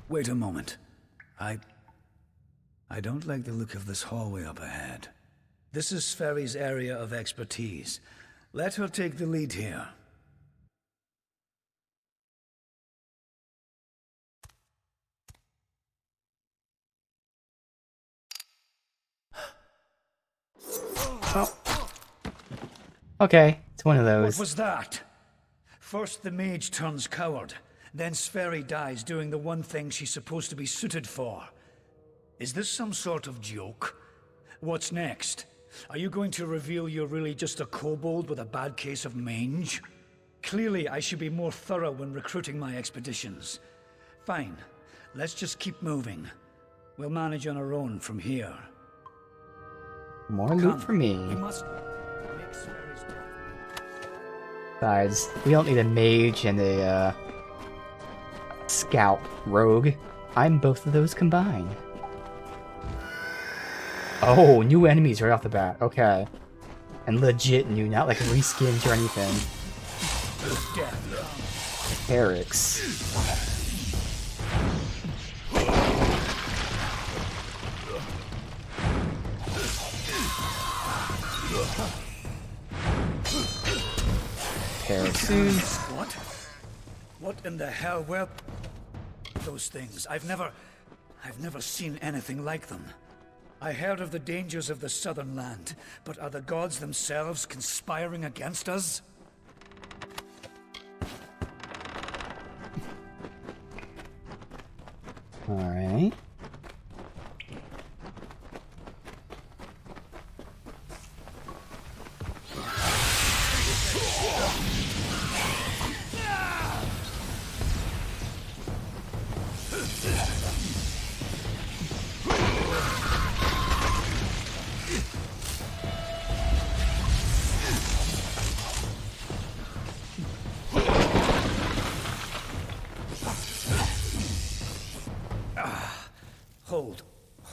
Wait a moment. I don't like the look of this hallway up ahead. This is Sferry's area of expertise. Let her take the lead here. Oh. Okay, it's one of those. What was that? First the mage turns coward, then Sferry dies doing the one thing she's supposed to be suited for. Is this some sort of joke? What's next? Are you going to reveal you're really just a kobold with a bad case of mange? Clearly I should be more thorough when recruiting my expeditions. Fine, let's just keep moving. We'll manage on our own from here. More loot for me. We must make Sferry's death. Besides, we don't need a mage and a scout rogue. I'm both of those combined. Oh, new enemies right off the bat. Okay. And legit new, not like reskins or anything. Eric's. Soon. What? What in the hell were those things? I've never seen anything like them. I heard of the dangers of the southern land, but are the gods themselves conspiring against us? Alright.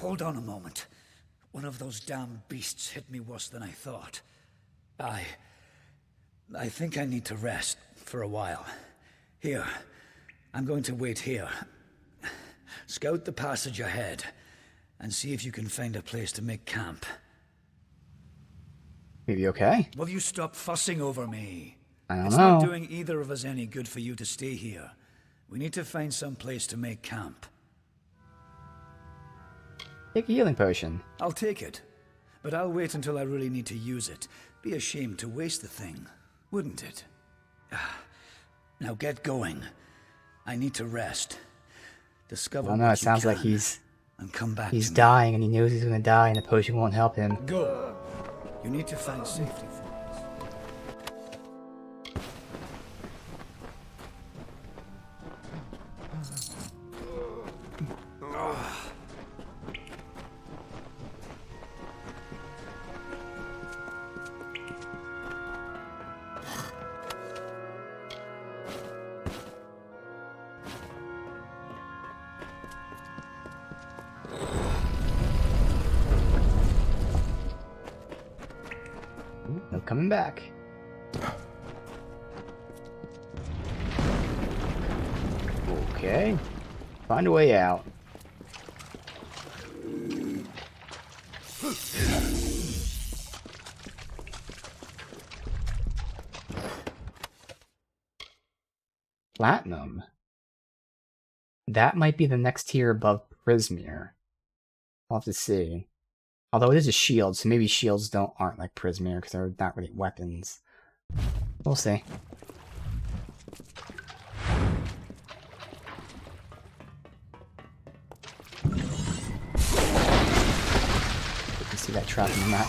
Hold on a moment. One of those damn beasts hit me worse than I thought. I think I need to rest for a while. Here, I'm going to wait here. Scout the passage ahead, and see if you can find a place to make camp. Maybe okay? Will you stop fussing over me? I don't It's know. not doing either of us any good for you to stay here. We need to find some place to make camp. Take a healing potion. I'll take it, but I'll wait until I really need to use it. Be a shame to waste the thing, wouldn't it? Now get going. I need to rest. Discover I don't know, what it sounds you like can, he's and come back he's to me. dying and he knows he's gonna die and the potion won't help him. Go. You need to find safety for us. No coming back. Okay. Find a way out. Platinum. That might be the next tier above Prismeer. I'll have to see. Although it is a shield, so maybe shields aren't like Prismeer because they're not really weapons. We'll see. You can see that trap in the map.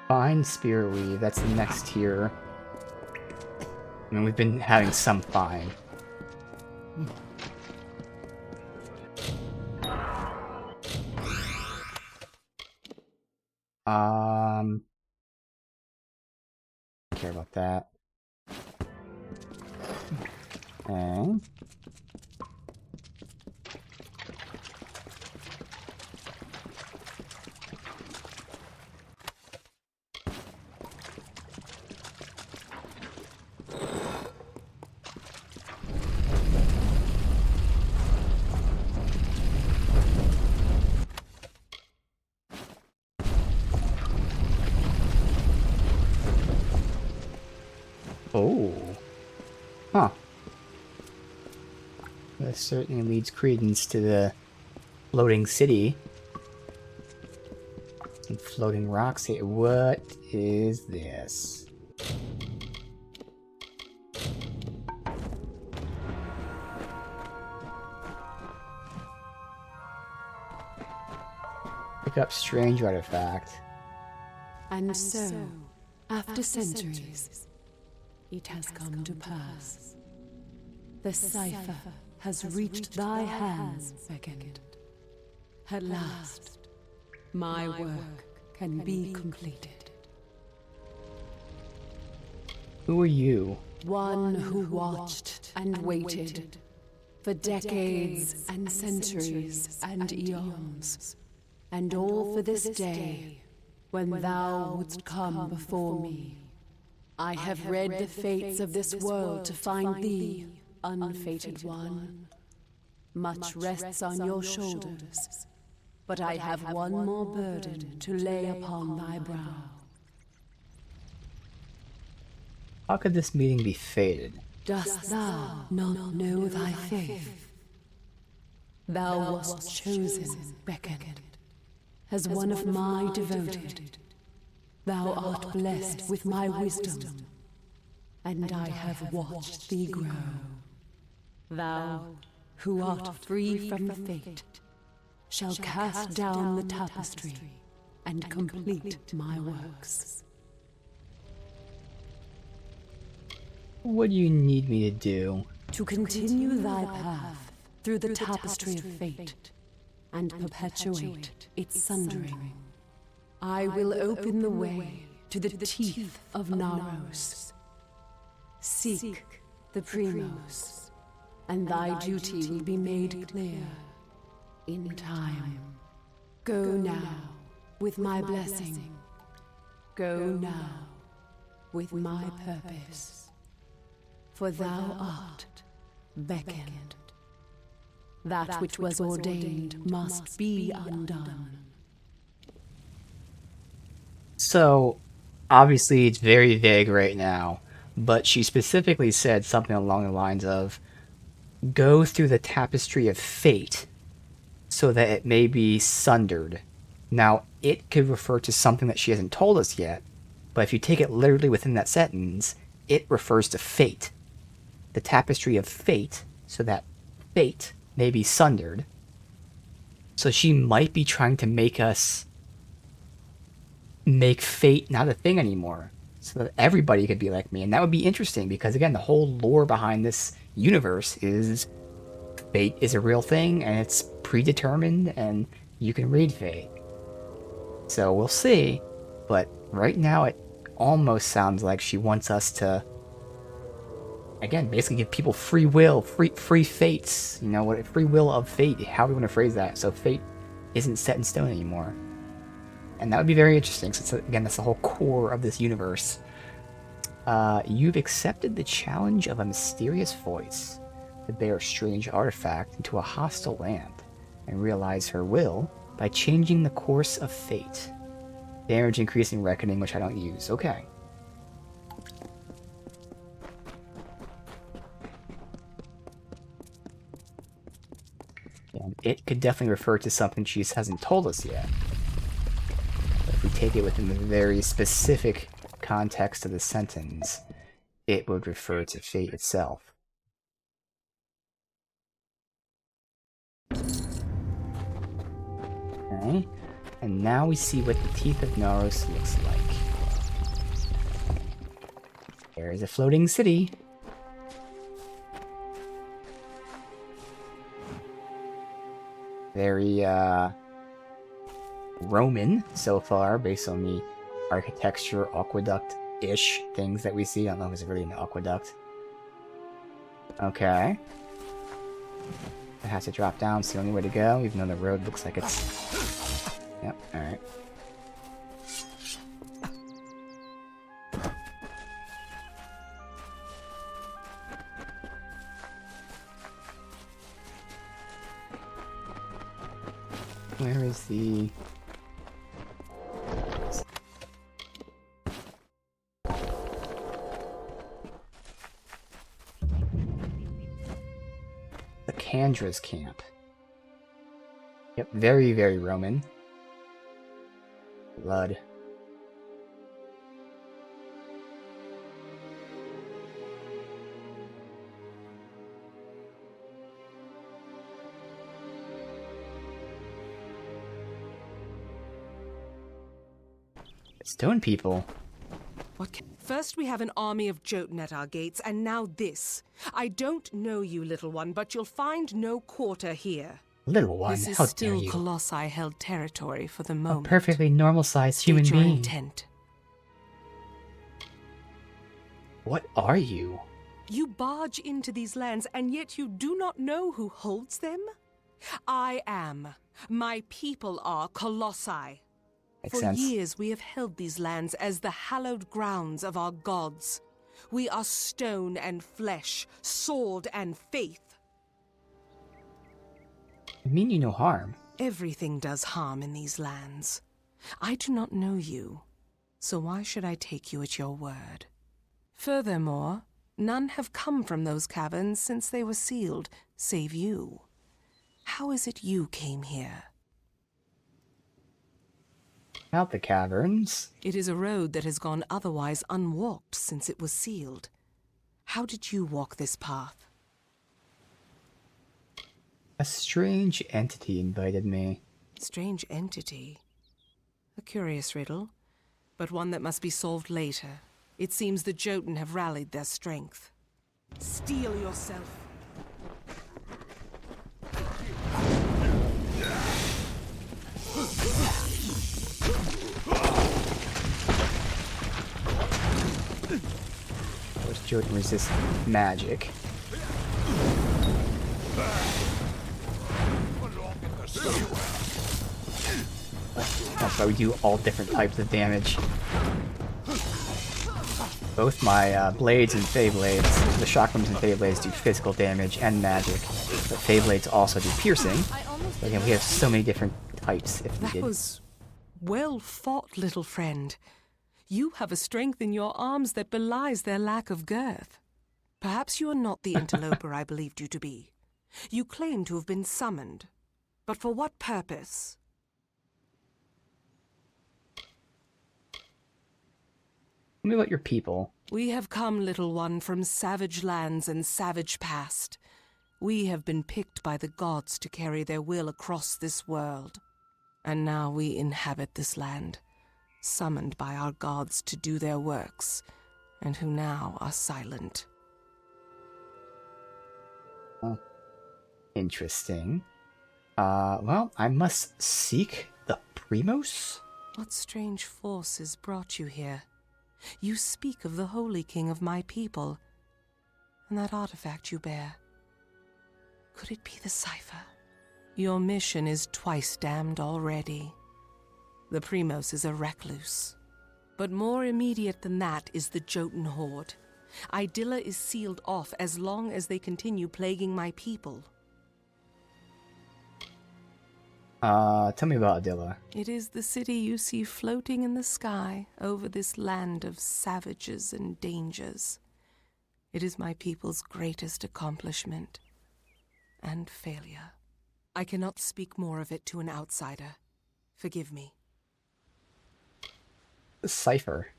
Fine Spear Weave, that's the next tier. I mean, we've been having some fine. Don't care about that. Okay. Oh. Huh. That certainly leads credence to the floating city. And floating rocks here. What is this? Pick up strange artifact. And so, after centuries, it has come to pass. The cipher has reached thy hands, Beckett. At last, my work can be completed. Who are you? One who watched and waited for decades and centuries and eons, and all for this day when thou wouldst come before me. I have read the fates of this world to find thee, unfated one. Much rests on your shoulders, but I have one more burden to lay upon thy brow. How could this meeting be fated? Dost thou not know thy faith? Thou wast chosen, Beckett, as one of my devoted. Thou art blessed with my wisdom, and I have watched thee grow. Thou, who art free from fate, shall cast down the tapestry and complete my works. What do you need me to do? To continue thy path through the tapestry of fate and perpetuate its sundering. I will open the way to the teeth of Naros. Seek the Primos, and thy duty will be made clear in time. Go now with my blessing. Go now with my purpose. For thou art beckoned. That which was ordained must be undone. So, obviously it's very vague right now, but she specifically said something along the lines of, go through the tapestry of fate so that it may be sundered. Now, it could refer to something that she hasn't told us yet, but if you take it literally within that sentence, it refers to fate. The tapestry of fate, so that fate may be sundered. So she might be trying to make us make fate not a thing anymore, so that everybody could be like me. And that would be interesting, because again, the whole lore behind this universe is fate is a real thing, and it's predetermined, and you can read fate. So we'll see, but right now it almost sounds like she wants us to, again, basically give people free will, free fates, you know, what free will of fate, how we want to phrase that, so fate isn't set in stone anymore. And that would be very interesting, since again, that's the whole core of this universe. You've accepted the challenge of a mysterious voice to bear a strange artifact into a hostile land, and realize her will by changing the course of fate. Damage increasing reckoning, which I don't use. Okay. And it could definitely refer to something she hasn't told us yet. But if we take it within the very specific context of the sentence, it would refer to fate itself. Okay. And now we see what the Teeth of Naros looks like. There is a floating city. Very, Roman so far, based on the architecture, aqueduct-ish things that we see. I don't know if it's really an aqueduct. Okay. It has to drop down, it's the only way to go, even though the road looks like it's... Yep, alright. Where is the... the Candra's camp. Yep, very, very Roman. Blood. Stone people. First we have an army of Jotun at our gates, and now this. I don't know you, little one, but you'll find no quarter here. Little one, this is how still dare you? Colossi held territory for the A moment. perfectly normal-sized State human your being. intent. What are you? You barge into these lands, and yet you do not know who holds them? I am. My people are Colossi. Makes For sense. years we have held these lands as the hallowed grounds of our gods. We are stone and flesh, sword and faith. I mean you no harm. Everything does harm in these lands. I do not know you, so why should I take you at your word? Furthermore, none have come from those caverns since they were sealed, save you. How is it you came here? Out the caverns. It is a road that has gone otherwise unwalked since it was sealed. How did you walk this path? A strange entity invited me. Strange entity. A curious riddle, but one that must be solved later. It seems the Jotun have rallied their strength. Steel yourself. Of course, Jotun resists magic. That's why we do all different types of damage. Both my blades and Fey Blades, the shock bombs and Fey Blades do physical damage and magic, but Fey Blades also do piercing. But again, we have so many different types if That needed. was well fought, little friend. You have a strength in your arms that belies their lack of girth. Perhaps you are not the interloper I believed you to be. You claim to have been summoned. But for what purpose? Tell me about your people. We have come, little one, from savage lands and savage past. We have been picked by the gods to carry their will across this world. And now we inhabit this land, summoned by our gods to do their works, and who now are silent. Oh, interesting. Well, I must seek the Primos? What strange forces brought you here? You speak of the Holy King of my people, and that artifact you bear. Could it be the cipher? Your mission is twice damned already. The Primos is a recluse. But more immediate than that is the Jotun horde. Idylla is sealed off as long as they continue plaguing my people. Tell me about Idylla. It is the city you see floating in the sky over this land of savages and dangers. It is my people's greatest accomplishment and failure. I cannot speak more of it to an outsider. Forgive me. The cipher.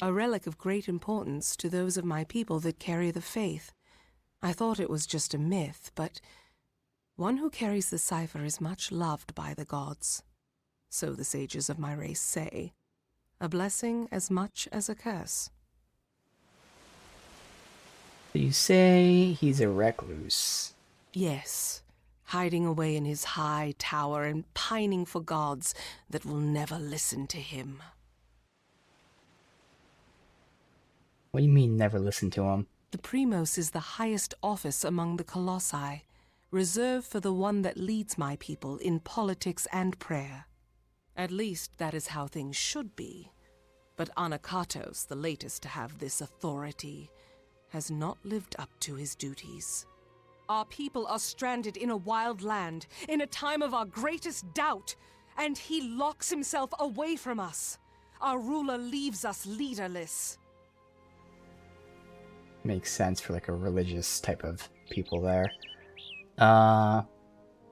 A relic of great importance to those of my people that carry the faith. I thought it was just a myth, but one who carries the cipher is much loved by the gods. So the sages of my race say. A blessing as much as a curse. You say he's a recluse. Yes, hiding away in his high tower and pining for gods that will never listen to him. What do you mean, never listen to him? The Primos is the highest office among the Colossi, reserved for the one that leads my people in politics and prayer. At least that is how things should be. But Anakatos, the latest to have this authority, has not lived up to his duties. Our people are stranded in a wild land, in a time of our greatest doubt, and he locks himself away from us. Our ruler leaves us leaderless. Makes sense for like a religious type of people there. Well,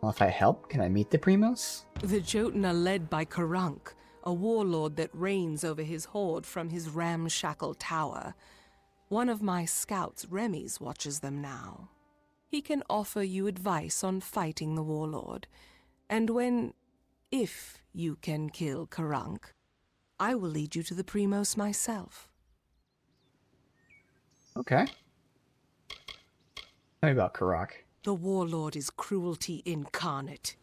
if I help, can I meet the Primos? The Jotun are led by Karunk, a warlord that reigns over his horde from his ramshackle tower. One of my scouts, Remy's, watches them now. He can offer you advice on fighting the warlord, and if you can kill Karunk, I will lead you to the Primos myself. Okay. Tell me about Karak. The warlord is cruelty incarnate.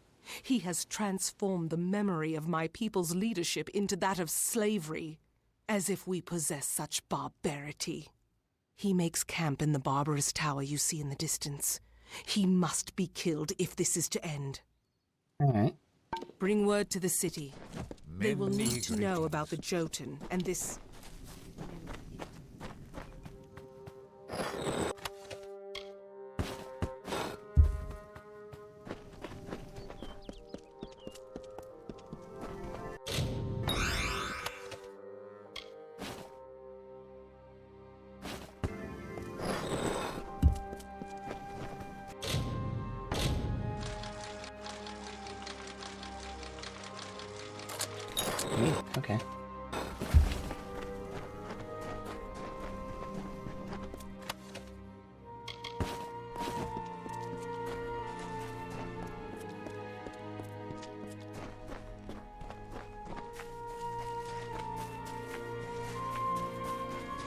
He has transformed the memory of my people's leadership into that of slavery, as if we possess such barbarity. He makes camp in the barbarous tower you see in the distance. He must be killed if this is to end. Alright. Bring word to the city. They will need to know about the Jotun and this... Okay.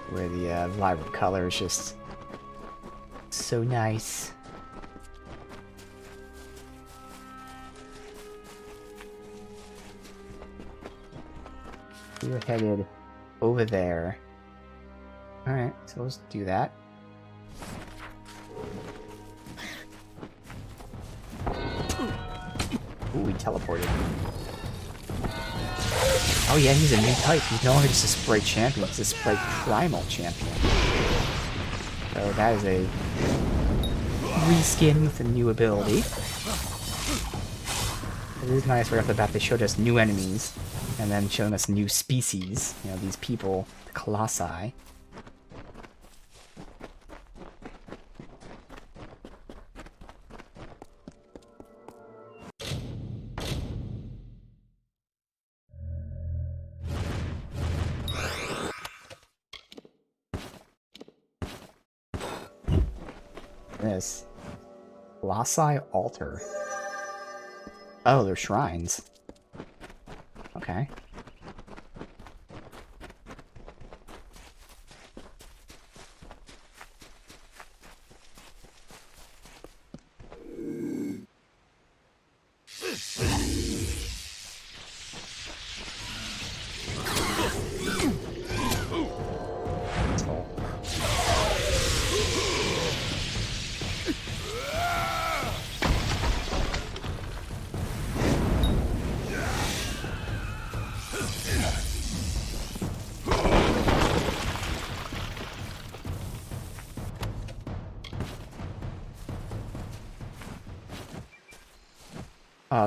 Where the vibrant color is just so nice. We're headed over there. Alright, so let's do that. Ooh, we teleported. Oh yeah, he's a new type. He's no longer just a Sprite champion, he's a Sprite Primal champion. So that is a reskin with a new ability. It is nice right off the bat they showed us new enemies, and then showing us new species. You know, these people, the Colossi. this? Colossi Altar. Oh, they're shrines. Okay.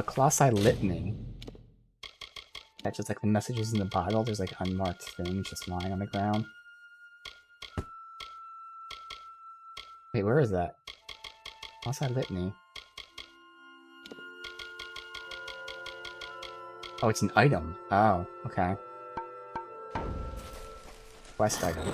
Colossi Litany. That's just like the messages in the Bible. There's like unmarked things just lying on the ground. Wait, where is that? Colossi Litany. Oh, it's an item. Oh, okay. Quest item.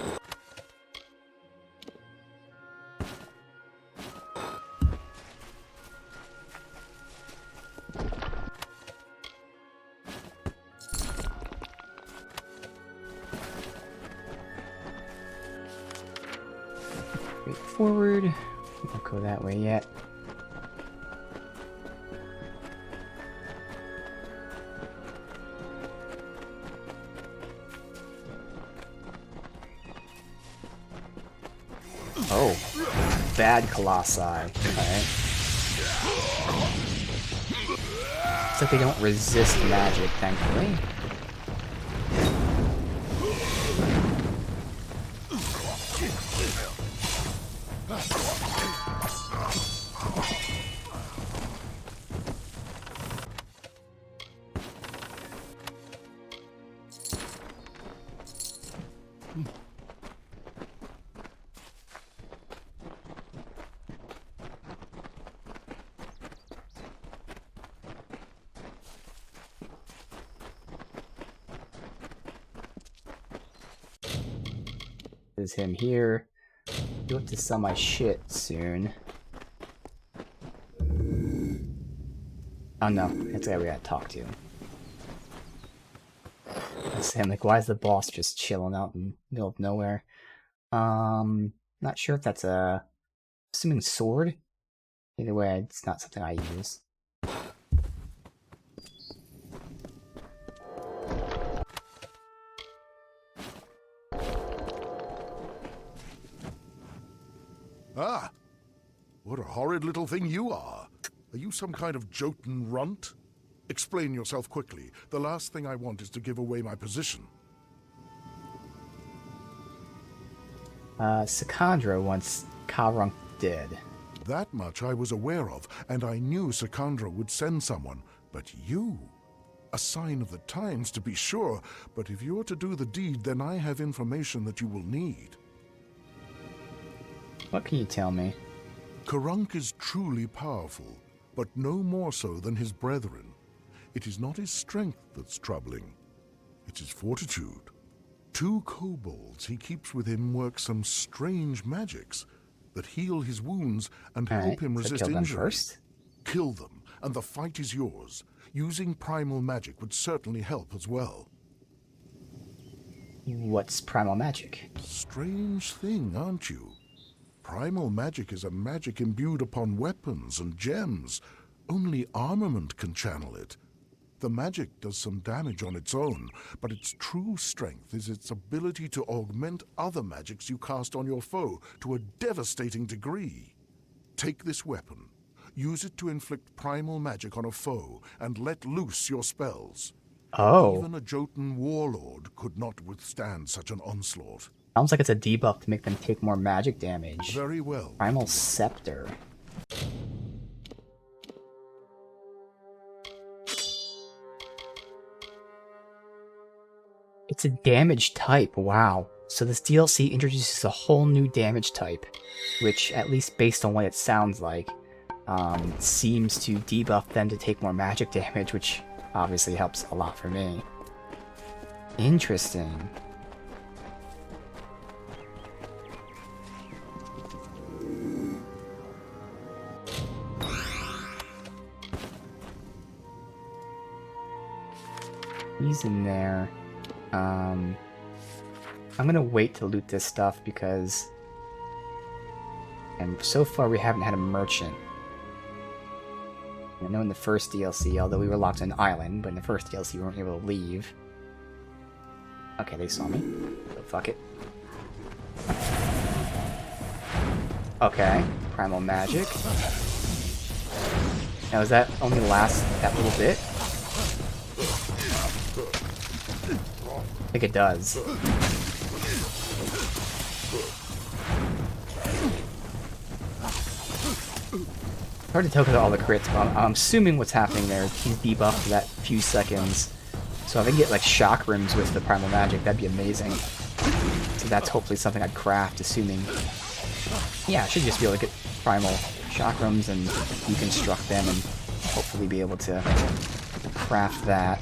Forward. We won't go that way yet. Oh, bad colossi. Okay. It's like they don't resist magic, thankfully. There's him here. You have to sell my shit soon. Oh no, that's the guy we gotta talk to. That's him. Like, why is the boss just chilling out in the middle of nowhere? Not sure if that's a... Assuming sword? Either way, it's not something I use. Ah! What a horrid little thing you are! Are you some kind of Jotun runt? Explain yourself quickly. The last thing I want is to give away my position. Sakandra wants Karunk dead. That much I was aware of, and I knew Sakandra would send someone. But you? A sign of the times, to be sure, but if you're to do the deed, then I have information that you will need. What can you tell me? Karunk is truly powerful, but no more so than his brethren. It is not his strength that's troubling. It is fortitude. 2 kobolds he keeps with him work some strange magics that heal his wounds and help him resist kill them injury. first? Kill them, and the fight is yours. Using primal magic would certainly help as well. What's primal magic? Strange thing, aren't you? Primal magic is a magic imbued upon weapons and gems. Only armament can channel it. The magic does some damage on its own, but its true strength is its ability to augment other magics you cast on your foe to a devastating degree. Take this weapon, use it to inflict primal magic on a foe, and let loose your spells. Oh. Even a Jotun warlord could not withstand such an onslaught. Sounds like it's a debuff to make them take more magic damage. Very well. Primal Scepter. It's a damage type, wow. So this DLC introduces a whole new damage type, which, at least based on what it sounds like, seems to debuff them to take more magic damage, which obviously helps a lot for me. Interesting. He's in there. I'm gonna wait to loot this stuff because... And so far we haven't had a merchant. I know in the first DLC, although we were locked on an island, but in the first DLC we weren't able to leave. Okay, they saw me. So fuck it. Okay, primal magic. Now, does that only last that little bit? I think it does. Hard to tell because of all the crits, but I'm assuming what's happening there is he's debuffed for that few seconds. So if I can get like shock rims with the primal magic, that'd be amazing. So that's hopefully something I'd craft, assuming... Yeah, I should just be able to get primal shock rims and deconstruct them and hopefully be able to craft that.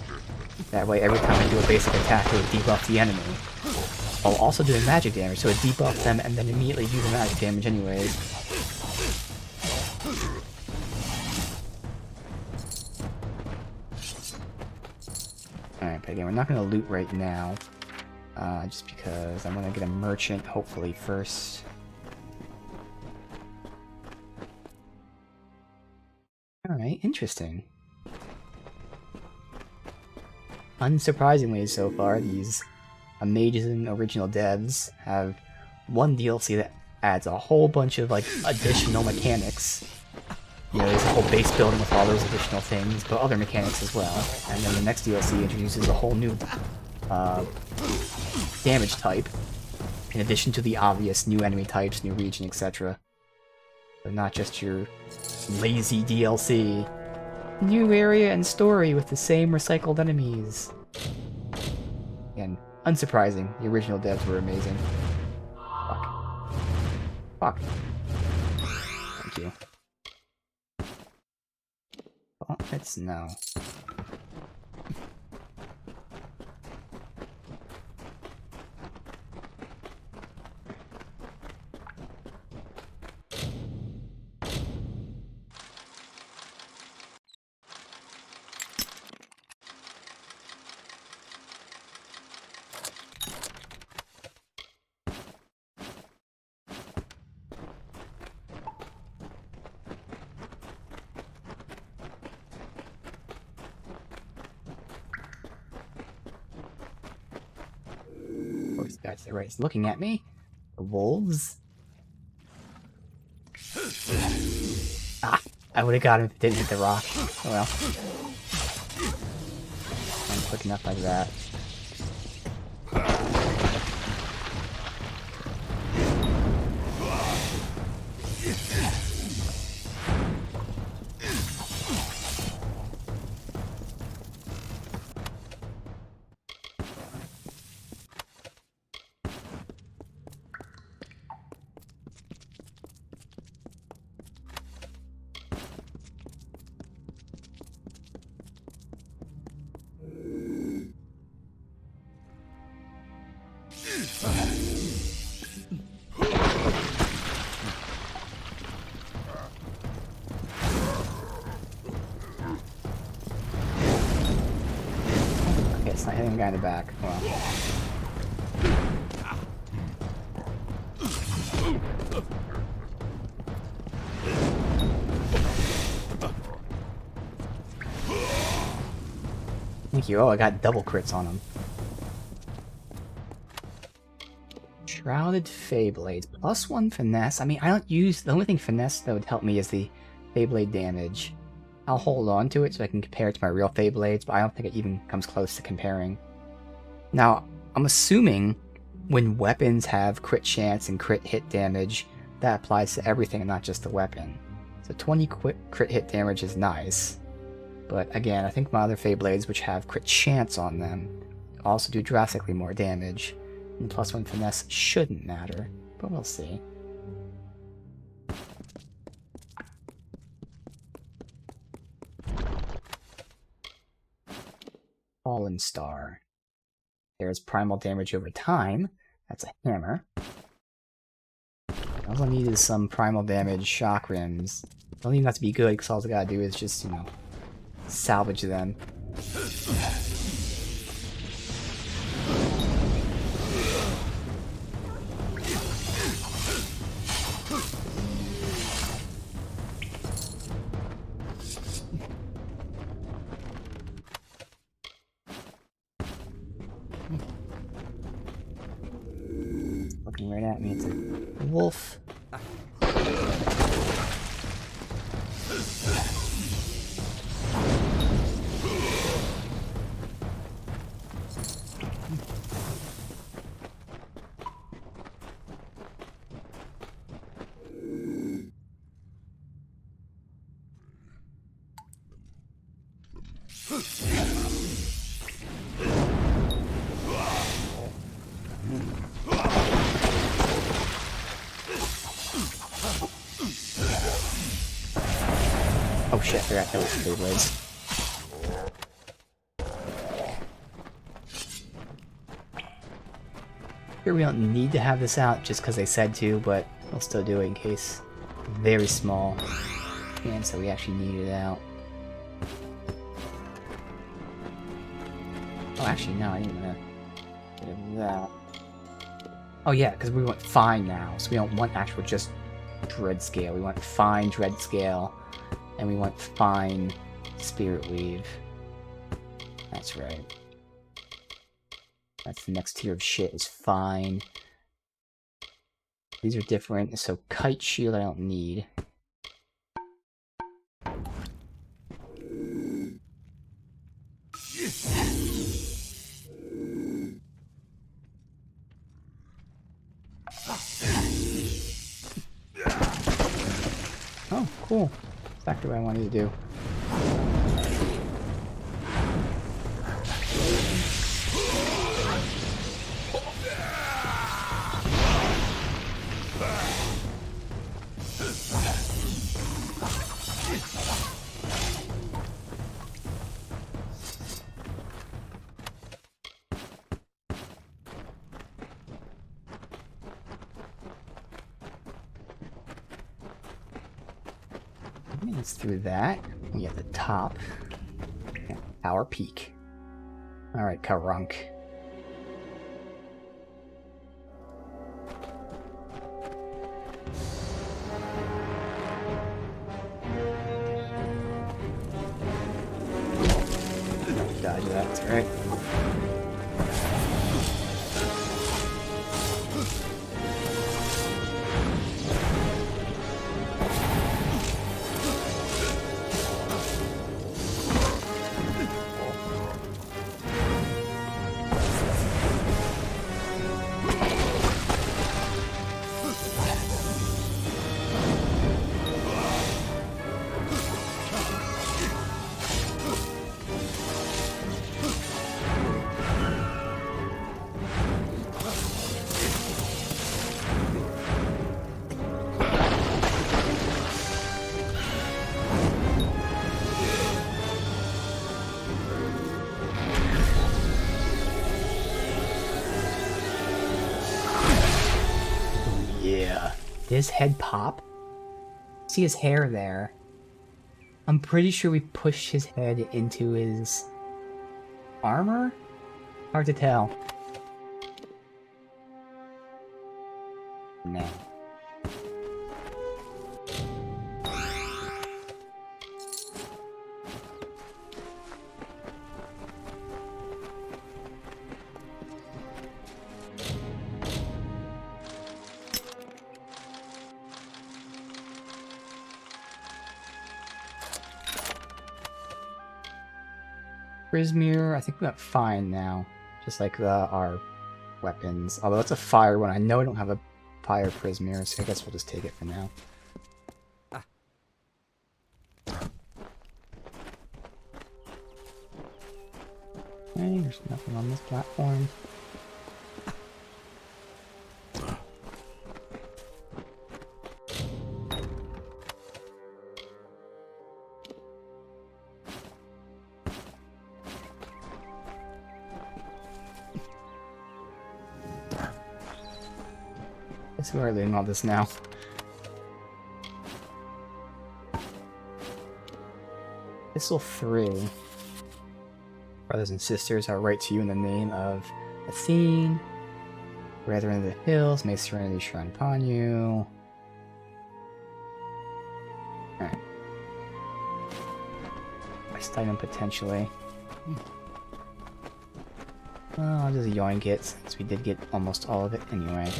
That way every time I do a basic attack, it would debuff the enemy. While also doing magic damage, so it debuff them and then immediately do the magic damage anyways. Alright, but again, we're not going to loot right now. Just because I want to get a merchant, hopefully, first. Alright, interesting. Unsurprisingly so far, these amazing original devs have one DLC that adds a whole bunch of, like, additional mechanics. You know, there's a whole base building with all those additional things, but other mechanics as well. And then the next DLC introduces a whole new damage type, in addition to the obvious new enemy types, new region, etc. So not just your lazy DLC. New area and story with the same recycled enemies. And unsurprising, the original devs were amazing. Fuck. Fuck. Thank you. Oh, it's no. Guys, they're right. He's looking at me. The wolves. Ah! I would have got him if it didn't hit the rock. Oh well. I'm quick enough like that. Okay, it's not hitting the guy in the back. Well. Thank you. Oh, I got double crits on him. Shrouded Feyblades. +1 finesse. I mean, I don't use... The only thing finesse that would help me is the Feyblade damage. I'll hold on to it so I can compare it to my real Feyblades, but I don't think it even comes close to comparing. Now, I'm assuming when weapons have crit chance and crit hit damage, that applies to everything and not just the weapon. So 20 crit hit damage is nice. But again, I think my other Feyblades, which have crit chance on them, also do drastically more damage. And +1 finesse shouldn't matter, but we'll see. Fallen Star. There's primal damage over time. That's a hammer. All I need is some primal damage shock rims. Don't even have to be good, because all I gotta do is just, you know, salvage them. looking right at me. It's a wolf. Oh shit, I forgot that was Beyblades. Here we don't need to have this out just because they said to, but I'll still do it in case. Very small. And so we actually need it out. Oh, actually, no, I didn't want to get rid of that. Oh yeah, because we want fine now, so we don't want actual just dread scale. We want fine dread scale, and we want fine spirit weave. That's right. That's the next tier of shit, is fine. These are different, so kite shield I don't need. Oh, cool. Exactly what I wanted to do. It's through that. We at the top. Yeah, Tower Peak. Alright, Karunk. Dodge that, that's right. His head pop? See his hair there? I'm pretty sure we pushed his head into his armor? Hard to tell. No. Prismir, I think we got fine now. Just like our weapons. Although it's a fire one. I know I don't have a fire Prismir, so I guess we'll just take it for now. Okay, there's nothing on this platform. We're doing all this now. Epistle 3. Brothers and sisters, I write to you in the name of Athene. Brethren of the hills, may serenity shine upon you. Alright. Quest item potentially. Well, I'll just yoink it, since we did get almost all of it anyway.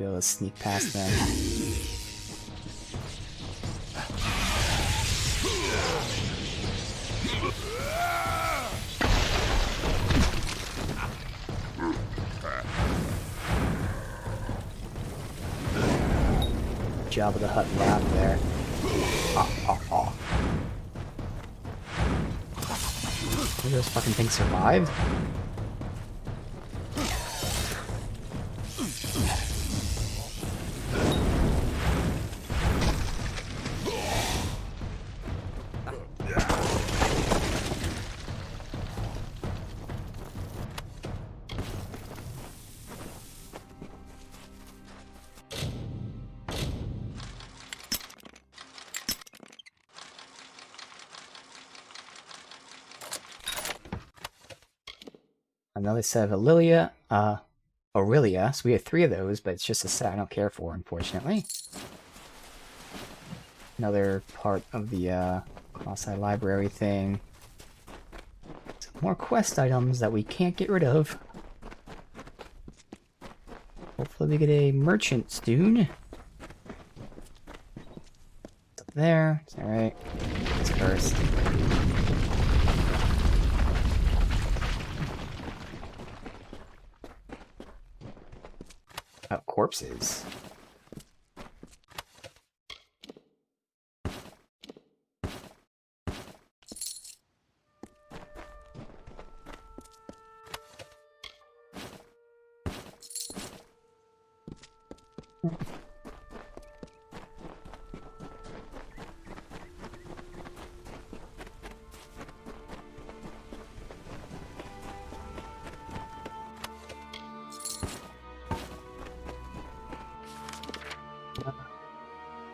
Be able to sneak past them. Job of the Hutt laugh there. Maybe those fucking things survived? Another set of Aurelia. So we have 3 of those, but it's just a set I don't care for, unfortunately. Another part of the Colossi library thing. Some more quest items that we can't get rid of. Hopefully we get a merchant soon. It's up there. It's alright. It's first. Oh, corpses.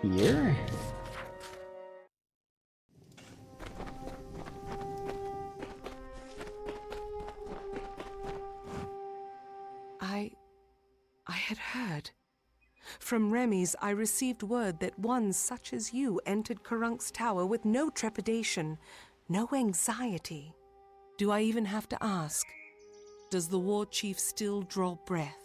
Here? I had heard. From Remy's, I received word that one such as you entered Karunk's tower with no trepidation, no anxiety. Do I even have to ask? Does the war chief still draw breath?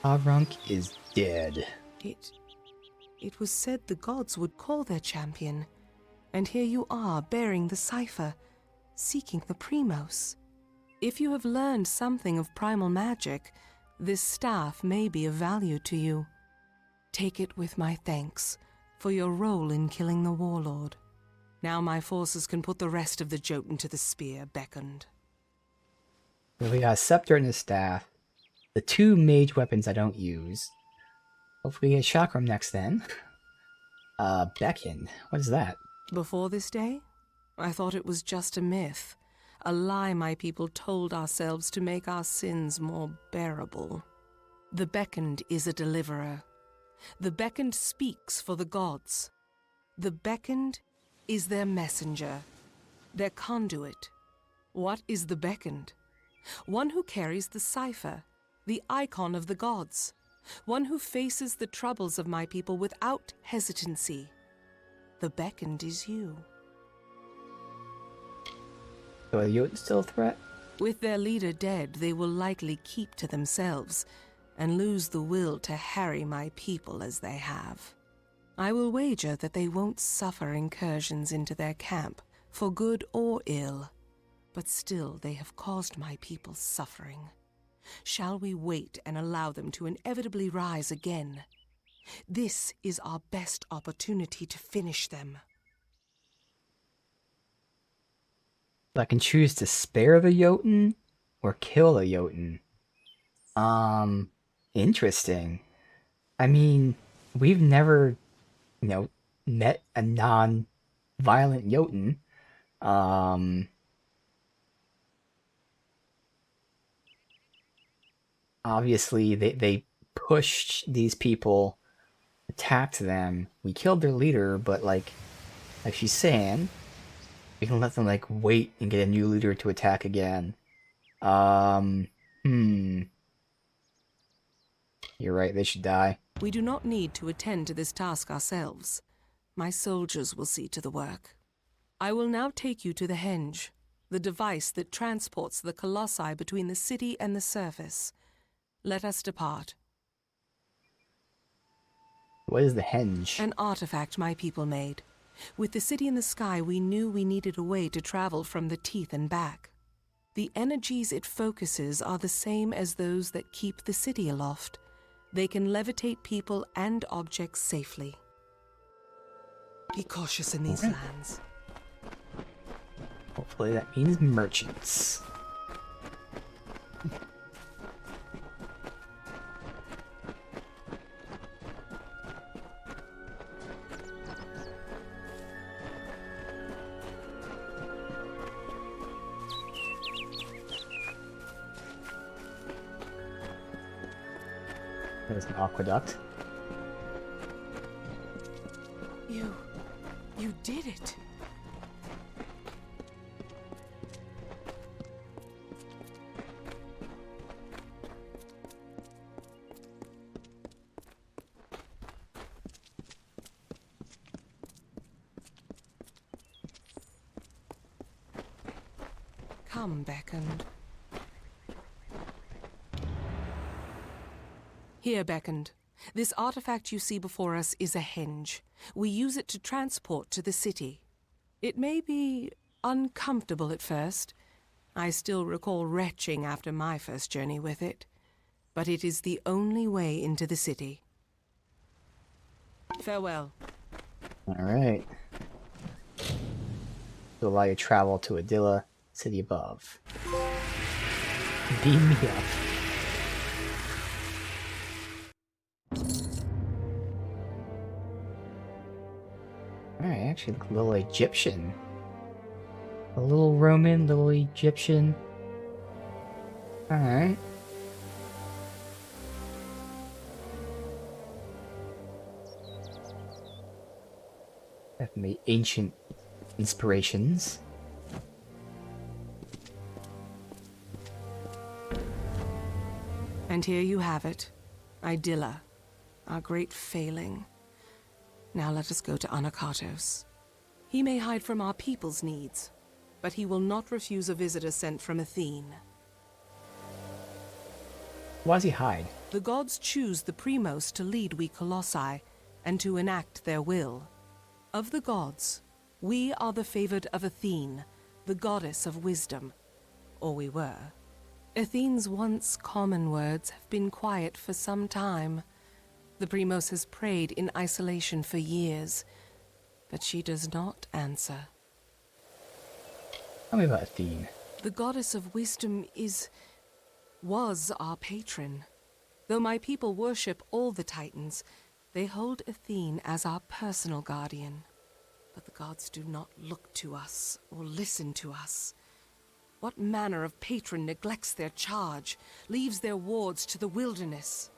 Karunk is dead. It was said the gods would call their champion, and here you are bearing the cipher, seeking the Primos. If you have learned something of primal magic, this staff may be of value to you. Take it with my thanks for your role in killing the warlord. Now my forces can put the rest of the Jotun to the spear beckoned. So we got a scepter and a staff. The 2 mage weapons I don't use. Hopefully we get Chakram next then. Beckon. What is that? Before this day, I thought it was just a myth. A lie my people told ourselves to make our sins more bearable. The beckoned is a deliverer. The beckoned speaks for the gods. The beckoned is their messenger, their conduit. What is the beckoned? One who carries the cipher, the icon of the gods. One who faces the troubles of my people without hesitancy. The beckoned is you. So are the Jotun still a threat? With their leader dead, they will likely keep to themselves and lose the will to harry my people as they have. I will wager that they won't suffer incursions into their camp, for good or ill. But still they have caused my people suffering. Shall we wait and allow them to inevitably rise again? This is our best opportunity to finish them. I can choose to spare the Jotun or kill the Jotun. Interesting. I mean, we've never, met a non-violent Jotun. Obviously, they pushed these people, attacked them. We killed their leader, but like she's saying, we can let them wait and get a new leader to attack again. You're right, they should die. We do not need to attend to this task ourselves. My soldiers will see to the work. I will now take you to the henge, the device that transports the colossi between the city and the surface. Let us depart. What is the henge? An artifact my people made. With the city in the sky, we knew we needed a way to travel from the teeth and back. The energies it focuses are the same as those that keep the city aloft. They can levitate people and objects safely. Be cautious in these lands. Hopefully that means merchants. There's an aqueduct. You did it. Come, beckoned. Here, beckoned. This artifact you see before us is a henge. We use it to transport to the city. It may be uncomfortable at first. I still recall retching after my first journey with it. But it is the only way into the city. Farewell. Alright. To allow you to travel to Adilla, city above. Beam me up. Alright, actually look a little Egyptian. A little Roman, little Egyptian. Alright. Definitely ancient inspirations. And here you have it. Idilla, our great failing. Now let us go to Anakatos. He may hide from our people's needs, but he will not refuse a visitor sent from Athene. Why does he hide? The gods choose the Primos to lead we Colossi, and to enact their will. Of the gods, we are the favored of Athene, the goddess of wisdom. Or we were. Athene's once common words have been quiet for some time. The Primos has prayed in isolation for years, but she does not answer. Tell me about Athene. The goddess of wisdom was our patron. Though my people worship all the Titans, they hold Athene as our personal guardian. But the gods do not look to us or listen to us. What manner of patron neglects their charge, leaves their wards to the wilderness?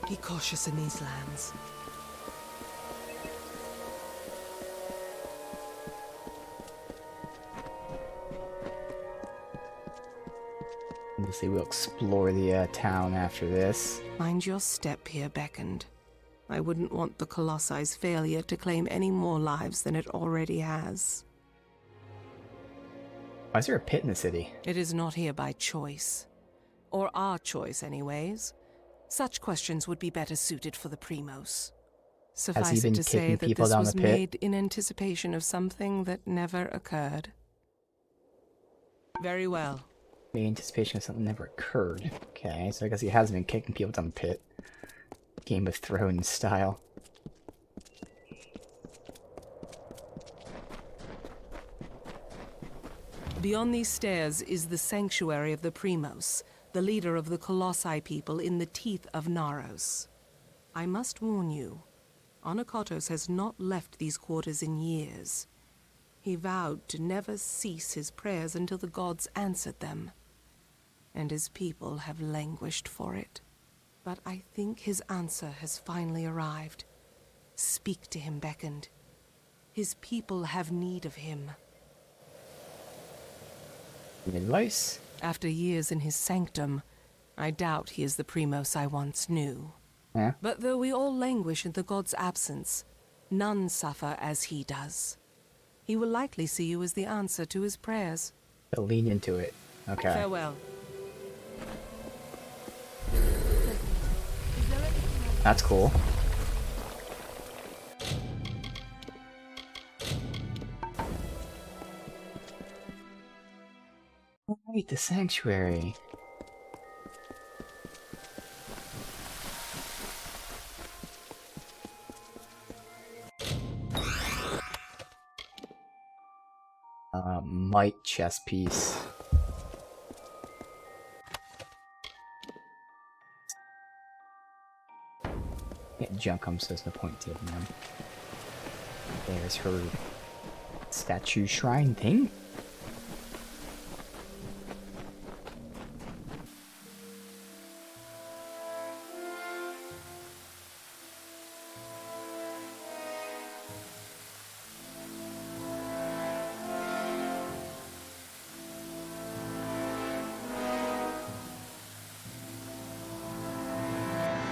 Be cautious in these lands. Obviously, we'll explore the town after this. Mind your step here, beckoned. I wouldn't want the Colosse's failure to claim any more lives than it already has. Why is there a pit in the city? It is not here by choice. Or our choice, anyways. Such questions would be better suited for the Primos. Suffice it to say that this was made in anticipation of something that never occurred. Very well. Made in anticipation of something that never occurred. Okay, so I guess he hasn't been kicking people down the pit. Game of Thrones style. Beyond these stairs is the sanctuary of the Primos, the leader of the Colossi people in the teeth of Naros. I must warn you, Anakatos has not left these quarters in years. He vowed to never cease his prayers until the gods answered them, and his people have languished for it. But I think his answer has finally arrived. Speak to him, beckoned. His people have need of him. Advice? After years in his sanctum, I doubt he is the Primos I once knew. Yeah. But though we all languish in the god's absence, none suffer as he does. He will likely see you as the answer to his prayers. But lean into it. Okay. Farewell. That's cool. Alright, the sanctuary. Might chess piece. Yeah, junk comes, so there's no point taking them. There's her statue shrine thing.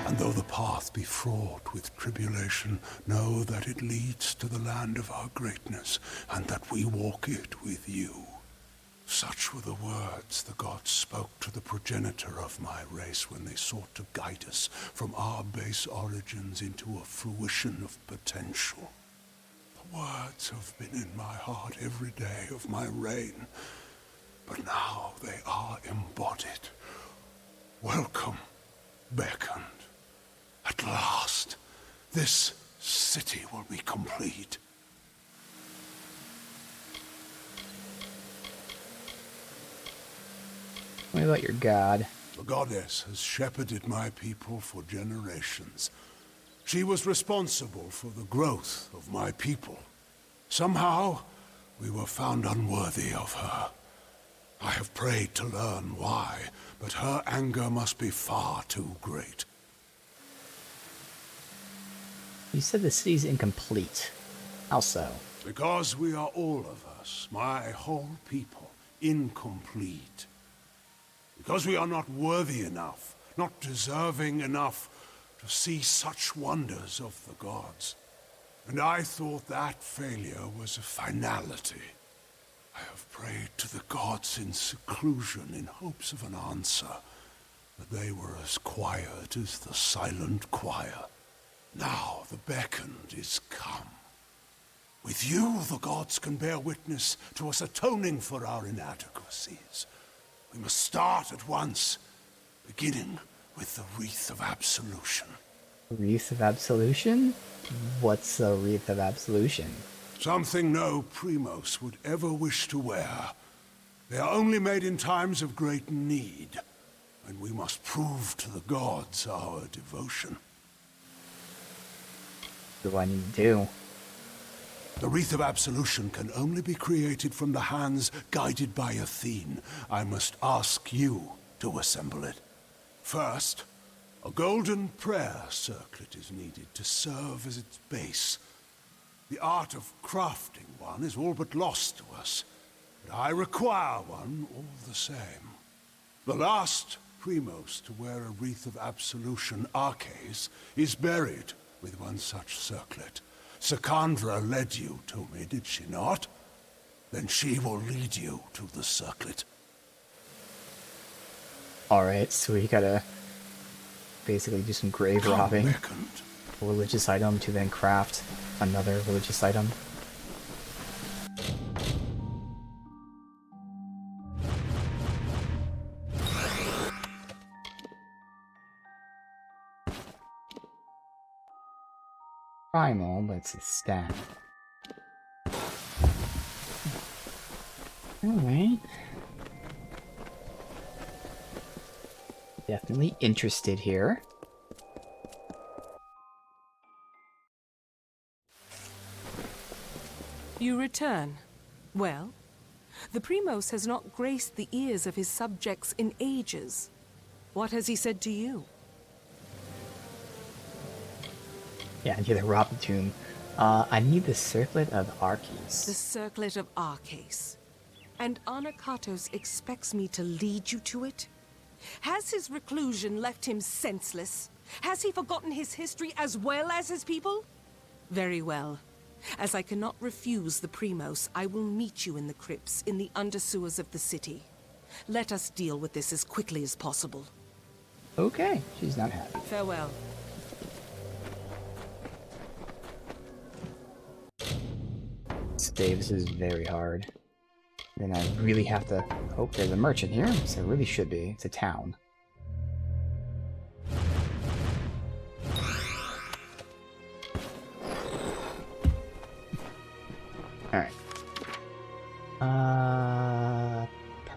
And though the path be fraught with tribulation, know that it leads to the land of our greatness, and that we walk it with you. Such were the words the gods spoke to the progenitor of my race when they sought to guide us from our base origins into a fruition of potential. The words have been in my heart every day of my reign, but now they are embodied. Welcome, beckoned. At last, this city will be complete. What about your god? The goddess has shepherded my people for generations. She was responsible for the growth of my people. Somehow, we were found unworthy of her. I have prayed to learn why, but her anger must be far too great. You said the city's incomplete. How so? Because we are all of us, my whole people, incomplete. Because we are not worthy enough, not deserving enough to see such wonders of the gods. And I thought that failure was a finality. I have prayed to the gods in seclusion in hopes of an answer, but they were as quiet as the silent choir. Now the beckoned is come. With you, the gods can bear witness to us atoning for our inadequacies. We must start at once, beginning with the Wreath of Absolution. Wreath of Absolution? What's a Wreath of Absolution? Something no Primos would ever wish to wear. They are only made in times of great need, when we must prove to the gods our devotion. What do I need to do? The Wreath of Absolution can only be created from the hands guided by Athene. I must ask you to assemble it. First, a golden prayer circlet is needed to serve as its base. The art of crafting one is all but lost to us, but I require one all the same. The last Primos to wear a Wreath of Absolution, Arcais, is buried with one such circlet. Secandra led you to me, did she not? Then she will lead you to the circlet. Alright, so we gotta basically do some grave robbing. A religious item to then craft another religious item. Primal, but it's a staff. Alright. Definitely interested here. You return. Well, the Primos has not graced the ears of his subjects in ages. What has he said to you? Yeah, I need to rob the tomb. I need the circlet of Arceus. The circlet of Arceus. And Anakatos expects me to lead you to it? Has his reclusion left him senseless? Has he forgotten his history as well as his people? Very well. As I cannot refuse the Primos, I will meet you in the crypts in the undersewers of the city. Let us deal with this as quickly as possible. Okay, she's not happy. Farewell. Dave, this is very hard. Then I really have to... Oh, there's a merchant here, so it really should be. It's a town. Alright.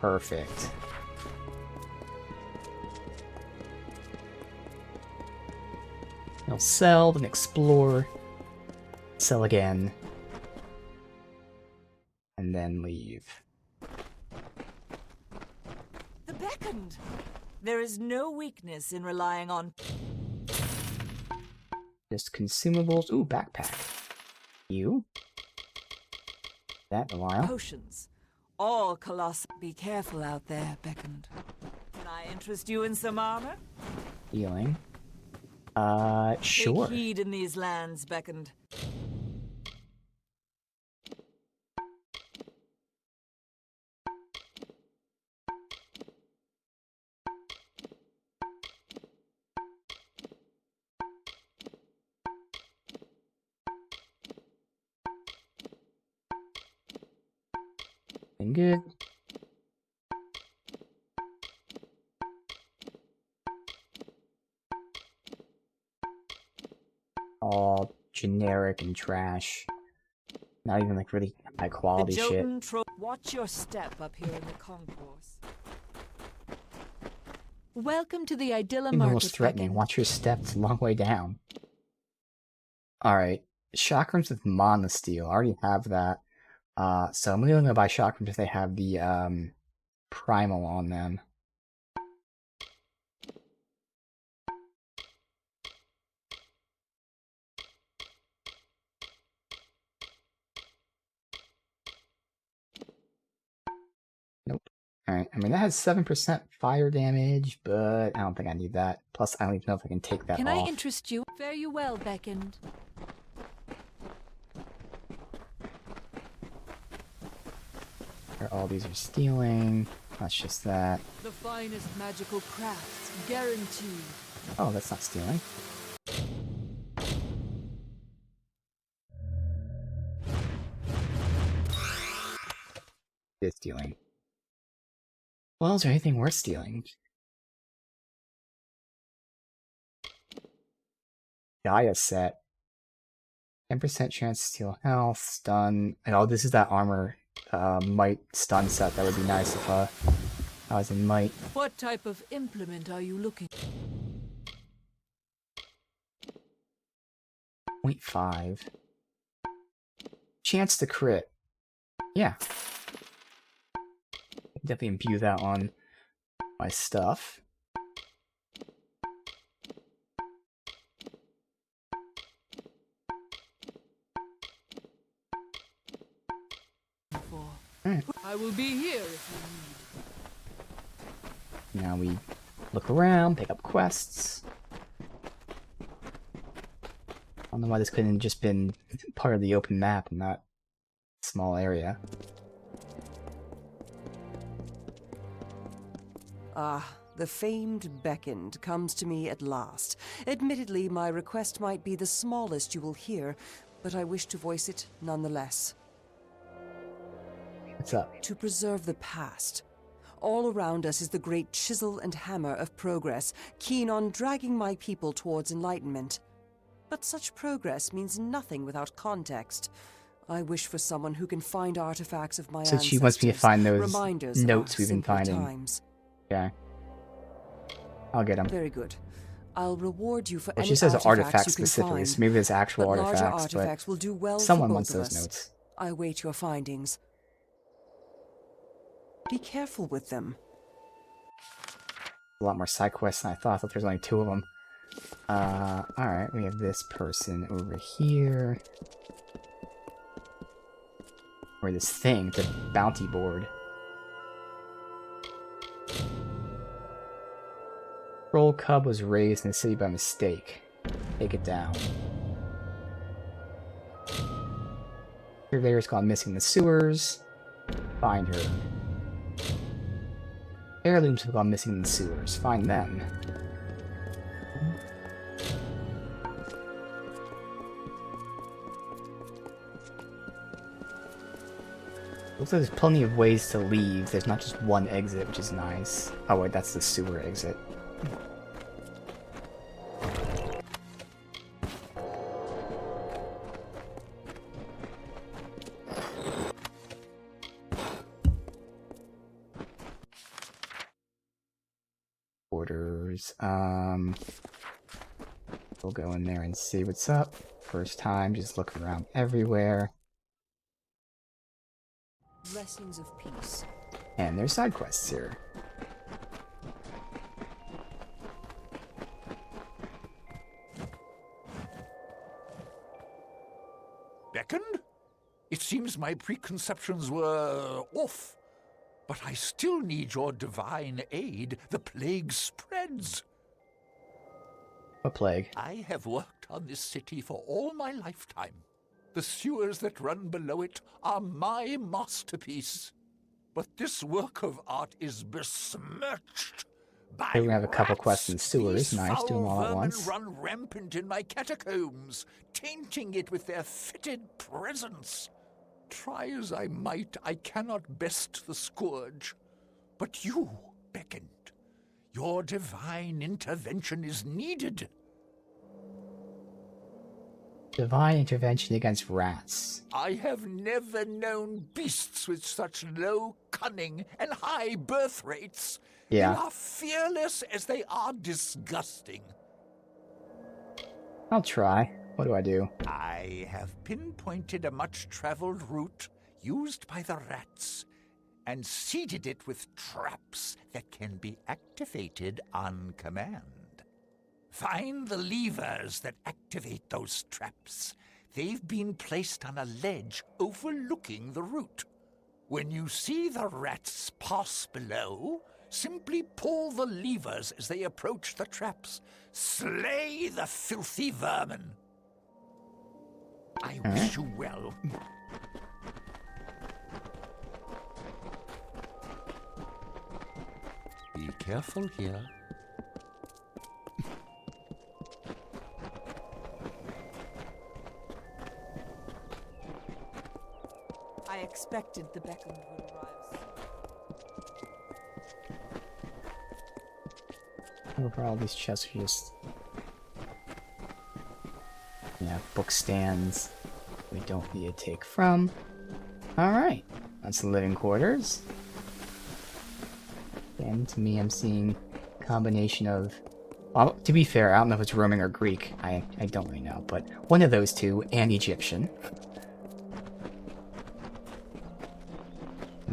Perfect. I'll sell, then explore. Sell again. And then leave. The beckoned. There is no weakness in relying on... Just consumables. Ooh, backpack. You? That in a while. Potions. All colossal. Be careful out there, beckoned. Can I interest you in some armor? Healing. Sure. Take heed in these lands, beckoned. Been good. All generic and trash. Not even like really high quality shit. Watch your step up here in the concourse. Welcome to the Idylla Seems Market. almost threatening. Watch your step. It's a long way down. Alright. Chakrams with Mana Steel. I already have that. So I'm really only gonna buy chakrams if they have the primal on them. Nope. Alright, I mean that has 7% fire damage, but I don't think I need that. Plus, I don't even know if I can take that Can off. I interest you? Fare you well, beckoned. All these are stealing. That's just that. The finest magical crafts, guaranteed. Oh, that's not stealing. It's stealing. Well, is there anything worth stealing? Gaia set. 10% chance to steal health, stun. And oh, this is that armor might stun set. That would be nice if I was in might. What type of implement are you looking? 0.5. Chance to crit. Yeah. Definitely imbue that on my stuff. Alright. I will be here if you need. Now we look around, pick up quests. I don't know why this couldn't have just been part of the open map and not small area. Ah, the famed beckoned comes to me at last. Admittedly, my request might be the smallest you will hear, but I wish to voice it nonetheless. What's up? To preserve the past. All around us is the great chisel and hammer of progress, keen on dragging my people towards enlightenment. But such progress means nothing without context. I wish for someone who can find artifacts of my ancestors. So she wants me to find those reminders of notes our we've been simpler finding. times. Yeah. I'll get them. Very good. I'll reward you for Well, any she says artifacts you can specifically, find. so maybe it's actual But larger artifacts, artifacts but will do well someone for wants both of those us. notes. I await your findings. Be careful with them. A lot more side quests than I thought. I thought there was only 2 of them. Alright, we have this person over here. Or this thing, the bounty board. Troll cub was raised in the city by mistake. Take it down. Surveyor's gone missing in the sewers. Find her. Heirlooms have gone missing in the sewers. Find them. Looks like there's plenty of ways to leave. There's not just one exit, which is nice. Oh wait, that's the sewer exit. Orders. We'll go in there and see what's up. First time, just look around everywhere. Blessings of peace. And there's side quests here. Beckoned? It seems my preconceptions were off. But I still need your divine aid. The plague spreads. A plague. I have worked on this city for all my lifetime. The sewers that run below it are my masterpiece. But this work of art is besmirched. Here we have a couple quests in sewers. Nice, do them all at once. Run rampant in my catacombs, tainting it with their fetid presence. Try as I might, I cannot best the scourge. But you beckoned. Your divine intervention is needed. Divine intervention against rats. I have never known beasts with such low cunning and high birth rates. Yeah. They are fearless as they are disgusting. I'll try. What do I do? I have pinpointed a much-traveled route used by the rats and seeded it with traps that can be activated on command. Find the levers that activate those traps. They've been placed on a ledge overlooking the route. When you see the rats pass below, simply pull the levers as they approach the traps. Slay the filthy vermin. I wish you well. Be careful here. I expected the beckoned would arrive. Over all these chests are just... yeah, book stands we don't need to take from. Alright, that's the living quarters. And to me, I'm seeing a combination of... well, to be fair, I don't know if it's Roman or Greek. I don't really know, but one of those two, and Egyptian.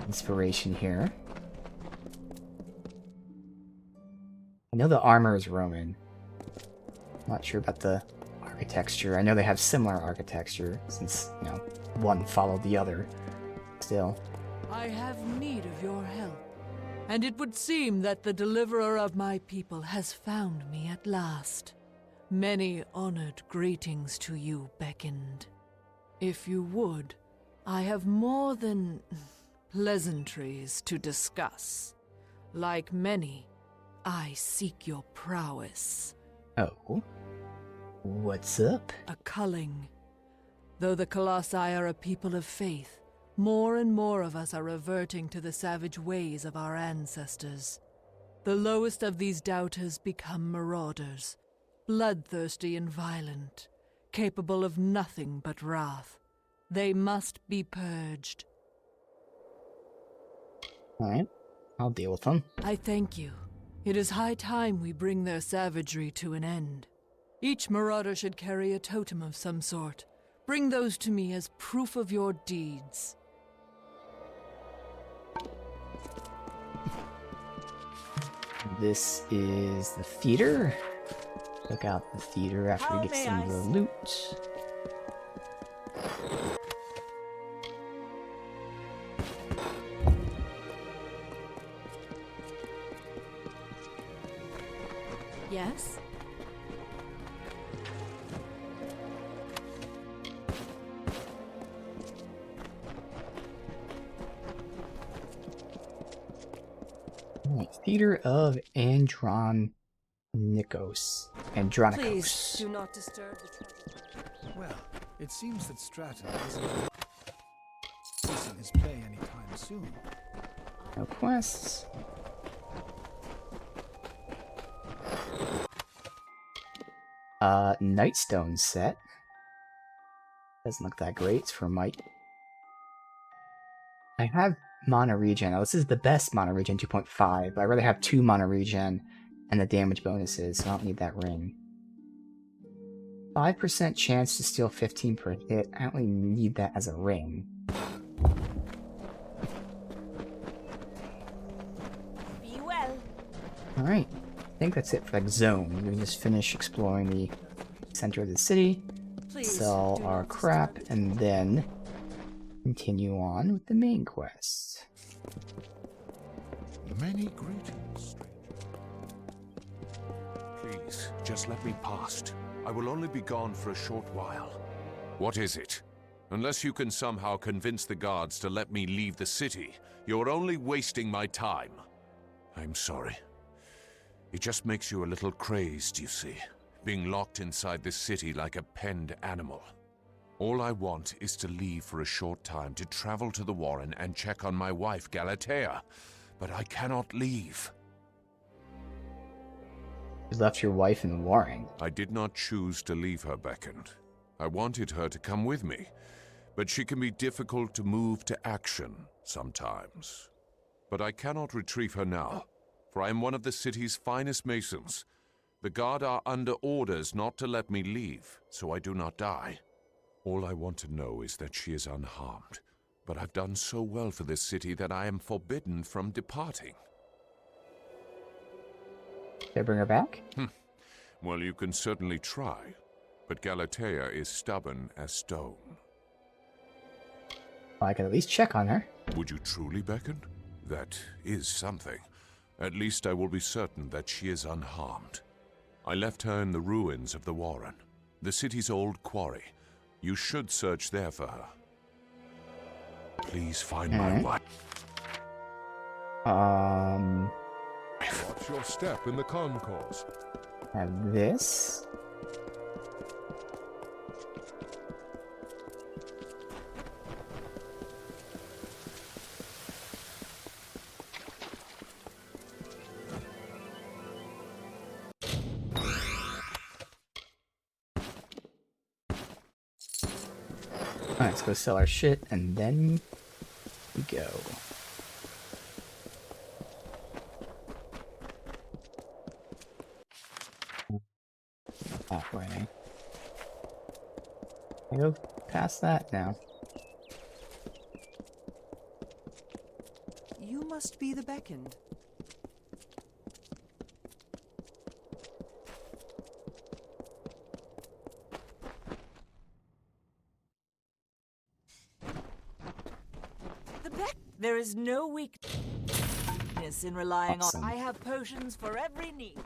Inspiration here. I know the armor is Roman. I'm not sure about the architecture. I know they have similar architecture, since, you know, one followed the other. Still. I have need of your help, and it would seem that the deliverer of my people has found me at last. Many honored greetings to you, beckoned. If you would, I have more than pleasantries to discuss. Like many, I seek your prowess. Oh? What's up? A culling. Though the Colossi are a people of faith, more and more of us are reverting to the savage ways of our ancestors. The lowest of these doubters become marauders, bloodthirsty and violent, capable of nothing but wrath. They must be purged. Alright, I'll deal with them. I thank you. It is high time we bring their savagery to an end. Each marauder should carry a totem of some sort. Bring those to me as proof of your deeds. This is the theater. Check out the theater after we get some of the loot. Yes? Right, Theater of Andronikos. Please do not disturb the treasure. Well, it seems that Stratton isn't ceasing his play anytime soon. No quests. Nightstone set. Doesn't look that great. It's for Mike. I have mana regen. Now, this is the best mana regen 2.5, but I'd rather have 2 mana regen and the damage bonuses, so I don't need that ring. 5% chance to steal 15 per hit. I don't really need that as a ring. Be well. Alright. I think that's it for like zone. We can just finish exploring the center of the city, sell our crap, and then continue on with the main quest. Many greetings, stranger. Please, just let me past. I will only be gone for a short while. What is it? Unless you can somehow convince the guards to let me leave the city, you're only wasting my time. I'm sorry. It just makes you a little crazed, you see, being locked inside this city like a penned animal. All I want is to leave for a short time to travel to the Warren and check on my wife, Galatea. But I cannot leave. You left your wife in the Warren. I did not choose to leave her, Beckon. I wanted her to come with me, but she can be difficult to move to action sometimes. But I cannot retrieve her now, for I am one of the city's finest masons. The guard are under orders not to let me leave, so I do not die. All I want to know is that she is unharmed, but I've done so well for this city that I am forbidden from departing. They bring her back? Well, you can certainly try, but Galatea is stubborn as stone. Well, I can at least check on her. Would you truly, Beckon? That is something. At least I will be certain that she is unharmed. I left her in the ruins of the Warren, the city's old quarry. You should search there for her. Please find my wife. Watch your step in the concourse. Have this. Alright, let's go sell our shit, and then we go. That way. Can I go past that now? You must be the beckoned. There is no weakness in relying Awesome. on. I have potions for every need.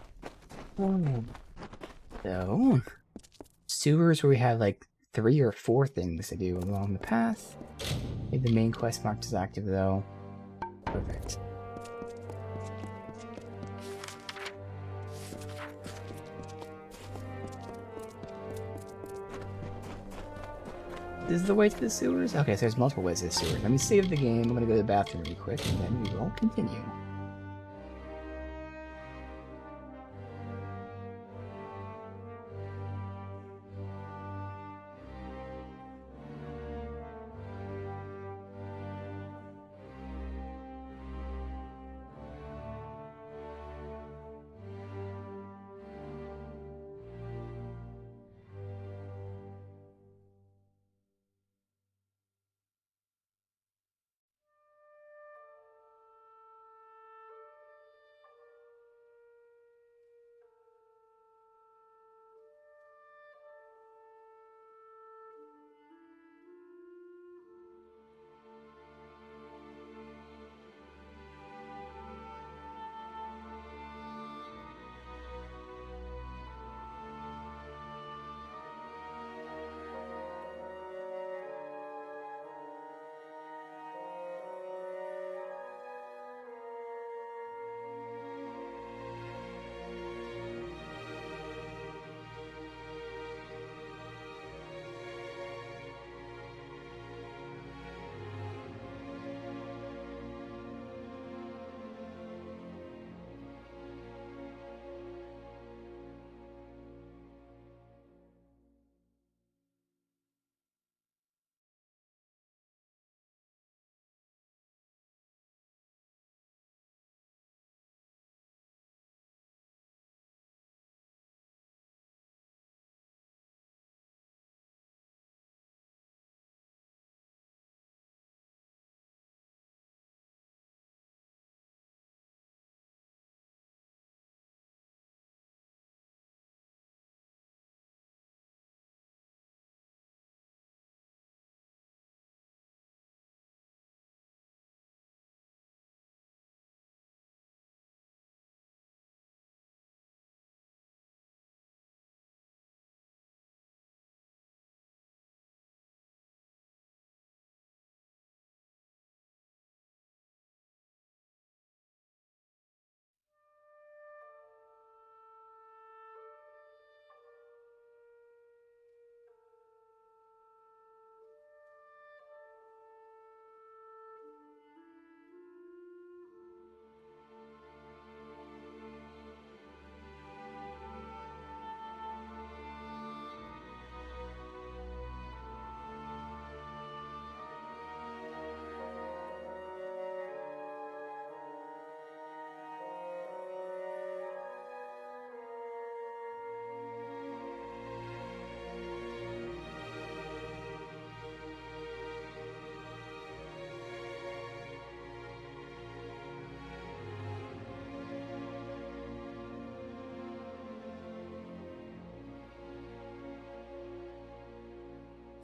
So, sewers where we have like 3 or 4 things to do along the path. Maybe the main quest marked is active though. Perfect. This is the way to the sewers? Okay, so there's multiple ways to the sewers. Let me save the game. I'm gonna go to the bathroom really quick, and then we will continue.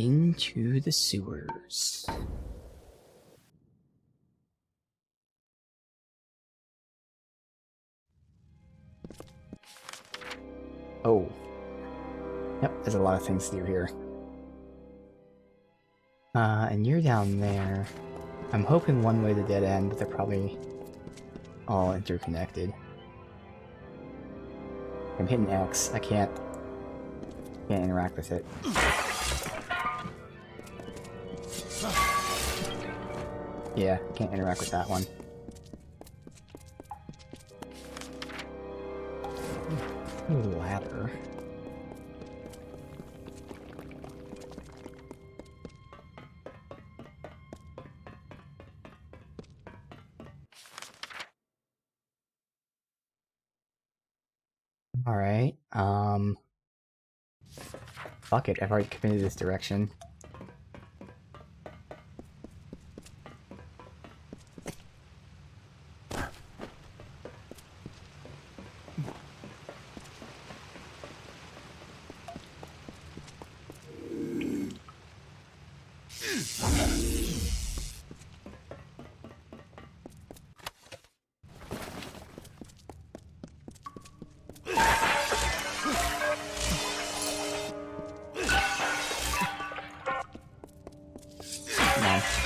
Into the sewers. Oh. Yep, there's a lot of things to do here. And you're down there. I'm hoping one way to dead end, but they're probably all interconnected. I'm hitting X. I can't interact with it. Yeah, can't interact with that one. Ooh, ladder. Alright, fuck it, I've already committed this direction.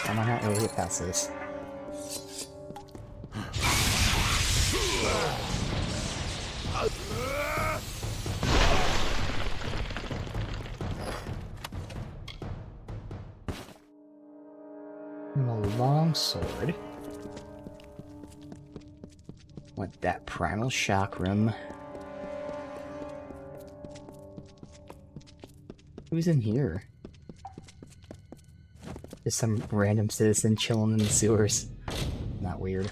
I might not be able to get past this. And a long sword. Want that primal chakram. Who's in here? Just some random citizen chilling in the sewers. Not weird.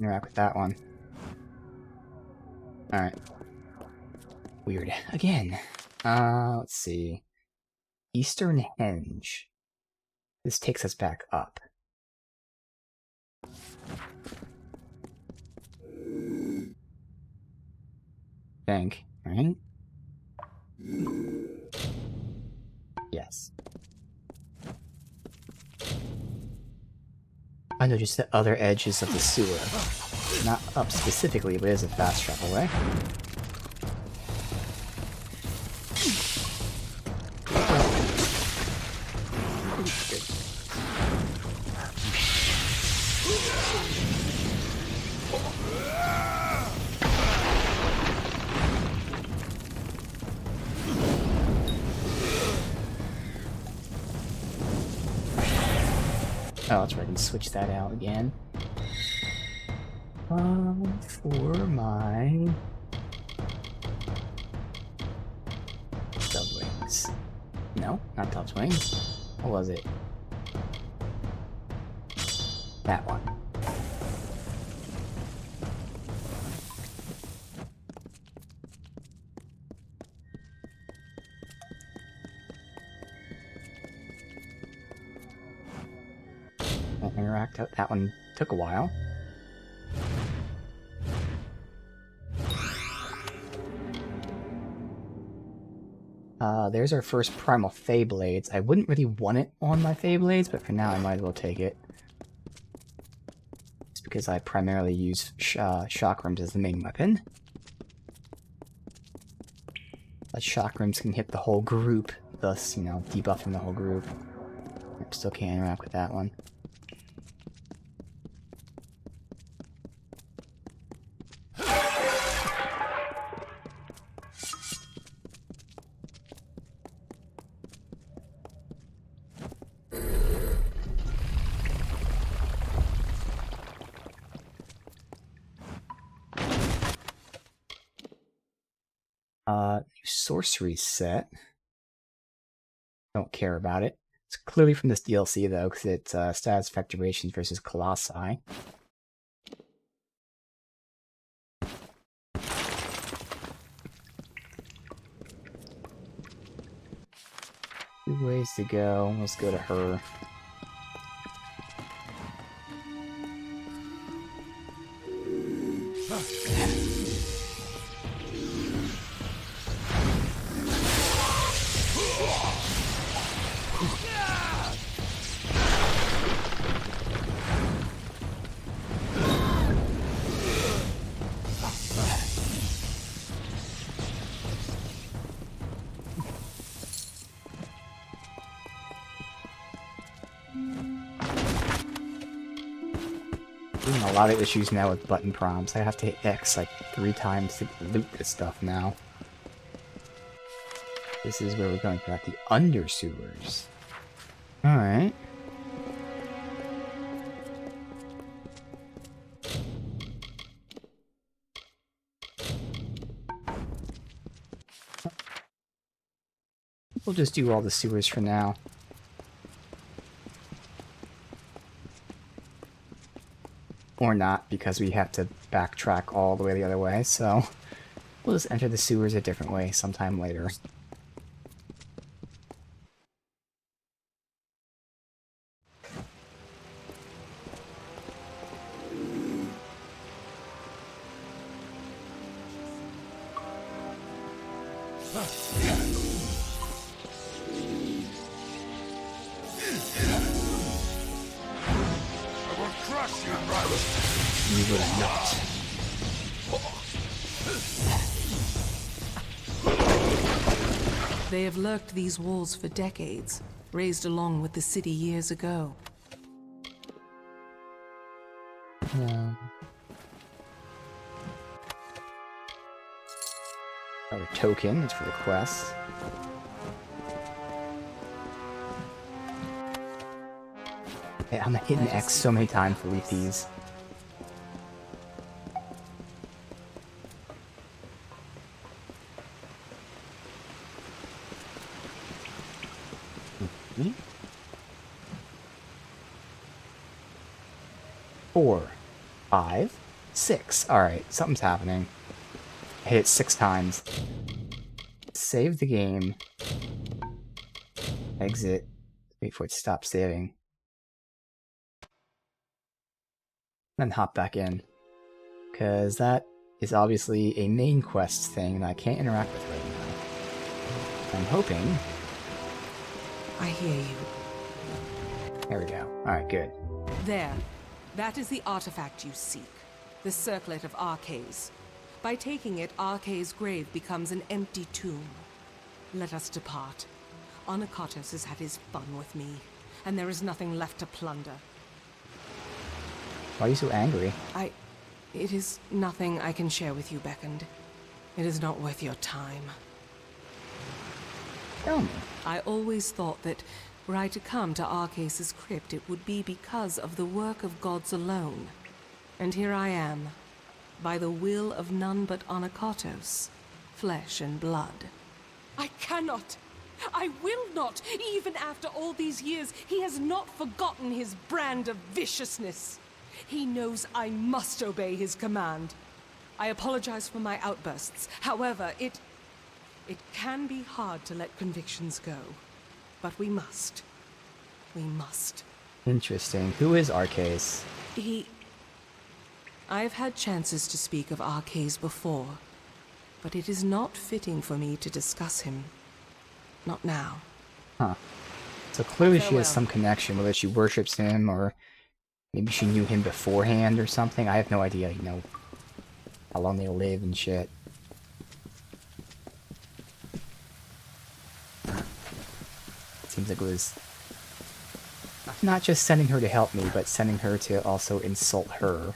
Interact with that one. Alright. Weird. Again. Let's see. Eastern Henge. This takes us back up. Think, right? Yes. I know just the other edges of the sewer. Not up specifically, but it is a fast travel way. Oh, that's right, I can switch that out again. For my... Dove wings. No, not Dove's wings. What was it? That one. Interact out. That one took a while. There's our first primal Fey Blades. I wouldn't really want it on my Fey Blades, but for now I might as well take it. It's because I primarily use chakrams as the main weapon. But chakrams can hit the whole group, thus, you know, debuffing the whole group. Still can't interact with that one. New sorcery set. Don't care about it. It's clearly from this DLC though, because it's status effect durations versus Colossi. Two ways to go. Let's go to her. A lot of issues now with button prompts. I have to hit X like 3 times to loot this stuff now. This is where we're going for the under sewers. Alright. We'll just do all the sewers for now. Or not, because we have to backtrack all the way the other way, so we'll just enter the sewers a different way sometime later. You will not. They have lurked these walls for decades, raised along with the city years ago. Another token, it's for the quest. Yeah, I'm hitting X so many times to leave these. Mm-hmm. 4, 5, 6. Alright, something's happening. I hit it 6 times. Save the game. Exit. Wait for it to stop saving. Then hop back in. Because that is obviously a main quest thing that I can't interact with right now. I'm hoping... I hear you. There we go. Alright, good. There. That is the artifact you seek. The Circlet of Arcades. By taking it, Arce's grave becomes an empty tomb. Let us depart. Anakotos has had his fun with me, and there is nothing left to plunder. Why are you so angry? It is nothing I can share with you, Beckoned. It is not worth your time. Tell me. I always thought that were I to come to Arce's crypt, it would be because of the work of gods alone. And here I am, by the will of none but Anakotos, flesh and blood. I cannot! I will not! Even after all these years, he has not forgotten his brand of viciousness. He knows I must obey his command. I apologize for my outbursts. However, it can be hard to let convictions go. But we must. We must. Interesting. Who is Arceus? I've had chances to speak of Arceus before, but it is not fitting for me to discuss him. Not now. Huh. So clearly she Farewell. has some connection, whether she worships him or maybe she knew him beforehand or something. I have no idea, you know, how long they live and shit. Seems like it was not just sending her to help me, but sending her to also insult her.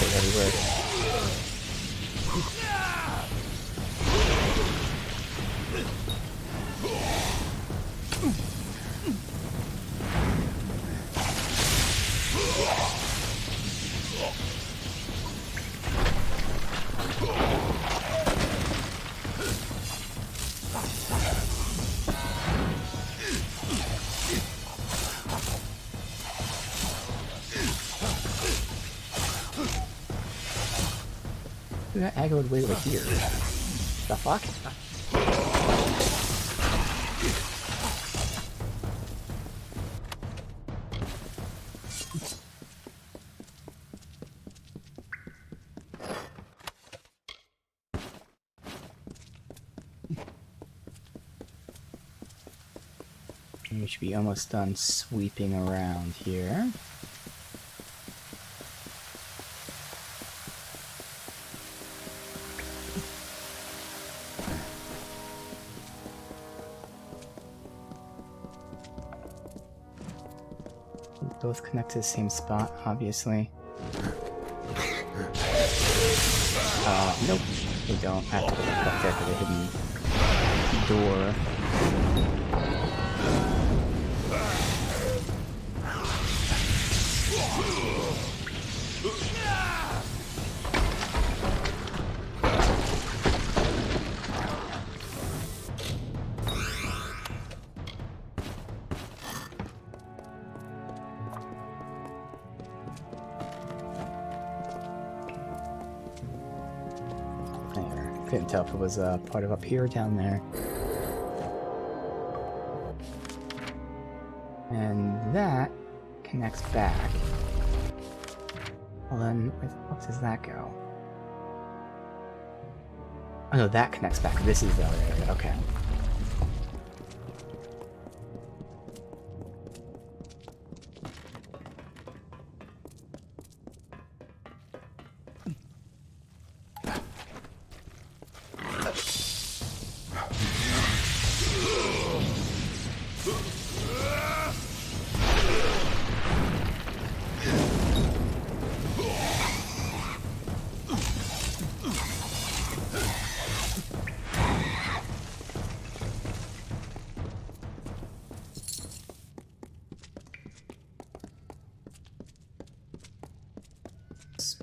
teleported everywhere. We got aggroed way over here. The fuck? We should be almost done sweeping around here. Both connect to the same spot, obviously. Nope, they don't. I have to go back up there for the hidden door. Couldn't tell if it was part of up here or down there. And that connects back. Well then, where the fuck does that go? Oh no, that connects back. This is the other area. Okay.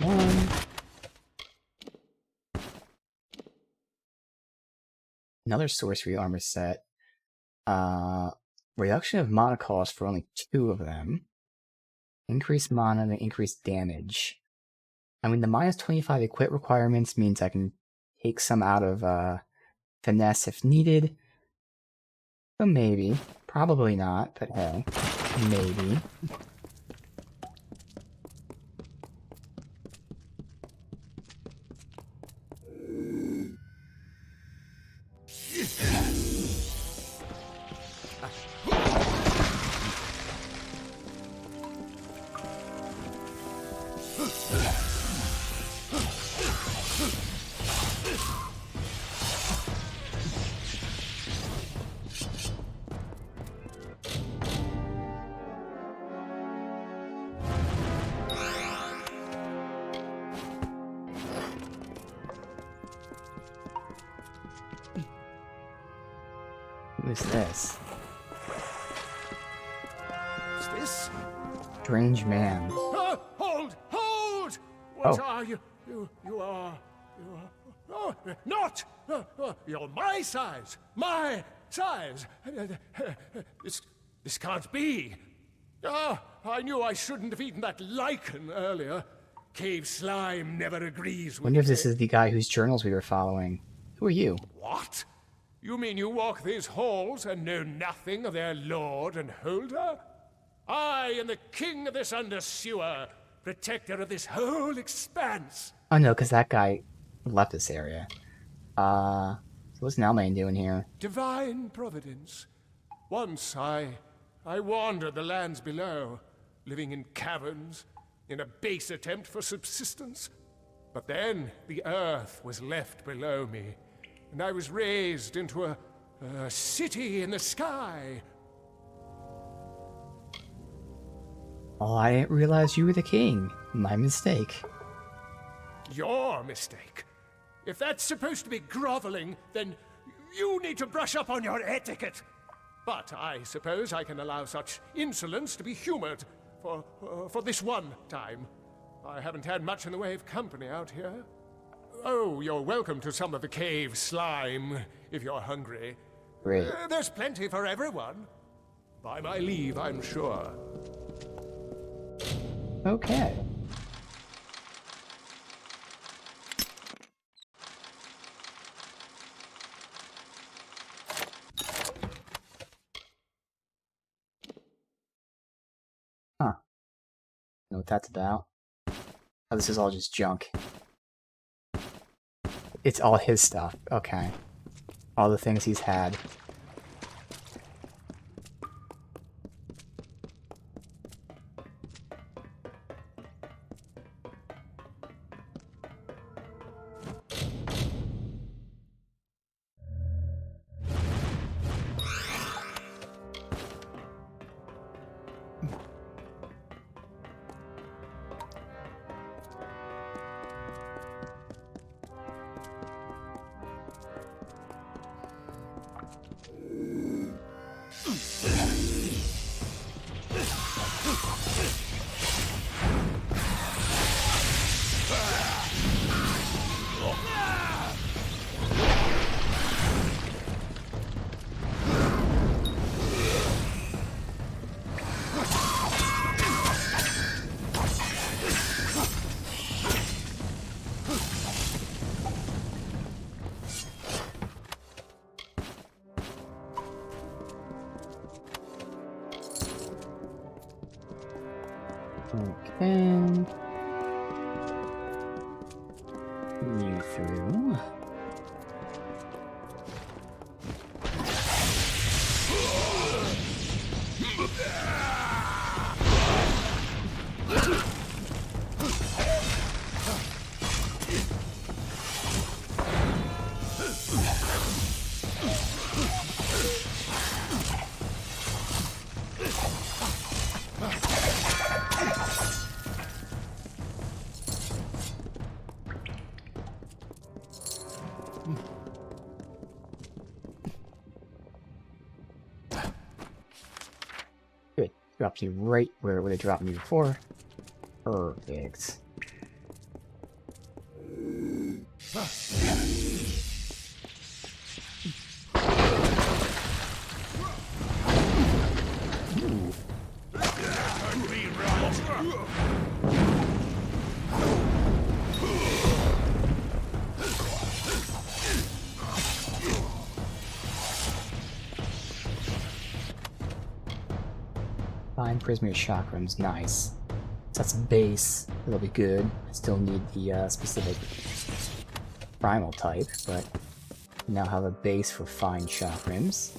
One. Another sorcery armor set. Reduction of mana cost for only 2 of them. Increased mana and increased damage. I mean, the minus 25 equip requirements means I can take some out of finesse if needed. So maybe. Probably not, but hey. Maybe. Who's this? What's this? Strange man. Hold! Hold! What are you? You are... Oh, not! You're my size! My size! This can't be! I knew I shouldn't have eaten that lichen earlier. Cave slime never agrees with Wonder if this is the guy whose journals we were following. Who are you? What? You mean you walk these halls and know nothing of their lord and holder? I am the king of this undersewer, protector of this whole expanse. Oh no, because that guy left this area. So what's Nalmain doing here? Divine providence. Once I wandered the lands below, living in caverns, in a base attempt for subsistence. But then the earth was left below me, and I was raised into a city in the sky. Oh, I didn't realize you were the king. My mistake. your mistake. If that's supposed to be groveling, then you need to brush up on your etiquette. But I suppose I can allow such insolence to be humored for this one time. I haven't had much in the way of company out here. Oh, you're welcome to some of the cave slime, if you're hungry. Great. There's plenty for everyone. By my leave, I'm sure. Okay. Huh. Know what that's about. Oh, this is all just junk. It's all his stuff. Okay. All the things he's had. Okay. You through. Good. Dropped you right where it would have dropped me before. Perfect. Fine Prisma's chakrams, nice. So that's base, it'll be good. I still need the specific primal type, but we now have a base for fine chakrams.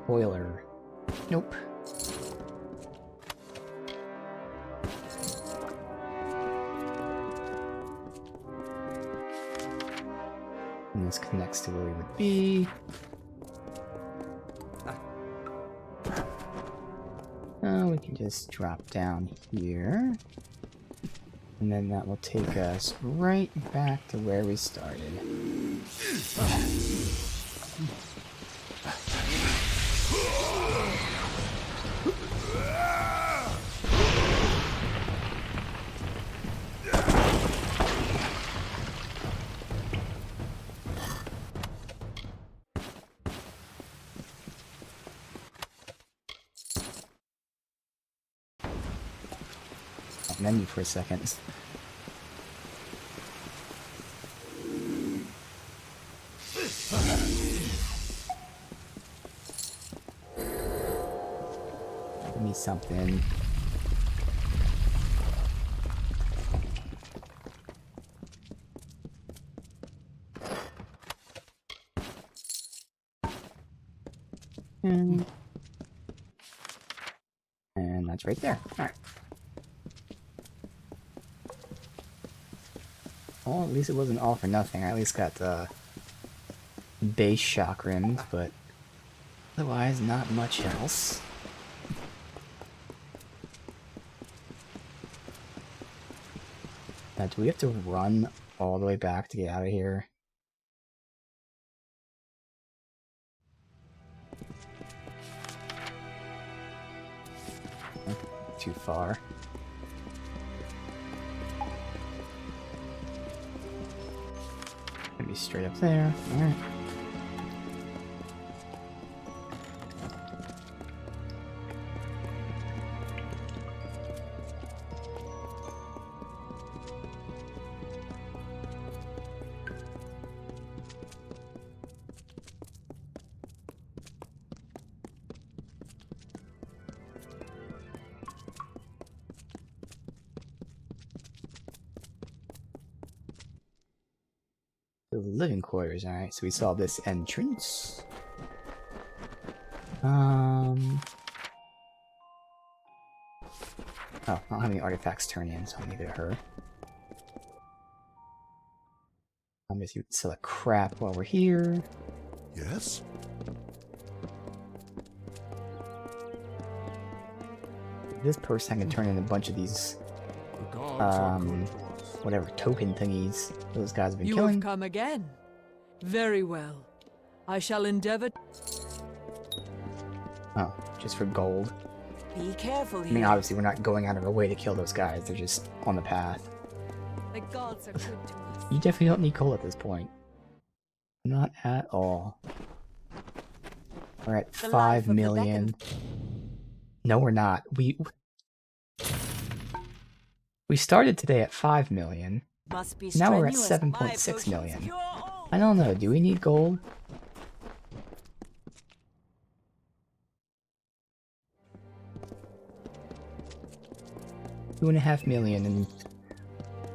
Boiler. Nope. And this connects to where we would be. We can just drop down here. And then that will take us right back to where we started. Menu for a second. me something. And that's right there. Alright. Well, at least it wasn't all for nothing. I at least got the base shock rims, but otherwise not much else. Now, do we have to run all the way back to get out of here? Too far. Maybe straight up there. Alright. The living quarters, alright, so we saw this entrance. Oh, I don't have any artifacts turn in, so I'll leave it to her. I'm just gonna sell a crap while we're here. Yes? This person I can turn in a bunch of these whatever token thingies those guys have been You killing. have come again. Very well. I shall endeavor. Oh, just for gold. Be careful I here. mean, obviously we're not going out of our way to kill those guys. They're just on the path. The gods are good to us. You definitely don't need coal at this point. Not at all. We're at 5 million. No, we're not. We started today at 5 million. Must be Now we're at strenuous. 7.6 million. I don't know. Do we need gold? $2.5 million in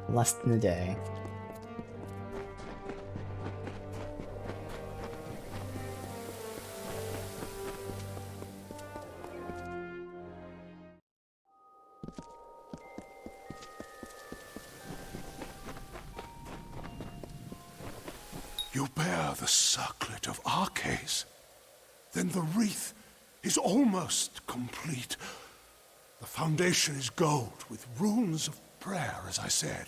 less than a day. You bear the circlet of Arcades. Then the wreath is almost complete. The foundation is gold with runes of prayer, as I said.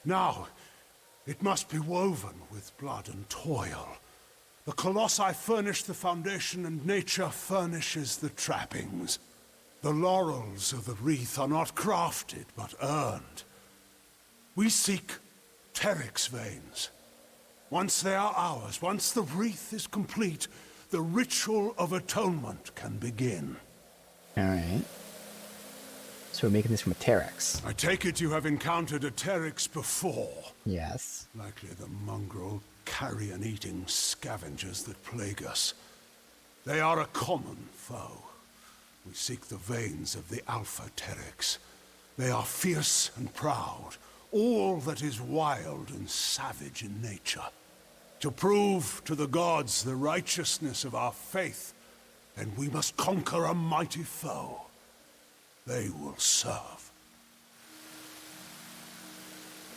Now, it must be woven with blood and toil. The colossi furnish the foundation and nature furnishes the trappings. The laurels of the wreath are not crafted, but earned. We seek Teryx veins. Once they are ours, once the wreath is complete, the ritual of atonement can begin. Alright. So we're making this from a Teryx. I take it you have encountered a Teryx before. Yes. Likely the mongrel, carrion-eating scavengers that plague us. They are a common foe. We seek the veins of the Alpha Teryx. They are fierce and proud, all that is wild and savage in nature. To prove to the gods the righteousness of our faith, then we must conquer a mighty foe. They will serve.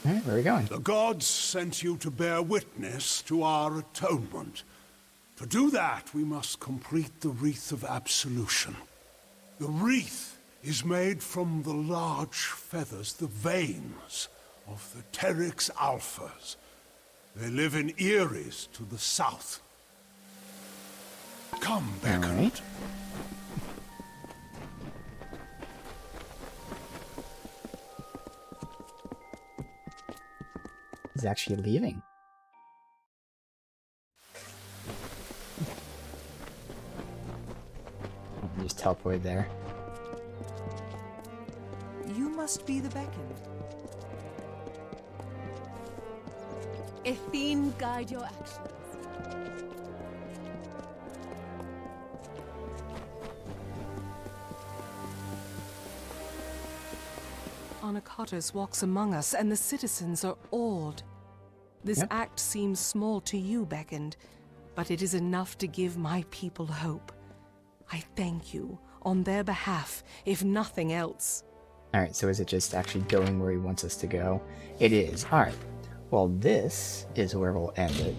Alright, where are we going? The gods sent you to bear witness to our atonement. To do that, we must complete the Wreath of Absolution. The wreath is made from the large feathers, the veins of the Teryx Alphas. They live in Eries to the south. Come, Beckett. He's actually leaving. He just teleported there. You must be the beckoned. Athene, guide your actions. Anacotis walks among us, and the citizens are awed. This act seems small to you, Beckoned, but it is enough to give my people hope. I thank you on their behalf, if nothing else. Alright, so is it just actually going where he wants us to go? It is. Alright. Well, this is where we'll end it.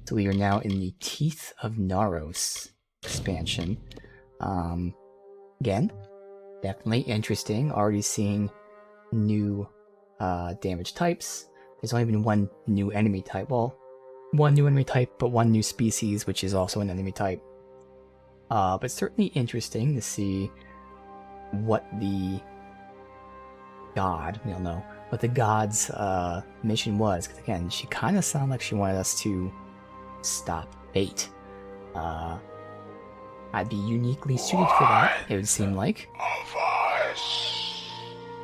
So we are now in the Teeth of Naros expansion. Again, definitely interesting. Already seeing new damage types. There's only been one new enemy type. Well, one new enemy type, but one new species, which is also an enemy type. But certainly interesting to see what the god, we don't know, what the god's mission was. Because again, she kind of sounded like she wanted us to stop fate. I'd be uniquely suited for that, it would seem like.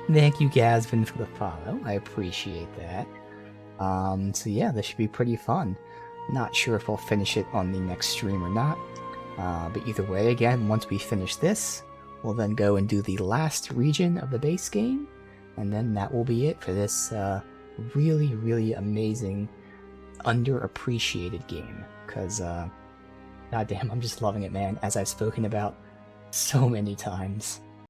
Thank you, Gasvin, for the follow. I appreciate that. So yeah, this should be pretty fun. Not sure if I'll finish it on the next stream or not. But either way, again, once we finish this, we'll then go and do the last region of the base game. And then that will be it for this really, really amazing, underappreciated game. Because, goddamn, I'm just loving it, man, as I've spoken about so many times.